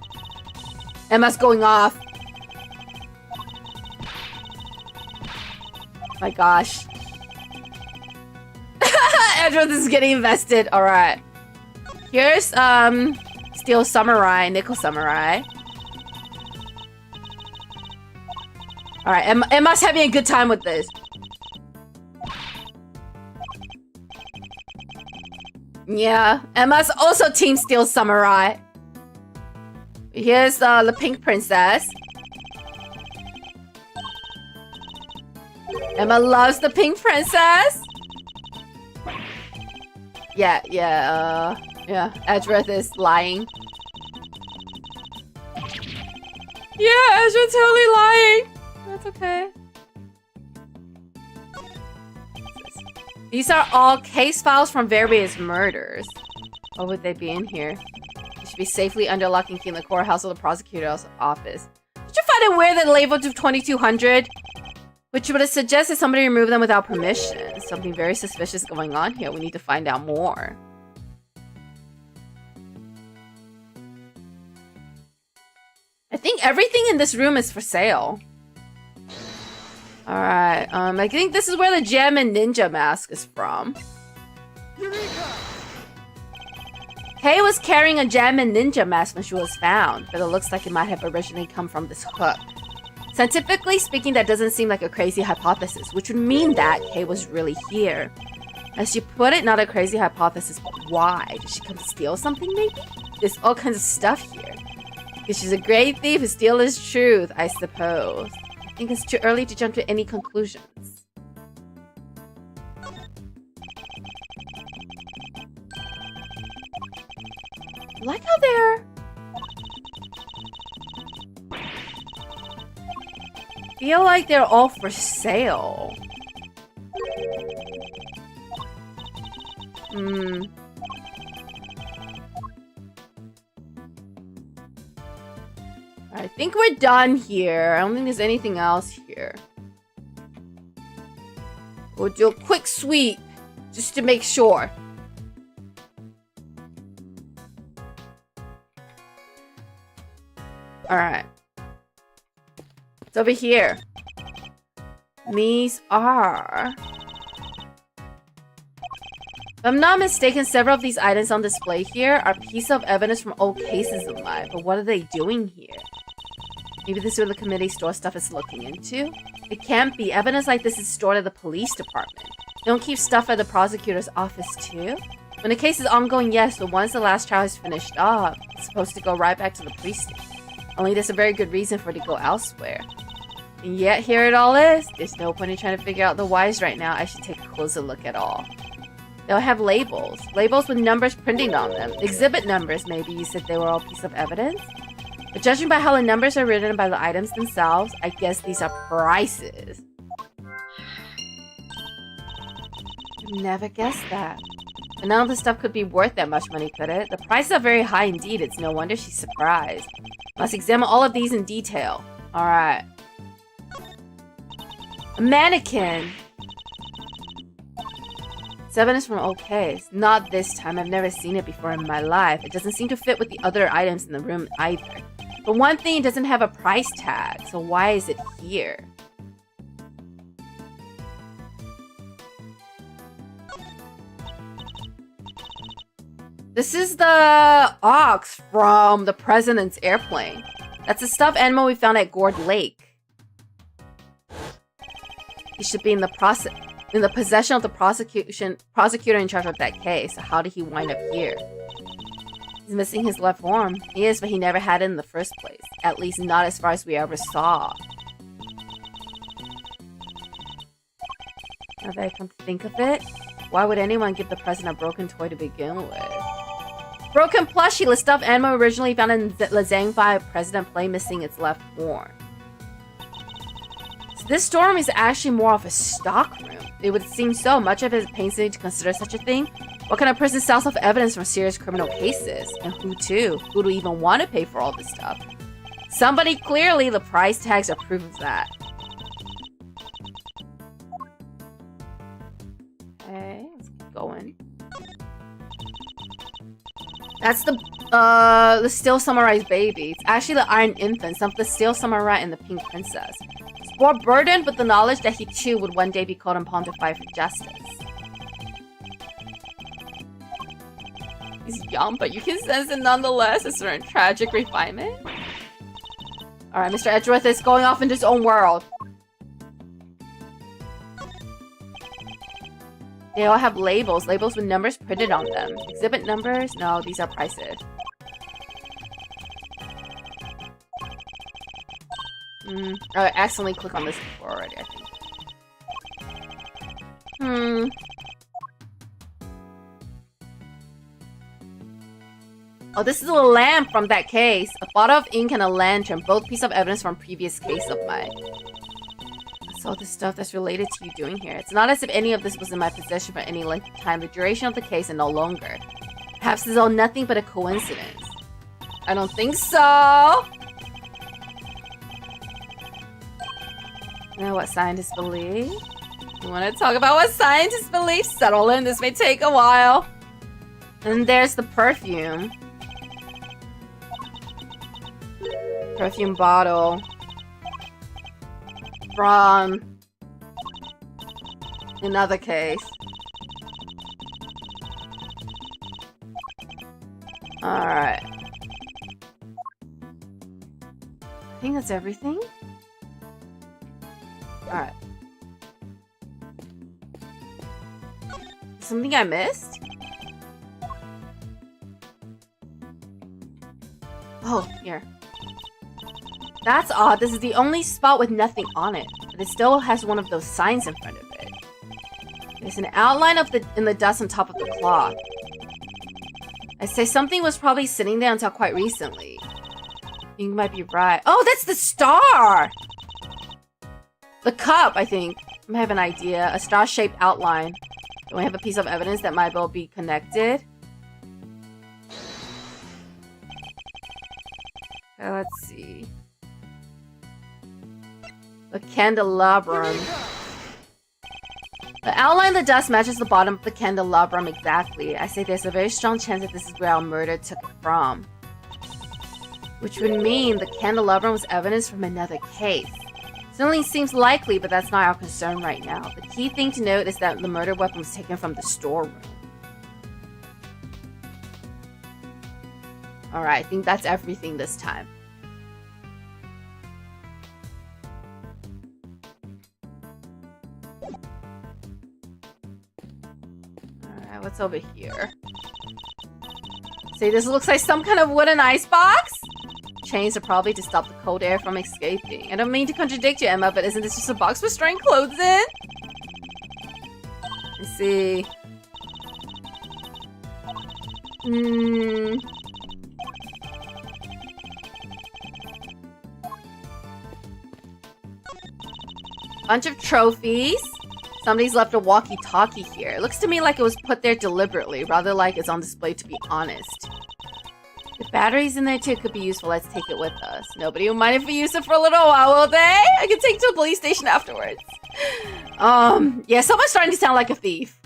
S1: Emma's going off. My gosh. Edgeworth is getting invested. Alright. Here's, Steel Samurai, Nickel Samurai. Alright, Emma's having a good time with this. Yeah, Emma's also Team Steel Samurai. Here's the Pink Princess. Emma loves the Pink Princess. Yeah, Edgeworth is lying. Yeah, Edgeworth's totally lying. That's okay. These are all case files from various murders. What would they be in here? They should be safely under lock and key in the courthouse or the prosecutor's office. Did you find it weird that labeled to 2200? Which would suggest that somebody removed them without permission. Something very suspicious going on here. We need to find out more. I think everything in this room is for sale. Alright, I think this is where the gem and ninja mask is from.
S2: Eureka!
S1: Kay was carrying a Jammin Ninja mask when she was found, but it looks like it might have originally come from this hook. Scientifically speaking, that doesn't seem like a crazy hypothesis, which would mean that Kay was really here. As you put it, not a crazy hypothesis, but why? Did she come to steal something, maybe? There's all kinds of stuff here. Because she's a great thief who steals his truth, I suppose. I think it's too early to jump to any conclusions. I like how they're... feel like they're all for sale. I think we're done here. I don't think there's anything else here. We'll do a quick sweep just to make sure. Alright. It's over here. These are... if I'm not mistaken, several of these items on display here are pieces of evidence from old cases of mine. But what are they doing here? Maybe this is where the committee store stuff is looking into? It can't be. Evidence like this is stored at the police department. They don't keep stuff at the prosecutor's office too? When the case is ongoing, yes, but once the last trial is finished up, it's supposed to go right back to the police station. Only there's a very good reason for it to go elsewhere. And yet here it all is. There's no point in trying to figure out the whys right now. I should take a closer look at all. They'll have labels. Labels with numbers printed on them. Exhibit numbers, maybe you said they were all piece of evidence? But judging by how the numbers are written by the items themselves, I guess these are prices. I'd never guessed that. But none of the stuff could be worth that much money, could it? The prices are very high indeed. It's no wonder she's surprised. Let's examine all of these in detail. Alright. A mannequin! It's evidence from old case. Not this time. I've never seen it before in my life. It doesn't seem to fit with the other items in the room either. For one thing, it doesn't have a price tag. So why is it here? This is the ox from the president's airplane. That's a stuffed animal we found at Gourd Lake. He should be in the possession of the prosecutor in charge of that case. So how did he wind up here? He's missing his left arm. He is, but he never had it in the first place. At least not as far as we ever saw. Now that I come to think of it, why would anyone give the president a broken toy to begin with? Broken plushie, the stuffed animal originally found in the Zhang president plane missing its left horn. So this storeroom is actually more of a stock room. It would seem so. Much of it is painstaking to consider such a thing. What kind of person sells off evidence from serious criminal cases? And who to? Who do even want to pay for all this stuff? Somebody, clearly. The price tags are proof of that. Okay, let's keep going. That's the Steel Samurai baby. It's actually the Iron Infant, some of the Steel Samurai and the Pink Princess. He's more burdened with the knowledge that he too would one day be called upon to fight for justice. He's young, but you can sense it nonetheless, a certain tragic refinement. Alright, Mr. Edgeworth is going off into his own world. They all have labels with numbers printed on them. Exhibit numbers? No, these are prices. I accidentally clicked on this before already, I think. Oh, this is a lamp from that case. A bottle of ink and a lantern, both pieces of evidence from previous case of mine. All the stuff that's related to you doing here. It's not as if any of this was in my possession for any length of time. The duration of the case and no longer. Perhaps this is all nothing but a coincidence. I don't think so. You know what scientists believe? You want to talk about what scientists believe? Settle in. This may take a while. And there's the perfume. Perfume bottle. From another case. Alright. I think that's everything. Alright. Something I missed? Oh, here. That's odd. This is the only spot with nothing on it, but it still has one of those signs in front of it. There's an outline of in the dust on top of the cloth. I say something was probably sitting there until quite recently. You might be right. Oh, that's the star! The cup, I think. I might have an idea. A star-shaped outline. Don't we have a piece of evidence that might well be connected? Okay, let's see. The candelabrum. The outline of the dust matches the bottom of the candelabrum exactly. I say there's a very strong chance that this is where our murder took it from. Which would mean the candelabrum was evidence from another case. Certainly seems likely, but that's not our concern right now. The key thing to note is that the murder weapon was taken from the storeroom. Alright, I think that's everything this time. Alright, what's over here? See, this looks like some kind of wooden icebox? Chains are probably to stop the cold air from escaping. I don't mean to contradict you, Emma, but isn't this just a box for storing clothes in? Let's see. Bunch of trophies. Somebody's left a walkie-talkie here. It looks to me like it was put there deliberately, rather like it's on display, to be honest. The batteries in there too could be useful. Let's take it with us. Nobody will mind if we use it for a little while, will they? I can take it to a police station afterwards. Yeah, someone's starting to sound like a thief.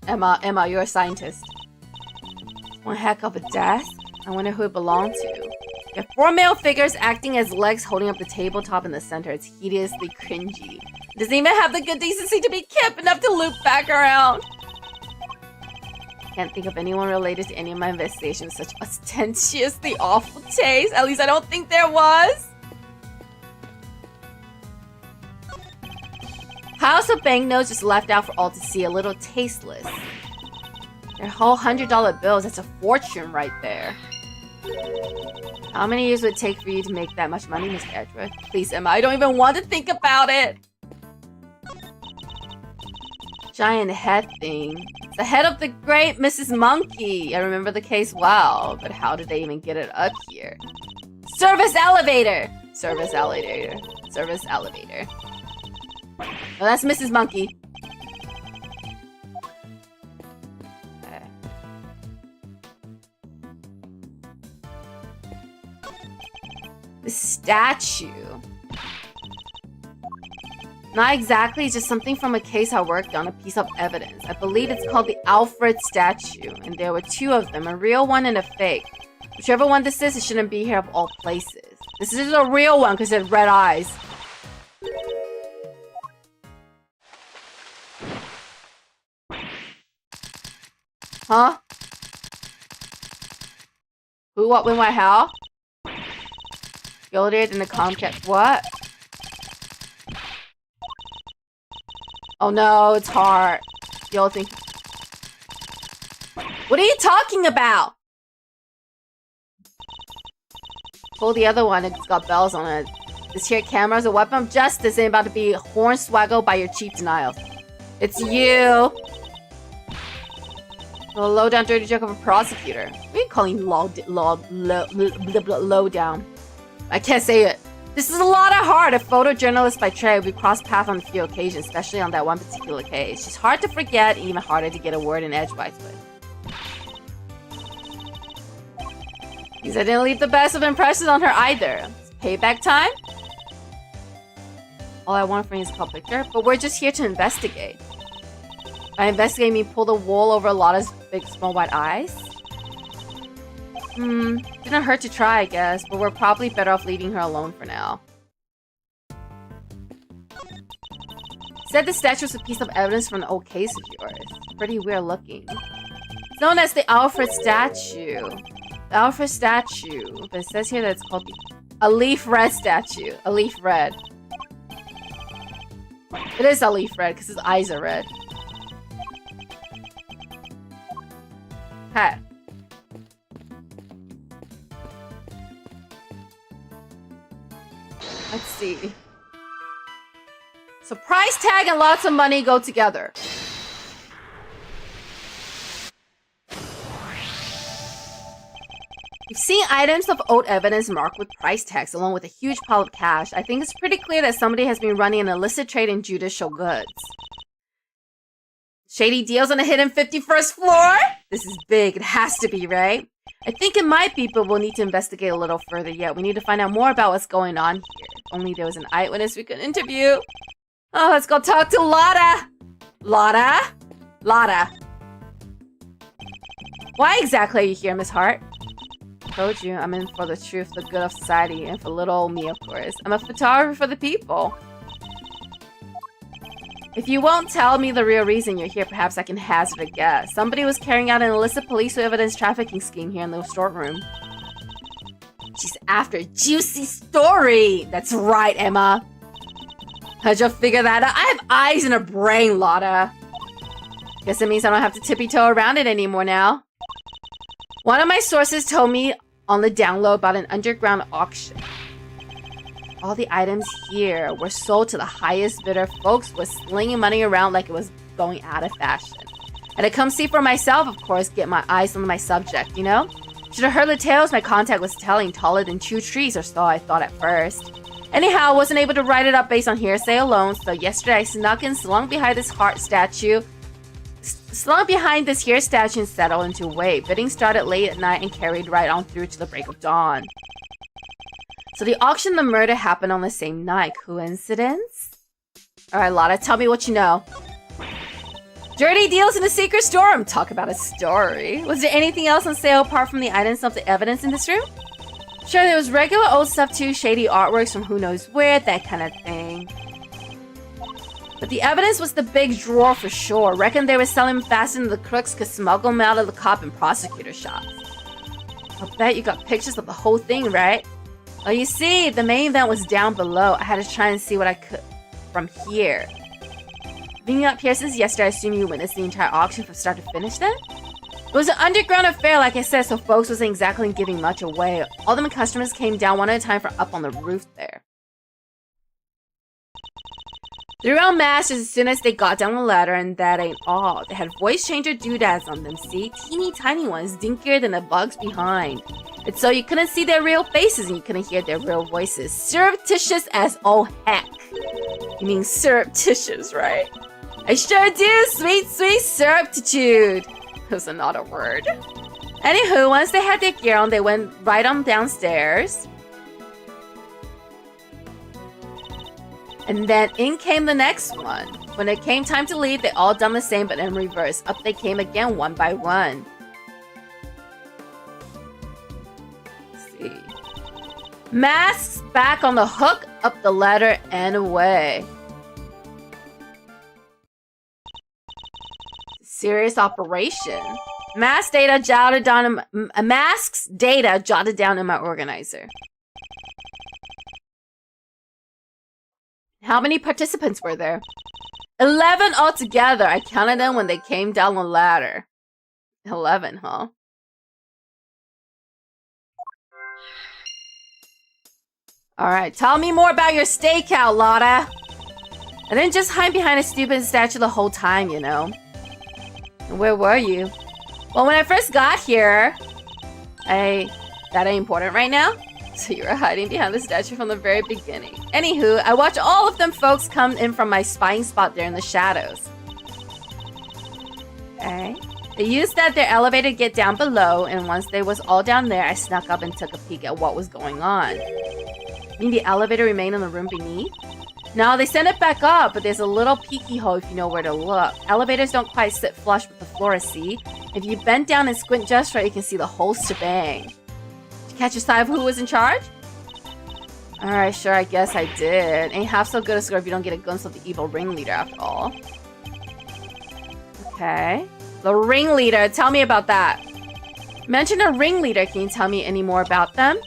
S1: Emma, you're a scientist. One heck of a desk. I wonder who it belonged to. You have 4 male figures acting as legs holding up the tabletop in the center. It's hideously cringy. It doesn't even have the good decency to be kept enough to loop back around. Can't think of anyone related to any of my investigations with such ostentiously awful taste. At least I don't think there was. House of banknotes just left out for all to see. A little tasteless. They're whole $100 bills. That's a fortune right there. How many years would it take for you to make that much money, Miss Edgeworth? Please, Emma, I don't even want to think about it. Giant head thing. It's the head of the great Mrs. Monkey. I remember the case well, but how did they even get it up here? Service elevator! Service elevator. Service elevator. Oh, that's Mrs. Monkey. Okay. The statue. Not exactly, just something from a case I worked on, a piece of evidence. I believe it's called the Alfred statue, and there were 2 of them, a real one and a fake. Whichever one this is, it shouldn't be here of all places. This is a real one because it had red eyes. Huh? Who, what, when, why, how? Gilded in the Comcast. What? Oh no, it's hard. Y'all think... What are you talking about? Pull the other one, it's got bells on it. This here camera is a weapon of justice and about to be hornswaggled by your cheap denial. It's you! A low-down dirty joke of a prosecutor. What are you calling low down? I can't say it. This is a lot of heart. A photojournalist by trade. We've crossed paths on a few occasions, especially on that one particular case. She's hard to forget and even harder to get a word in edgewise with. Because I didn't leave the best of impressions on her either. It's payback time? All I want from you is a couple picture, but we're just here to investigate. By investigate, I mean pull the wool over Lotta's big, small, white eyes? Didn't hurt to try, I guess, but we're probably better off leaving her alone for now. Said the statue was a piece of evidence from an old case of yours. Pretty weird looking. It's known as the Alfred statue. Alpha statue. But it says here that it's called a leaf red statue. A leaf red. It is a leaf red because his eyes are red. Okay. Let's see. So price tag and lots of money go together. We've seen items of old evidence marked with price tags along with a huge pile of cash. I think it's pretty clear that somebody has been running an illicit trade in judicial goods. Shady deals on the hidden 51st floor? This is big. It has to be, right? I think it might be, but we'll need to investigate a little further yet. We need to find out more about what's going on here. If only there was an eyewitness we could interview. Oh, let's go talk to Lotta. Lotta? Lotta. Why exactly are you here, Miss Hart? I told you, I'm in for the truth, the good of society, and for little old me, of course. I'm a photographer for the people. If you won't tell me the real reason you're here, perhaps I can hazard a guess. Somebody was carrying out an illicit police evidence trafficking scheme here in the storeroom. She's after a juicy story! That's right, Emma. How'd you figure that out? I have eyes and a brain, Lotta. Guess it means I don't have to tippy-toe around it anymore now. One of my sources told me on the download about an underground auction. All the items here were sold to the highest bidder. Folks were slinging money around like it was going out of fashion. And to come see for myself, of course, get my eyes on my subject, you know? Should have heard the tales my contact was telling, taller than 2 trees or so, I thought at first. Anyhow, I wasn't able to write it up based on hearsay alone, so yesterday I snuck in, slung behind this heart statue. Slung behind this here statue and settled into wait. Bidding started late at night and carried right on through to the break of dawn. So the auction and the murder happened on the same night. Coincidence? Alright, Lotta, tell me what you know. Dirty deals in a secret storeroom. Talk about a story. Was there anything else on sale apart from the items of the evidence in this room? Sure, there was regular old stuff too, shady artworks from who knows where, that kind of thing. But the evidence was the big drawer for sure. Reckon they were selling faster than the crooks could smuggle them out of the cop and prosecutor shops. I'll bet you got pictures of the whole thing, right? Oh, you see, the main event was down below. I had to try and see what I could from here. Being up here since yesterday, I assume you witnessed the entire auction from start to finish then? It was an underground affair, like I said, so folks wasn't exactly giving much away. All the customers came down one at a time from up on the roof there. They were all masters as soon as they got down the ladder, and that ain't all. They had voice changer doodads on them, see? Teeny tiny ones, dinkier than the bugs behind. It's so you couldn't see their real faces and you couldn't hear their real voices. Surreptitious as all heck. You mean surreptitious, right? I sure do, sweet, sweet surreptitude. That's not a word. Anywho, once they had their gear on, they went right on downstairs. And then in came the next one. When it came time to leave, they all done the same but in reverse. Up they came again one by one. Let's see. Masks back on the hook, up the ladder and away. Serious operation. Masks data jotted down in my organizer. How many participants were there? 11 altogether. I counted them when they came down the ladder. 11, huh? Alright, tell me more about your stakeout, Lotta. I didn't just hide behind a stupid statue the whole time, you know. And where were you? Well, when I first got here, that ain't important right now. So you were hiding behind the statue from the very beginning. Anywho, I watched all of them folks come in from my spying spot there in the shadows. Okay. They used their elevator to get down below, and once they was all down there, I snuck up and took a peek at what was going on. You mean the elevator remained in the room beneath? No, they sent it back up, but there's a little peeky hole if you know where to look. Elevators don't quite sit flush with the floor, see? If you bend down and squint just right, you can see the whole shebang. Catch a sight of who was in charge? Alright, sure, I guess I did. Ain't half so good a score if you don't get a glimpse of the evil ringleader after all. Okay. The ringleader, tell me about that. Mention a ringleader. Can you tell me any more about them?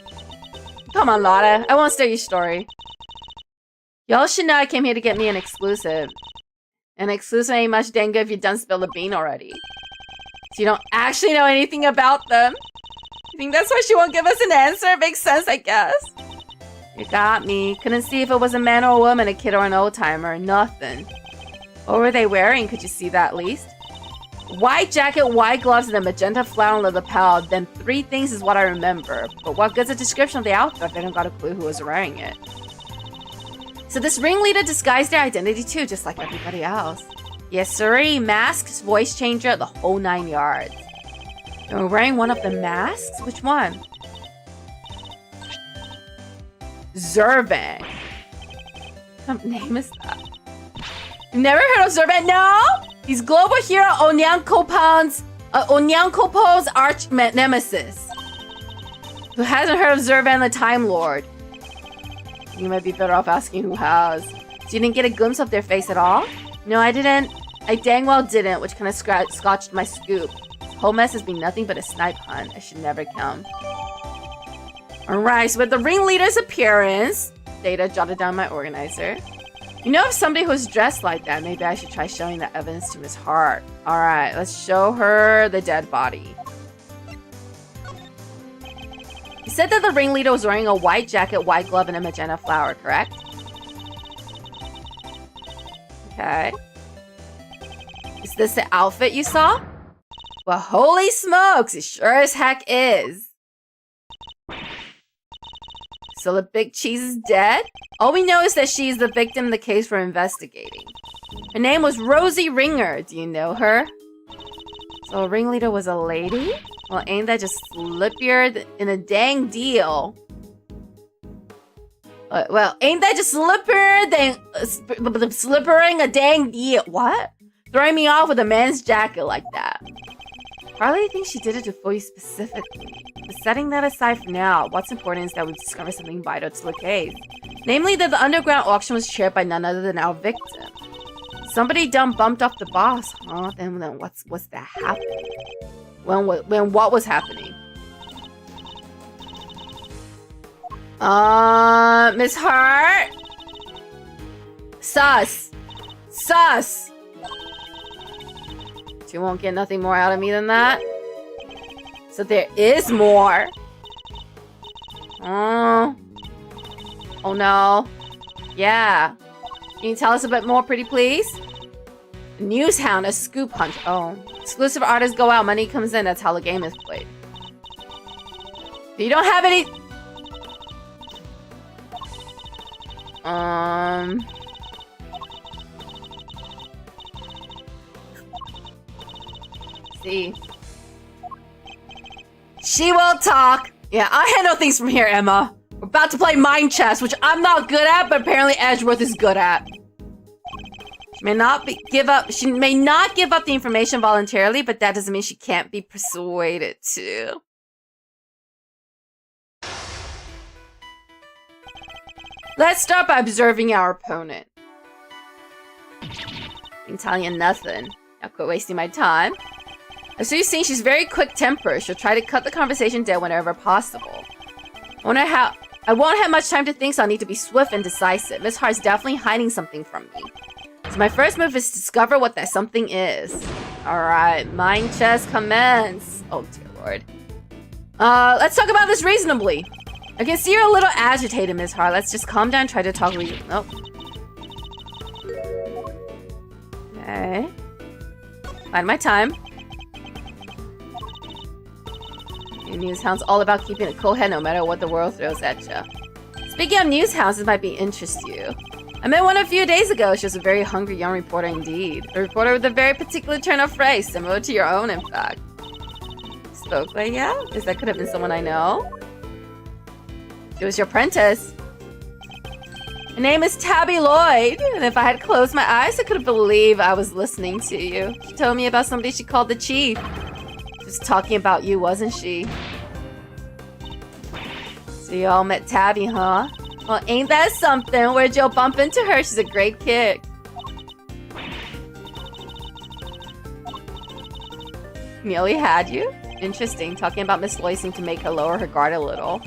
S1: Come on, Lotta. I won't steal your story. Y'all should know I came here to get me an exclusive. An exclusive ain't much dang good if you done spilled the bean already. So you don't actually know anything about them. You think that's why she won't give us an answer? It makes sense, I guess. You got me. Couldn't see if it was a man or a woman, a kid or an old-timer. Nothing. What were they wearing? Could you see that at least? White jacket, white gloves, and a magenta flower on the lapel. Then 3 things is what I remember. But what good's a description of the outfit if I don't got a clue who was wearing it? So this ringleader disguised their identity too, just like everybody else. Yes, sirree. Masks, voice changer, the whole 9 yards. They were wearing one of the masks? Which one? Zurvan. What name is that? You've never heard of Zurvan? No? He's global hero Onyankopon's arch nemesis. Who hasn't heard of Zurvan the Time Lord? You might be better off asking who has. So you didn't get a glimpse of their face at all? No, I didn't. I dang well didn't, which kind of scotched my scoop. This whole mess has been nothing but a snipe hunt. I should never count. Alright, so with the ringleader's appearance, Data jotted down my organizer. You know, if somebody was dressed like that, maybe I should try showing that evidence to Miss Hart. Alright, let's show her the dead body. You said that the ringleader was wearing a white jacket, white glove, and a magenta flower, correct? Okay. Is this the outfit you saw? Well, holy smokes, it sure as heck is. So the big cheese is dead? All we know is that she is the victim in the case we're investigating. Her name was Rosie Ringer. Do you know her? So a ringleader was a lady? Well, ain't that just slippier in a dang deal? Well, ain't that just slippering a dang deal? What? Throwing me off with a man's jacket like that. Harley thinks she did it to fool you specifically. But setting that aside for now, what's important is that we discover something vital to the case. Namely that the underground auction was chaired by none other than our victim. Somebody dumb bumped off the boss, huh? Then what's that happening? When what was happening? Miss Hart? Sus. You won't get nothing more out of me than that? So there is more. Oh no. Yeah. Can you tell us a bit more, pretty please? Newshound, a scoop hunt. Oh. Exclusive artists go out, money comes in. That's how the game is played. You don't have any... See. She will talk. Yeah, I handle things from here, Emma. We're about to play mind chess, which I'm not good at, but apparently Edgeworth is good at. She may not give up the information voluntarily, but that doesn't mean she can't be persuaded to. Let's start by observing our opponent. I'm telling you nothing. Now quit wasting my time. As you've seen, she's very quick-tempered. She'll try to cut the conversation dead whenever possible. I won't have much time to think, so I'll need to be swift and decisive. Miss Hart's definitely hiding something from me. So my first move is to discover what that something is. Alright, mind chess commence. Oh dear lord. Let's talk about this reasonably. I can see you're a little agitated, Miss Hart. Let's just calm down and try to talk reasonably. Nope. Okay. Find my time. Newshound's all about keeping a cool head no matter what the world throws at you. Speaking of newshounds, this might be interest to you. I met one a few days ago. She was a very hungry young reporter indeed. A reporter with a very particular turn of phrase, similar to your own, in fact. Spoke like, yeah? Because that could have been someone I know. She was your apprentice. Her name is Tabby Lloyd, and if I had closed my eyes, I could have believed I was listening to you. She told me about somebody she called the Chief. She was talking about you, wasn't she? So you all met Tabby, huh? Well, ain't that something? Where'd you bump into her? She's a great kid. Nearly had you? Interesting. Talking about Miss Loy seemed to make her lower her guard a little.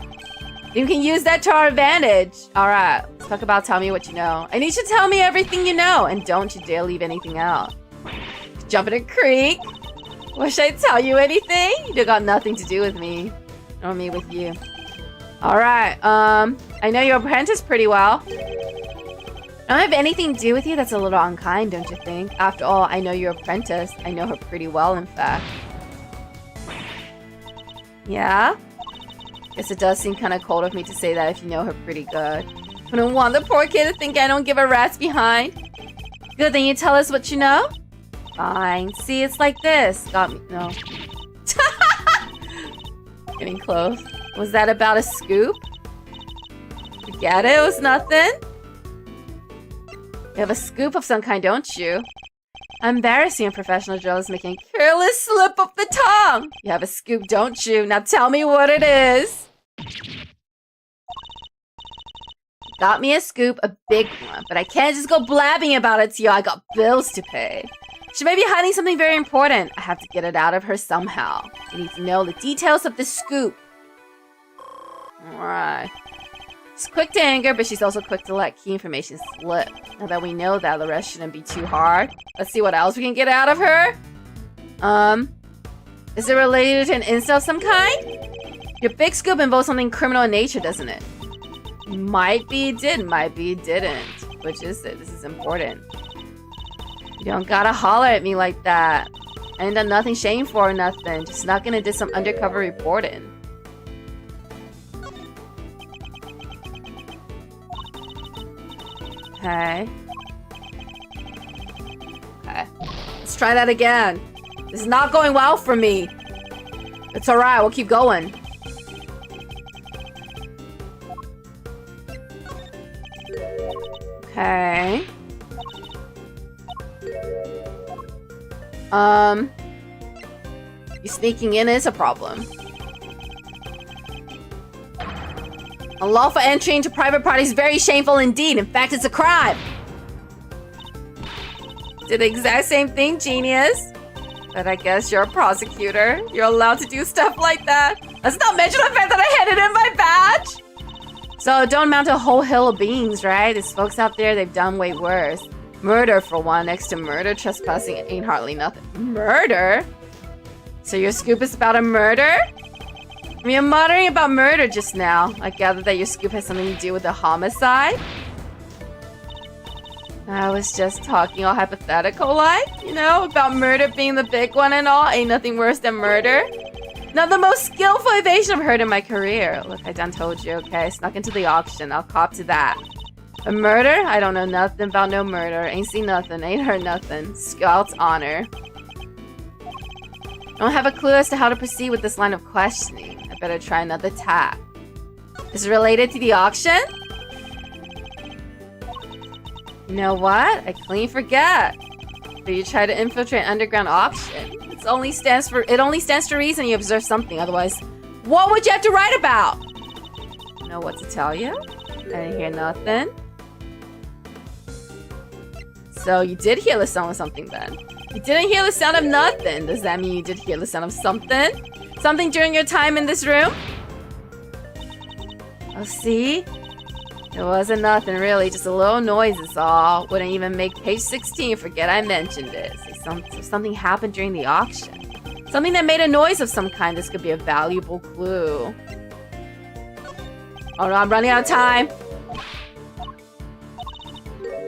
S1: You can use that to our advantage. Alright, let's talk about tell me what you know. And you should tell me everything you know. And don't you dare leave anything out. Jump in a creek. Wish I'd tell you anything? You got nothing to do with me. Or me with you. Alright, I know your apprentice pretty well. I don't have anything to do with you. That's a little unkind, don't you think? After all, I know your apprentice. I know her pretty well, in fact. Yeah? Guess it does seem kind of cold of me to say that if you know her pretty good. I don't want the poor kid to think I don't give a rat's behind. Good, then you tell us what you know? Fine. See, it's like this. Got me. No. Getting close. Was that about a scoop? Forget it. It was nothing. You have a scoop of some kind, don't you? Embarrassing a professional journalist making a careless slip of the tongue. You have a scoop, don't you? Now tell me what it is. Got me a scoop, a big one, but I can't just go blabbing about it to you. I got bills to pay. She may be hiding something very important. I have to get it out of her somehow. I need to know the details of the scoop. Alright. She's quick to anger, but she's also quick to let key information slip. Now that we know that, the rest shouldn't be too hard. Let's see what else we can get out of her. Is it related to an insult of some kind? Your big scoop involves something criminal in nature, doesn't it? Might be it did, might be it didn't. Which is it? This is important. You don't gotta holler at me like that. I ain't done nothing shameful or nothing. Just not gonna do some undercover reporting. Okay. Okay. Let's try that again. This is not going well for me. It's alright, we'll keep going. Okay. You sneaking in is a problem. Unlawful entry into private property is very shameful indeed. In fact, it's a crime. Did the exact same thing, genius. But I guess you're a prosecutor. You're allowed to do stuff like that. Let's not mention the fact that I handed in my badge. So don't amount to a whole hill of beans, right? There's folks out there, they've done way worse. Murder, for one. Next to murder, trespassing ain't hardly nothing. Murder? So your scoop is about a murder? I mean, I'm muttering about murder just now. I gather that your scoop has something to do with a homicide? I was just talking all hypothetical like, you know, about murder being the big one and all. Ain't nothing worse than murder. Not the most skillful evasion I've heard in my career. Look, I done told you, okay? Snuck into the auction. I'll cop to that. A murder? I don't know nothing about no murder. Ain't seen nothing. Ain't heard nothing. Scout's honor. I don't have a clue as to how to proceed with this line of questioning. I better try another tack. Is it related to the auction? You know what? I clean forget. But you try to infiltrate an underground auction. It only stands to reason you observe something. Otherwise, what would you have to write about? You know what to tell you? I didn't hear nothing. So you did hear the sound of something then. You didn't hear the sound of nothing. Does that mean you did hear the sound of something? Something during your time in this room? Oh, see? It wasn't nothing really, just a little noise is all. Wouldn't even make page 16 forget I mentioned it. Something happened during the auction. Something that made a noise of some kind. This could be a valuable clue. Oh no, I'm running out of time.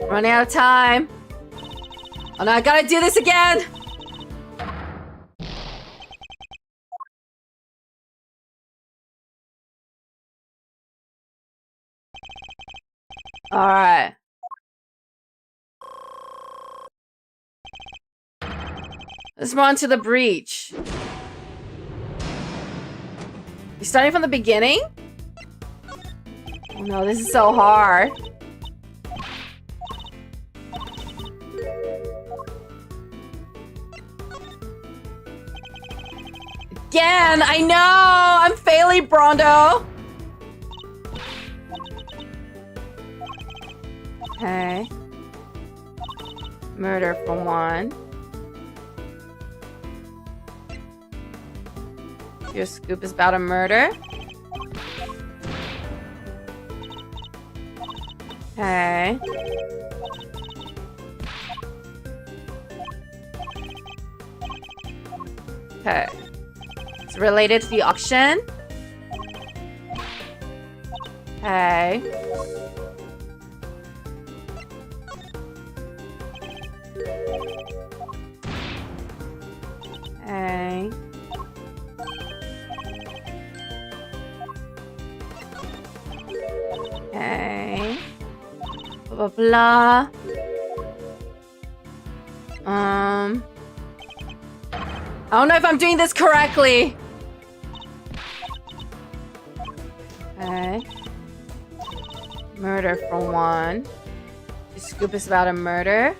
S1: Running out of time. Oh no, I gotta do this again! Alright. Let's move on to the breach. You starting from the beginning? Oh no, this is so hard. Again, I know! I'm failing, Brondo! Okay. Murder for one. Your scoop is about a murder. Okay. Okay. It's related to the auction. Okay. Okay. Okay. Blah, blah, blah. I don't know if I'm doing this correctly. Okay. Murder for one. The scoop is about a murder.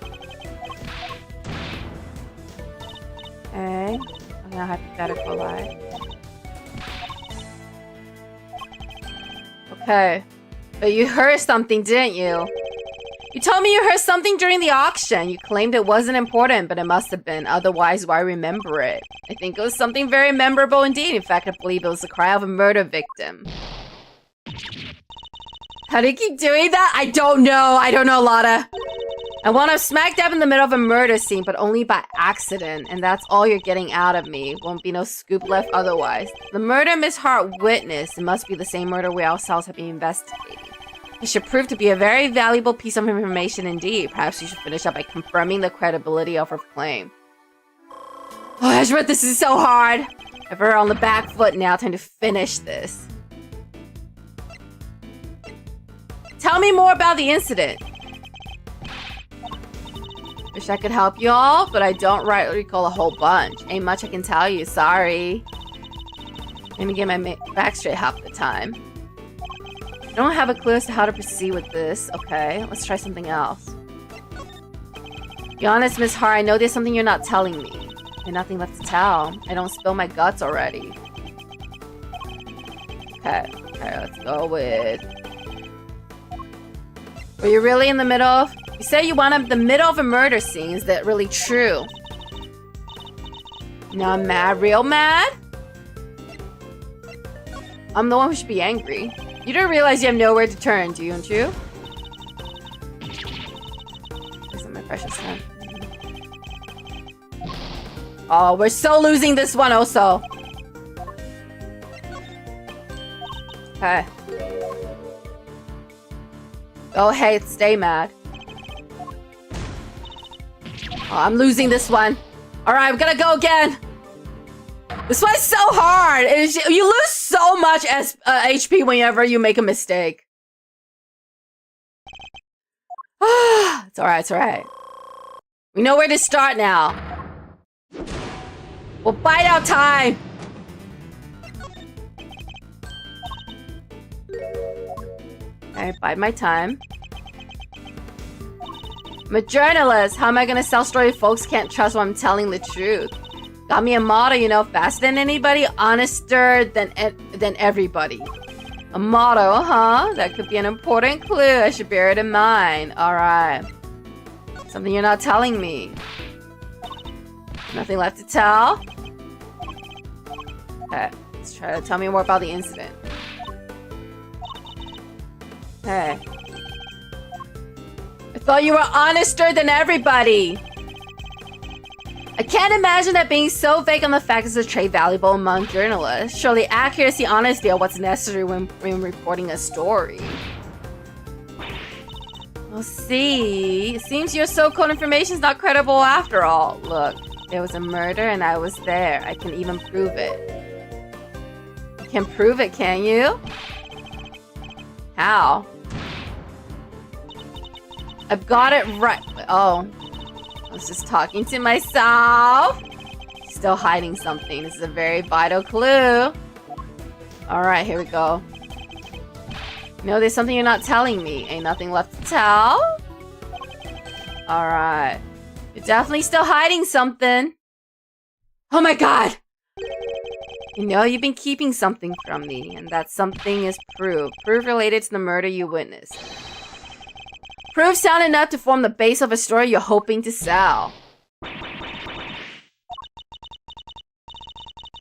S1: Okay. Okay, hypothetical lie. Okay. But you heard something, didn't you? You told me you heard something during the auction. You claimed it wasn't important, but it must have been. Otherwise, why remember it? I think it was something very memorable indeed. In fact, I believe it was the cry of a murder victim. How do you keep doing that? I don't know. I don't know, Lotta. I wound up smack dab in the middle of a murder scene, but only by accident. And that's all you're getting out of me. Won't be no scoop left otherwise. The murder Miss Hart witnessed. It must be the same murder we ourselves have been investigating. It should prove to be a very valuable piece of information indeed. Perhaps you should finish up by confirming the credibility of her claim. Oh, Ezra, this is so hard. I've her on the back foot now, time to finish this. Tell me more about the incident. Wish I could help you all, but I don't recall a whole bunch. Ain't much I can tell you, sorry. Let me get my back straight half the time. I don't have a clue as to how to proceed with this. Okay, let's try something else. Be honest, Miss Hart, I know there's something you're not telling me. There's nothing left to tell. I don't spill my guts already. Okay, let's go with... Were you really in the middle of... You say you wound up in the middle of a murder scene. Is that really true? Now I'm mad, real mad? I'm the one who should be angry. You don't realize you have nowhere to turn, don't you? Isn't my precious son? Oh, we're so losing this one also. Okay. Go ahead, stay mad. Oh, I'm losing this one. Alright, I'm gonna go again. This one's so hard. You lose so much HP whenever you make a mistake. It's alright, it's alright. We know where to start now. We'll bide our time. Okay, bide my time. I'm a journalist. How am I gonna sell story folks can't trust when I'm telling the truth? Got me a motto, you know, faster than anybody, honester than everybody. A motto, huh? That could be an important clue. I should bear it in mind. Alright. Something you're not telling me. Nothing left to tell? Okay, let's try to tell me more about the incident. Okay. I thought you were honester than everybody. I can't imagine that being so vague on the facts is a trait valuable among journalists. Surely accuracy, honesty are what's necessary when reporting a story. We'll see. It seems your so-called information is not credible after all. Look, there was a murder and I was there. I can even prove it. You can prove it, can you? How? I've got it right. Oh. I was just talking to myself. Still hiding something. This is a very vital clue. Alright, here we go. No, there's something you're not telling me. Ain't nothing left to tell? Alright. You're definitely still hiding something. Oh my god! You know, you've been keeping something from me, and that something is proof. Proof related to the murder you witnessed. Proof sound enough to form the base of a story you're hoping to sell.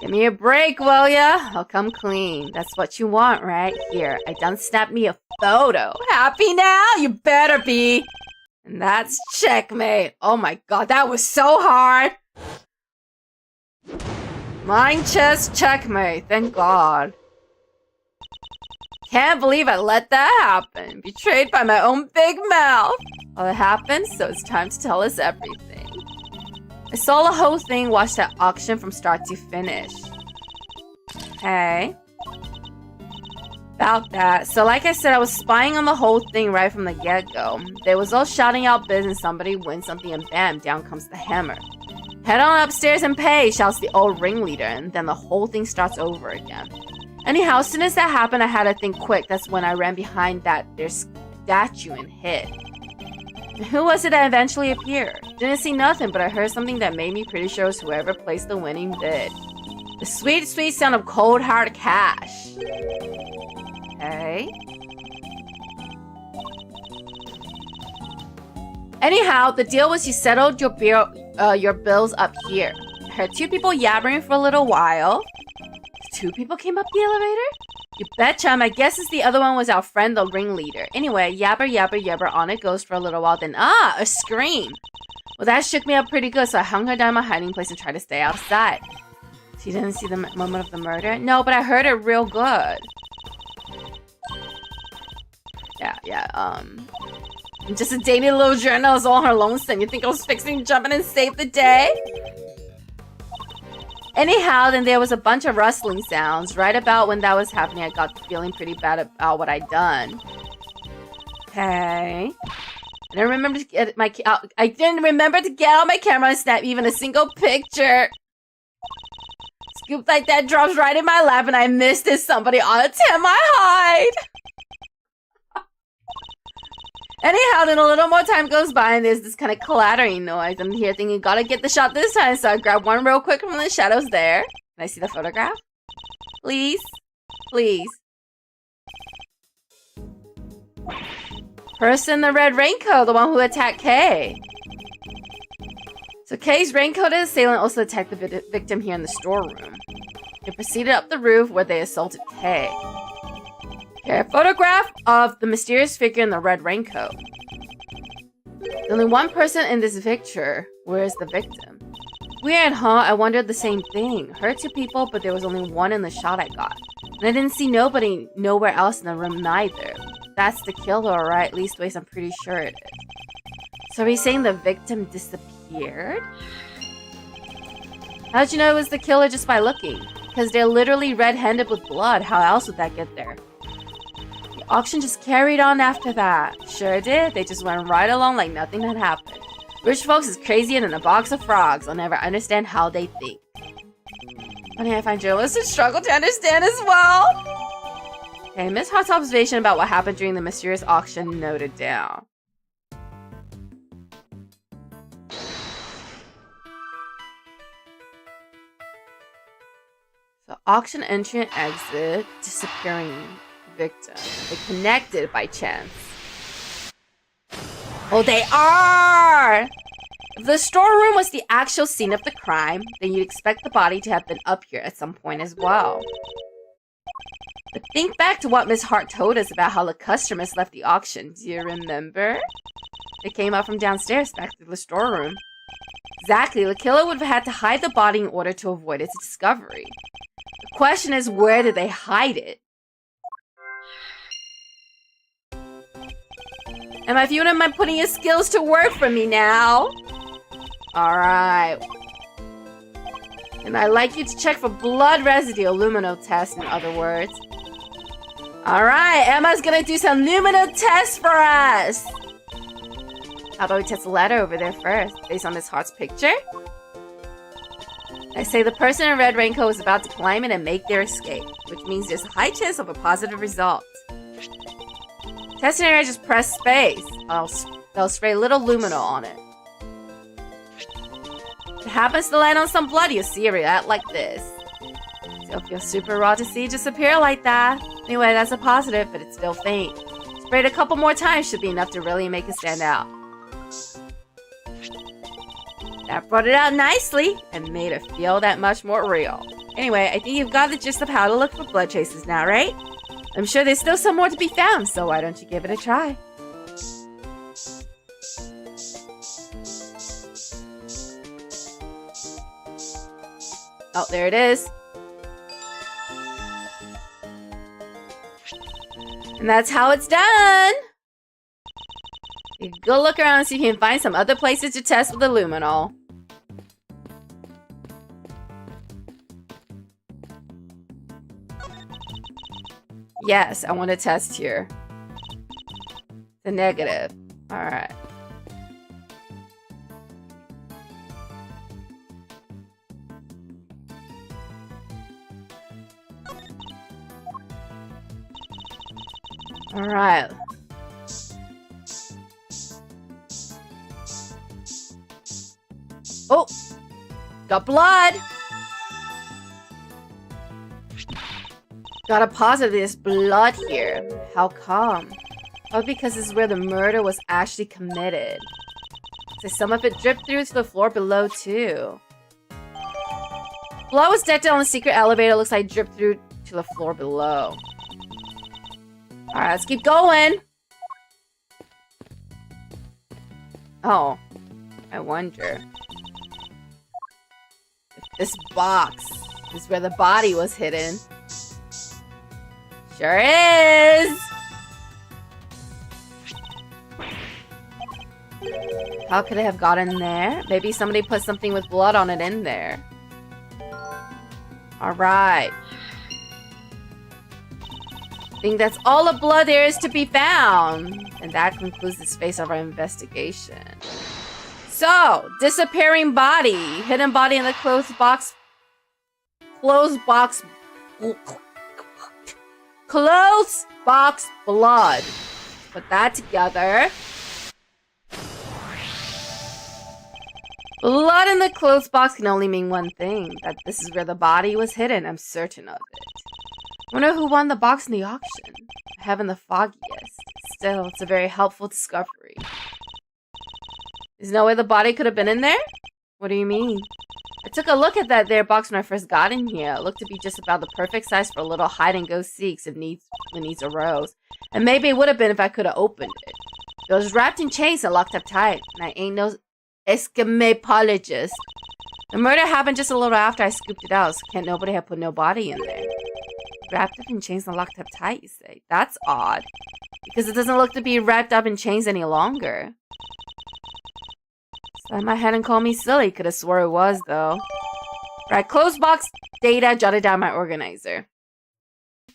S1: Give me a break, will ya? I'll come clean. That's what you want, right? Here, I done snapped me a photo. Happy now? You better be. And that's checkmate. Oh my god, that was so hard. Mind chess checkmate, thank god. Can't believe I let that happen. Betrayed by my own big mouth. Well, it happened, so it's time to tell us everything. I saw the whole thing, watched that auction from start to finish. Okay. About that. So like I said, I was spying on the whole thing right from the get-go. They was all shouting out bids and somebody wins something and bam, down comes the hammer. Head on upstairs and pay, shouts the old ringleader, and then the whole thing starts over again. Anyhow, as soon as that happened, I had to think quick. That's when I ran behind their statue and hid. And who was it that eventually appeared? Didn't see nothing, but I heard something that made me pretty sure it was whoever placed the winning bid. The sweet, sweet sound of cold, hard cash. Okay. Anyhow, the deal was you settled your bills up here. I heard two people yabbering for a little while. Two people came up the elevator? You betcha, my guess is the other one was our friend, the ringleader. Anyway, yabber, yabber, yabber, on it goes for a little while, then a scream. Well, that shook me up pretty good, so I hung her down in my hiding place and tried to stay outside. She didn't see the moment of the murder? No, but I heard it real good. Yeah, I'm just a dainty little journalist all her lonesome. You think I was fixing, jumping, and save the day? Anyhow, then there was a bunch of rustling sounds. Right about when that was happening, I got feeling pretty bad about what I'd done. Okay. I didn't remember to get out my camera and snap even a single picture. Scoop like that drops right in my lap and I missed it. Somebody ought to tear my hide. Anyhow, then a little more time goes by and there's this kind of clattering noise. I'm here thinking, gotta get the shot this time, so I grab one real quick from the shadows there. Can I see the photograph? Please? Please. Person in the red raincoat, the one who attacked Kay. So Kay's raincoated assailant also attacked the victim here in the storeroom. They proceeded up the roof where they assaulted Kay. Okay, a photograph of the mysterious figure in the red raincoat. There's only one person in this picture. Where's the victim? Weird, huh? I wondered the same thing. Heard two people, but there was only one in the shot I got. And I didn't see nobody nowhere else in the room neither. That's the killer, right? At least ways I'm pretty sure it is. So are you saying the victim disappeared? How'd you know it was the killer just by looking? Because they're literally red-handed with blood. How else would that get there? Auction just carried on after that. Sure did. They just went right along like nothing had happened. Rich folks is crazier than a box of frogs. I'll never understand how they think. Funny, I find journalists who struggle to understand as well. Okay, Miss Hart's observation about what happened during the mysterious auction noted down. So, auction entry and exit, disappearing victim. They connected by chance. Oh, they are! If the storeroom was the actual scene of the crime, then you'd expect the body to have been up here at some point as well. But think back to what Miss Hart told us about how the customers left the auction. Do you remember? They came up from downstairs back to the storeroom. Exactly, the killer would have had to hide the body in order to avoid its discovery. The question is, where did they hide it? Am I viewing my putting your skills to work for me now? Alright. And I'd like you to check for blood residue, lumino test in other words. Alright, Emma's gonna do some lumino tests for us! How about we test the ladder over there first, based on Miss Hart's picture? I say the person in red raincoat is about to climb it and make their escape, which means there's a high chance of a positive result. Testing area, just press space. They'll spray little lumino on it. If it happens to land on some blood, you'll see a react like this. Still feels super raw to see disappear like that. Anyway, that's a positive, but it's still faint. Sprayed a couple more times should be enough to really make it stand out. That brought it out nicely and made it feel that much more real. Anyway, I think you've got the gist of how to look for blood traces now, right? I'm sure there's still some more to be found, so why don't you give it a try? Oh, there it is. And that's how it's done! You can go look around and see if you can find some other places to test with the luminol. Yes, I want to test here. The negative. Alright. Alright. Oh! Got blood! Got a positive there's blood here. How come? Oh, because this is where the murder was actually committed. So some of it dripped through to the floor below, too. Blood was detected on the secret elevator. Looks like it dripped through to the floor below. Alright, let's keep going. Oh. I wonder if this box is where the body was hidden. Sure is! How could it have gotten there? Maybe somebody put something with blood on it in there. Alright. I think that's all the blood there is to be found. And that concludes this phase of our investigation. So, disappearing body. Hidden body in the closed box. Closed box blood. Put that together. Blood in the closed box can only mean one thing. That this is where the body was hidden. I'm certain of it. Wonder who won the box in the auction. I haven't the foggiest. Still, it's a very helpful discovery. There's no way the body could have been in there? What do you mean? I took a look at that there box when I first got in here. It looked to be just about the perfect size for a little hide-and-go seeks when needs arose. And maybe it would have been if I could have opened it. It was wrapped in chains and locked up tight. And I ain't no escapologist. The murder happened just a little after I scooped it out, so can't nobody have put no body in there. Wrapped up in chains and locked up tight, you say? That's odd. Because it doesn't look to be wrapped up in chains any longer. Slide my head and call me silly. Could have swore it was, though. Right, closed box data jotted down my organizer.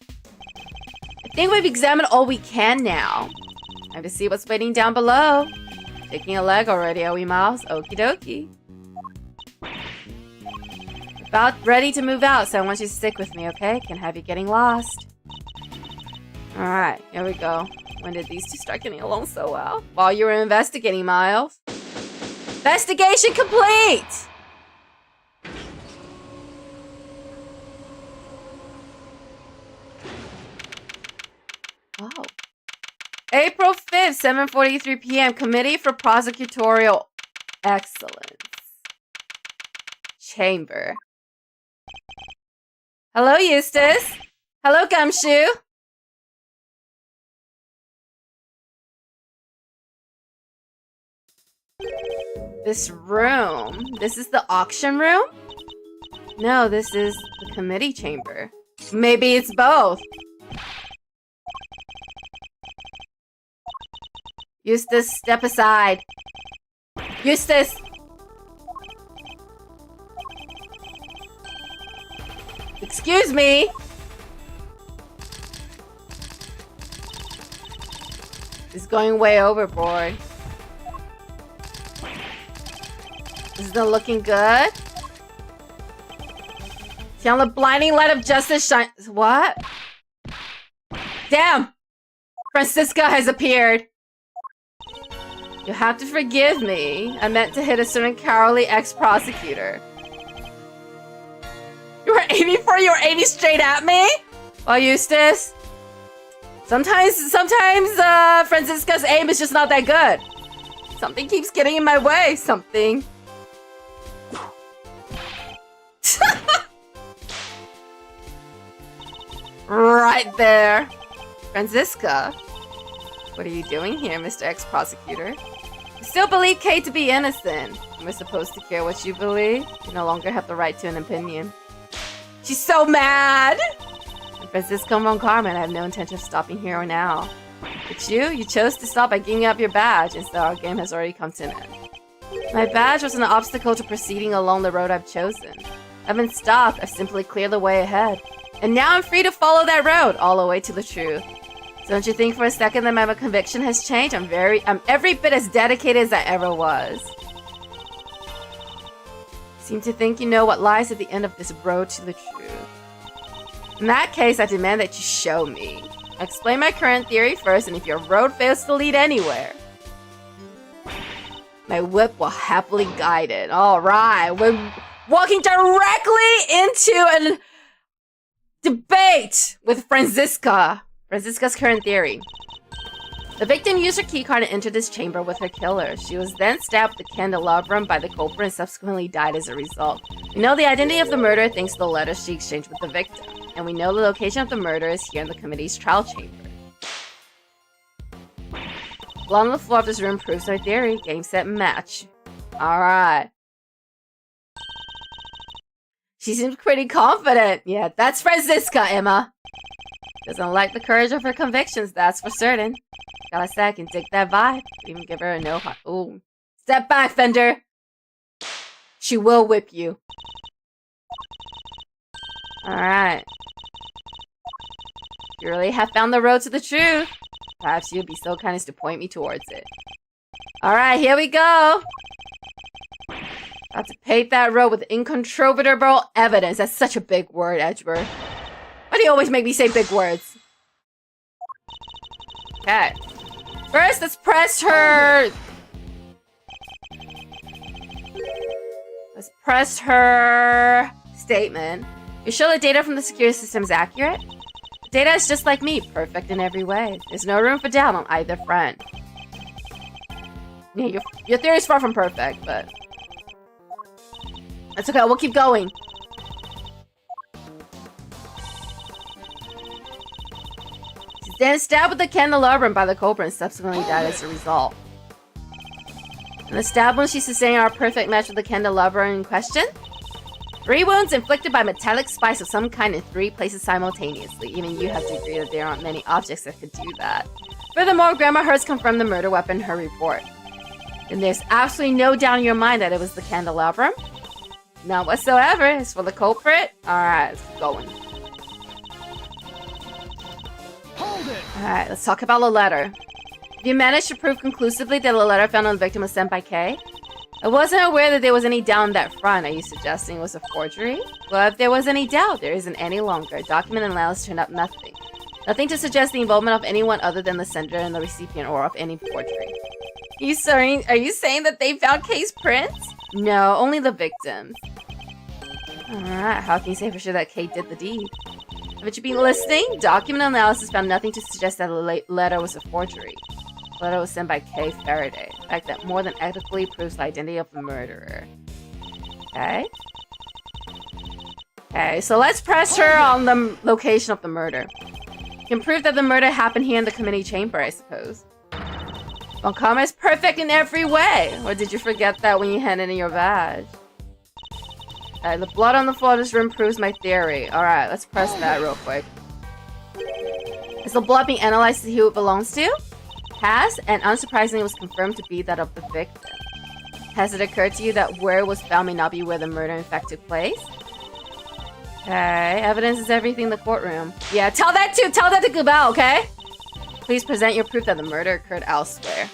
S1: I think we've examined all we can now. Time to see what's waiting down below. Taking a leg already, are we, Miles? Okie dokie. About ready to move out, so I want you to stick with me, okay? Can't have you getting lost. Alright, here we go. When did these two start getting along so well? While you were investigating, Miles. Investigation complete! Oh. April 5th, 7:43 p.m. Committee for Prosecutorial Excellence. Chamber. Hello, Eustace. Hello, Gumshoe. This room. This is the auction room? No, this is the committee chamber. Maybe it's both. Eustace, step aside. Eustace! Excuse me! It's going way overboard. Is it looking good? See how the blinding light of justice shines. What? Damn! Francisca has appeared. You have to forgive me. I meant to hit a certain cowardly ex-prosecutor. You were aiming for you were aiming straight at me? Well, Eustace. Sometimes Francisca's aim is just not that good. Something keeps getting in my way. Something. right there. Franziska, what are you doing here, Mr. Ex-Prosecutor? You still believe Kate to be innocent. Am I supposed to care what you believe? You no longer have the right to an opinion. She's so mad! Franziska von Carmen, I have no intention of stopping here or now. But you chose to stop by giving up your badge, and so our game has already come to an end. My badge was an obstacle to proceeding along the road I've chosen. I've been stopped, I've simply cleared the way ahead. And now I'm free to follow that road, all the way to the truth. So don't you think for a second that my conviction has changed? I'm every bit as dedicated as I ever was. Seem to think you know what lies at the end of this road to the truth. In that case, I demand that you show me. I'll explain my current theory first, and if your road fails to lead anywhere, my whip will happily guide it. Alright, we're walking directly into a debate with Franziska. Franziska's current theory. The victim used her keycard and entered this chamber with her killer. She was then stabbed with the candelabrum by the culprit and subsequently died as a result. We know the identity of the murderer thanks to the letters she exchanged with the victim. And we know the location of the murder is here in the committee's trial chamber. Blood on the floor of this room proves our theory. Game, set, match. Alright. She seems pretty confident. Yeah, that's Franziska, Emma. Doesn't like the courage of her convictions, that's for certain. Gotta say, I can dig that vibe. Even give her a no heart. Ooh. Step back, Fender! She will whip you. Alright. You really have found the road to the truth. Perhaps you'd be so kind as to point me towards it. Alright, here we go! About to pave that road with incontrovertible evidence. That's such a big word, Edgeworth. Why do you always make me say big words? Okay. First, let's press her... Let's press her statement. You sure the data from the security system is accurate? The data is just like me, perfect in every way. There's no room for doubt on either front. Yeah, your theory is far from perfect, but... That's okay, we'll keep going. She's then stabbed with the candelabrum by the culprit and subsequently died as a result. And the stab wounds she sustained are a perfect match with the candelabrum in question. 3 wounds inflicted by metallic spikes of some kind in 3 places simultaneously. Even you have to agree that there aren't many objects that could do that. Furthermore, Grandma Hurst confirmed the murder weapon in her report. And there's absolutely no doubt in your mind that it was the candelabrum. None whatsoever. It's for the culprit. Alright, let's keep going.
S2: Hold it!
S1: Alright, let's talk about the letter. Have you managed to prove conclusively that the letter found on the victim was sent by Kay? I wasn't aware that there was any doubt on that front. Are you suggesting it was a forgery? Well, if there was any doubt, there isn't any longer. Document analysis turned up nothing. Nothing to suggest the involvement of anyone other than the sender and the recipient or of any forgery. Are you saying that they found Kay's prints? No, only the victims. Alright, how can you say for sure that Kay did the deed? Haven't you been listening? Document analysis found nothing to suggest that the letter was a forgery. The letter was sent by Kay Faraday. In fact, that more than ethically proves the identity of the murderer. Okay? Okay, so let's press her on the location of the murder. You can prove that the murder happened here in the committee chamber, I suppose. Von Karma is perfect in every way! Or did you forget that when you handed in your badge? The blood on the floor of this room proves my theory. Alright, let's press that real quick. Is the blood being analyzed to see who it belongs to? Has, and unsurprisingly was confirmed to be that of the victim. Has it occurred to you that where it was found may not be where the murder in fact took place? Okay, evidence is everything in the courtroom. Yeah, tell that to Gubel, okay? Please present your proof that the murder occurred elsewhere.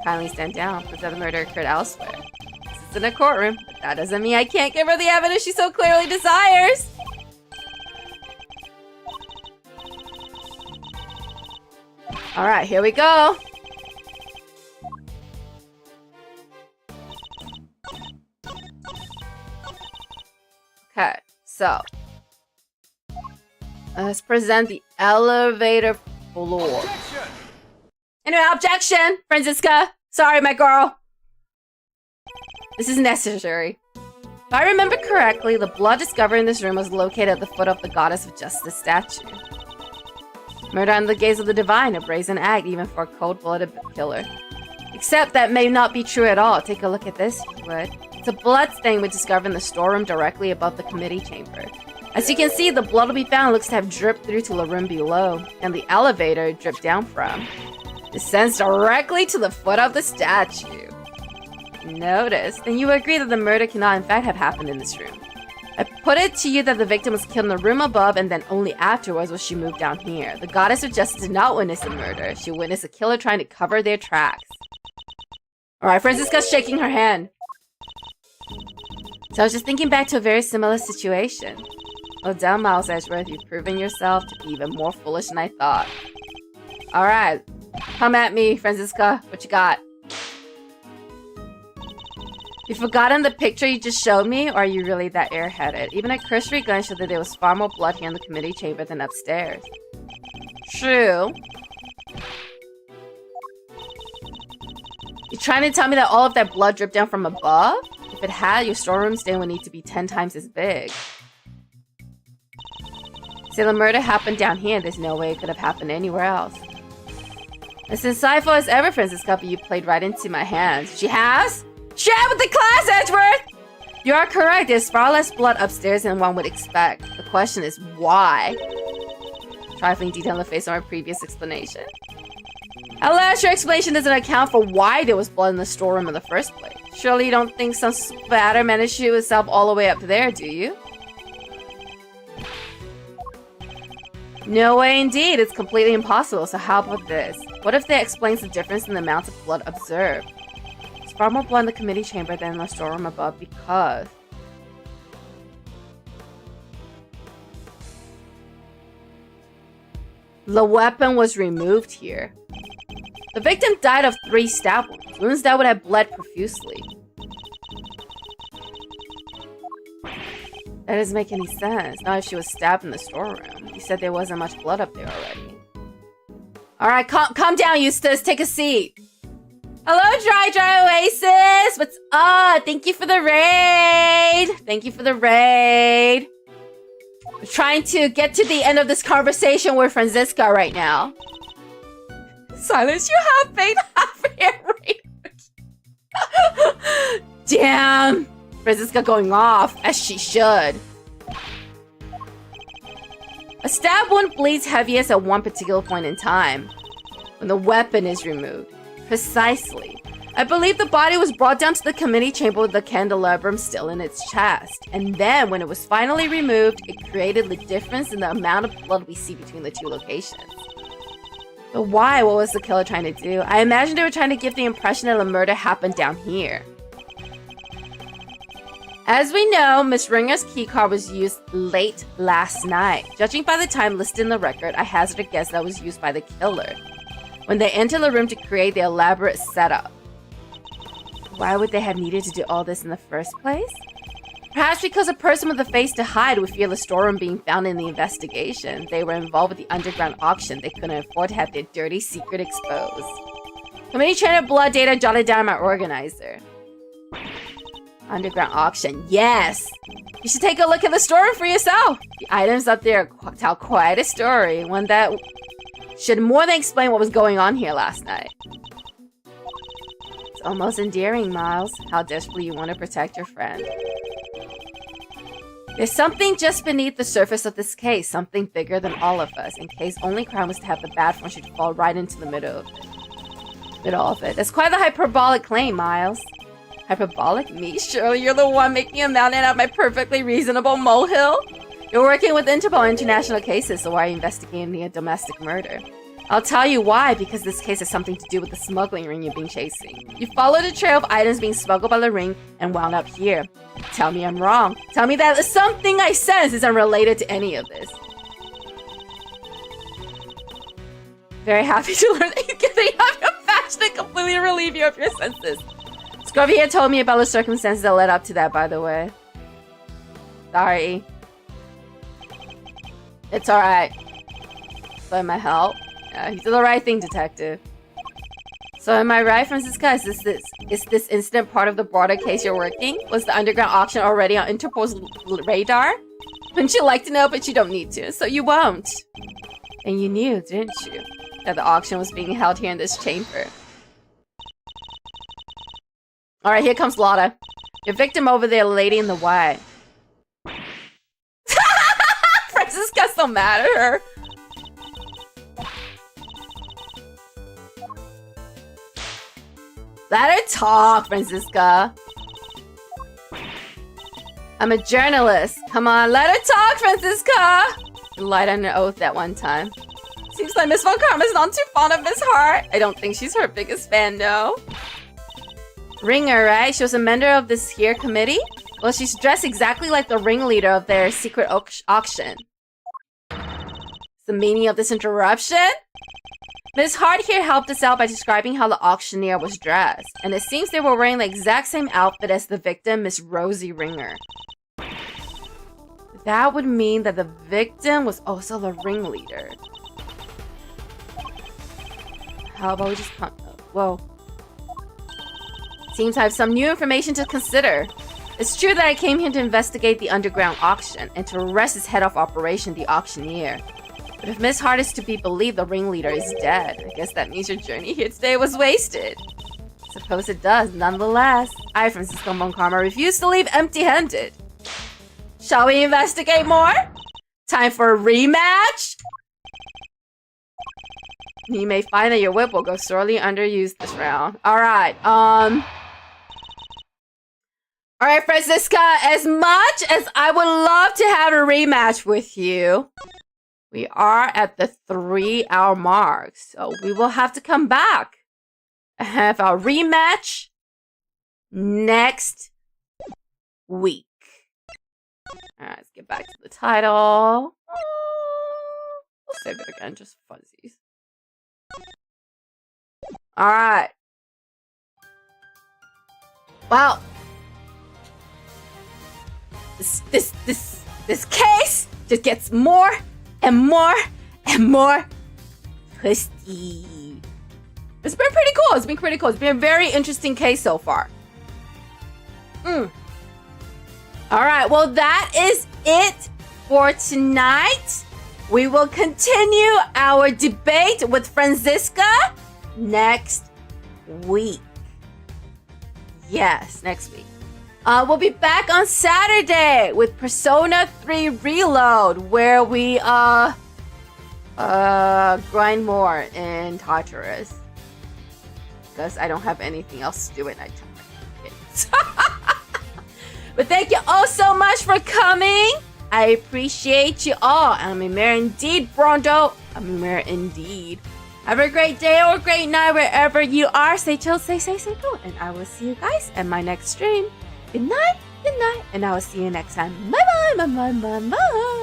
S1: Kindly stand down, prove that the murder occurred elsewhere. This is in a courtroom, but that doesn't mean I can't give her the evidence she so clearly desires! Alright, here we go! Okay, so... let's present the elevator floor.
S2: Objection!
S1: Anyway, objection! Franziska! Sorry, my girl! This is necessary. If I remember correctly, the blood discovered in this room was located at the foot of the Goddess of Justice statue. Murder under the gaze of the divine, a brazen act even for a cold-blooded killer. Except that may not be true at all. Take a look at this, if you would. It's a blood stain we discovered in the storeroom directly above the committee chamber. As you can see, the blood to be found looks to have dripped through to the room below, and the elevator it dripped down from descends directly to the foot of the statue. Notice, then you agree that the murder cannot in fact have happened in this room. I put it to you that the victim was killed in the room above, and then only afterwards was she moved down here. The Goddess of Justice did not witness the murder. She witnessed a killer trying to cover their tracks. Alright, Franziska's shaking her hand. So I was just thinking back to a very similar situation. Oh, damn, Miles Edgeworth, you've proven yourself to be even more foolish than I thought. Alright, come at me, Franziska. What you got? You forgotten the picture you just showed me, or are you really that airheaded? Even a cursory glance showed that there was far more blood here in the committee chamber than upstairs. True. You trying to tell me that all of that blood dripped down from above? If it had, your storeroom stain would need to be 10 times as big. Say the murder happened down here, there's no way it could have happened anywhere else. As insightful as ever, Franziska, you played right into my hands. She has? Share with the class, Edgeworth! You are correct, there's far less blood upstairs than one would expect. The question is, why? Trifling detail in the face of our previous explanation. Alas, your explanation doesn't account for why there was blood in the storeroom in the first place. Surely you don't think some spatter managed to shoot itself all the way up there, do you? No way indeed, it's completely impossible, so how about this? What if that explains the difference in the amount of blood observed? There's far more blood in the committee chamber than in the storeroom above because... the weapon was removed here. The victim died of 3 stab wounds that would have bled profusely. That doesn't make any sense. Not if she was stabbed in the storeroom. You said there wasn't much blood up there already. Alright, calm down, Eustace. Take a seat. Hello, Dry Oasis! What's up? Thank you for the raid! Thank you for the raid. We're trying to get to the end of this conversation with Franziska right now. Silence, you have paid half your rate. Damn! Franziska going off, as she should. A stab wound bleeds heaviest at one particular point in time, when the weapon is removed. Precisely. I believe the body was brought down to the committee chamber with the candelabrum still in its chest. And then, when it was finally removed, it created the difference in the amount of blood we see between the 2 locations. But why? What was the killer trying to do? I imagine they were trying to give the impression that the murder happened down here. As we know, Miss Ringer's keycard was used late last night. Judging by the time listed in the record, I hazard a guess that was used by the killer when they entered the room to create the elaborate setup. Why would they have needed to do all this in the first place? Perhaps because a person with a face to hide would fear the storeroom being found in the investigation. They were involved with the underground auction. They couldn't afford to have their dirty secret exposed. Committee trainer blood data jotted down by organizer. Underground auction, yes! You should take a look at the storeroom for yourself! The items up there tell quite a story, one that should more than explain what was going on here last night. It's almost endearing, Miles, how desperately you want to protect your friend. There's something just beneath the surface of this case, something bigger than all of us, in case only crime was to have the bad fortune to fall right into the middle of it. That's quite the hyperbolic claim, Miles. Hyperbolic? Me? Surely you're the one making a mountain out of my perfectly reasonable molehill? You're working with Interpol international cases, so why are you investigating a domestic murder? I'll tell you why, because this case has something to do with the smuggling ring you've been chasing. You followed a trail of items being smuggled by the ring and wound up here. Tell me I'm wrong. Tell me that something I sense isn't related to any of this. Very happy to learn that you can have your fashion and completely relieve you of your senses. Scruffy had told me about the circumstances that led up to that, by the way. Sorry. It's alright. But my help? Yeah, you did the right thing, detective. So am I right, Francisca? Is this incident part of the broader case you're working? Was the underground auction already on Interpol's radar? Wouldn't you like to know, but you don't need to, so you won't. And you knew, didn't you, that the auction was being held here in this chamber? Alright, here comes Lotta. Your victim over there, lady in the white. Francisca's so mad at her. Let her talk, Francisca. I'm a journalist. Come on, let her talk, Francisca. You lied on an oath at one time. Seems like Miss Von Karma's not too fond of Miss Hart. I don't think she's her biggest fan, no. Ringer, right? She was a member of this here committee? Well, she's dressed exactly like the ringleader of their secret auction. What's the meaning of this interruption? Miss Hart here helped us out by describing how the auctioneer was dressed. And it seems they were wearing the exact same outfit as the victim, Miss Rosie Ringer. That would mean that the victim was also the ringleader. How about we just come... Whoa. Seems I have some new information to consider. It's true that I came here to investigate the underground auction and to arrest its head of operation, the auctioneer. But if Miss Hart is to be believed, the ringleader is dead. I guess that means your journey here today was wasted. Suppose it does, nonetheless. I, Francisco Von Karma, refuse to leave empty-handed. Shall we investigate more? Time for a rematch? You may find that your whip will go sorely underused this round. Alright, Alright, Francisca, as much as I would love to have a rematch with you, we are at the 3-hour mark, so we will have to come back and have our rematch next week. Alright, let's get back to the title. We'll save it again, just fuzzies. Alright. Wow. This case just gets more and more and more twisty. It's been pretty cool. It's been pretty cool. It's been a very interesting case so far. Alright, well that is it for tonight. We will continue our debate with Francisca next week. Yes, next week. We'll be back on Saturday with Persona 3 Reload, where we grind more in Tartarus. Because I don't have anything else to do at nighttime. But thank you all so much for coming. I appreciate you all. I'm a mayor indeed, Brondo. I'm a mayor indeed. Have a great day or a great night wherever you are. Stay chill, stay safe, stay cool. And I will see you guys at my next stream. Good night, and I will see you next time. Bye-bye, bye-bye, bye-bye.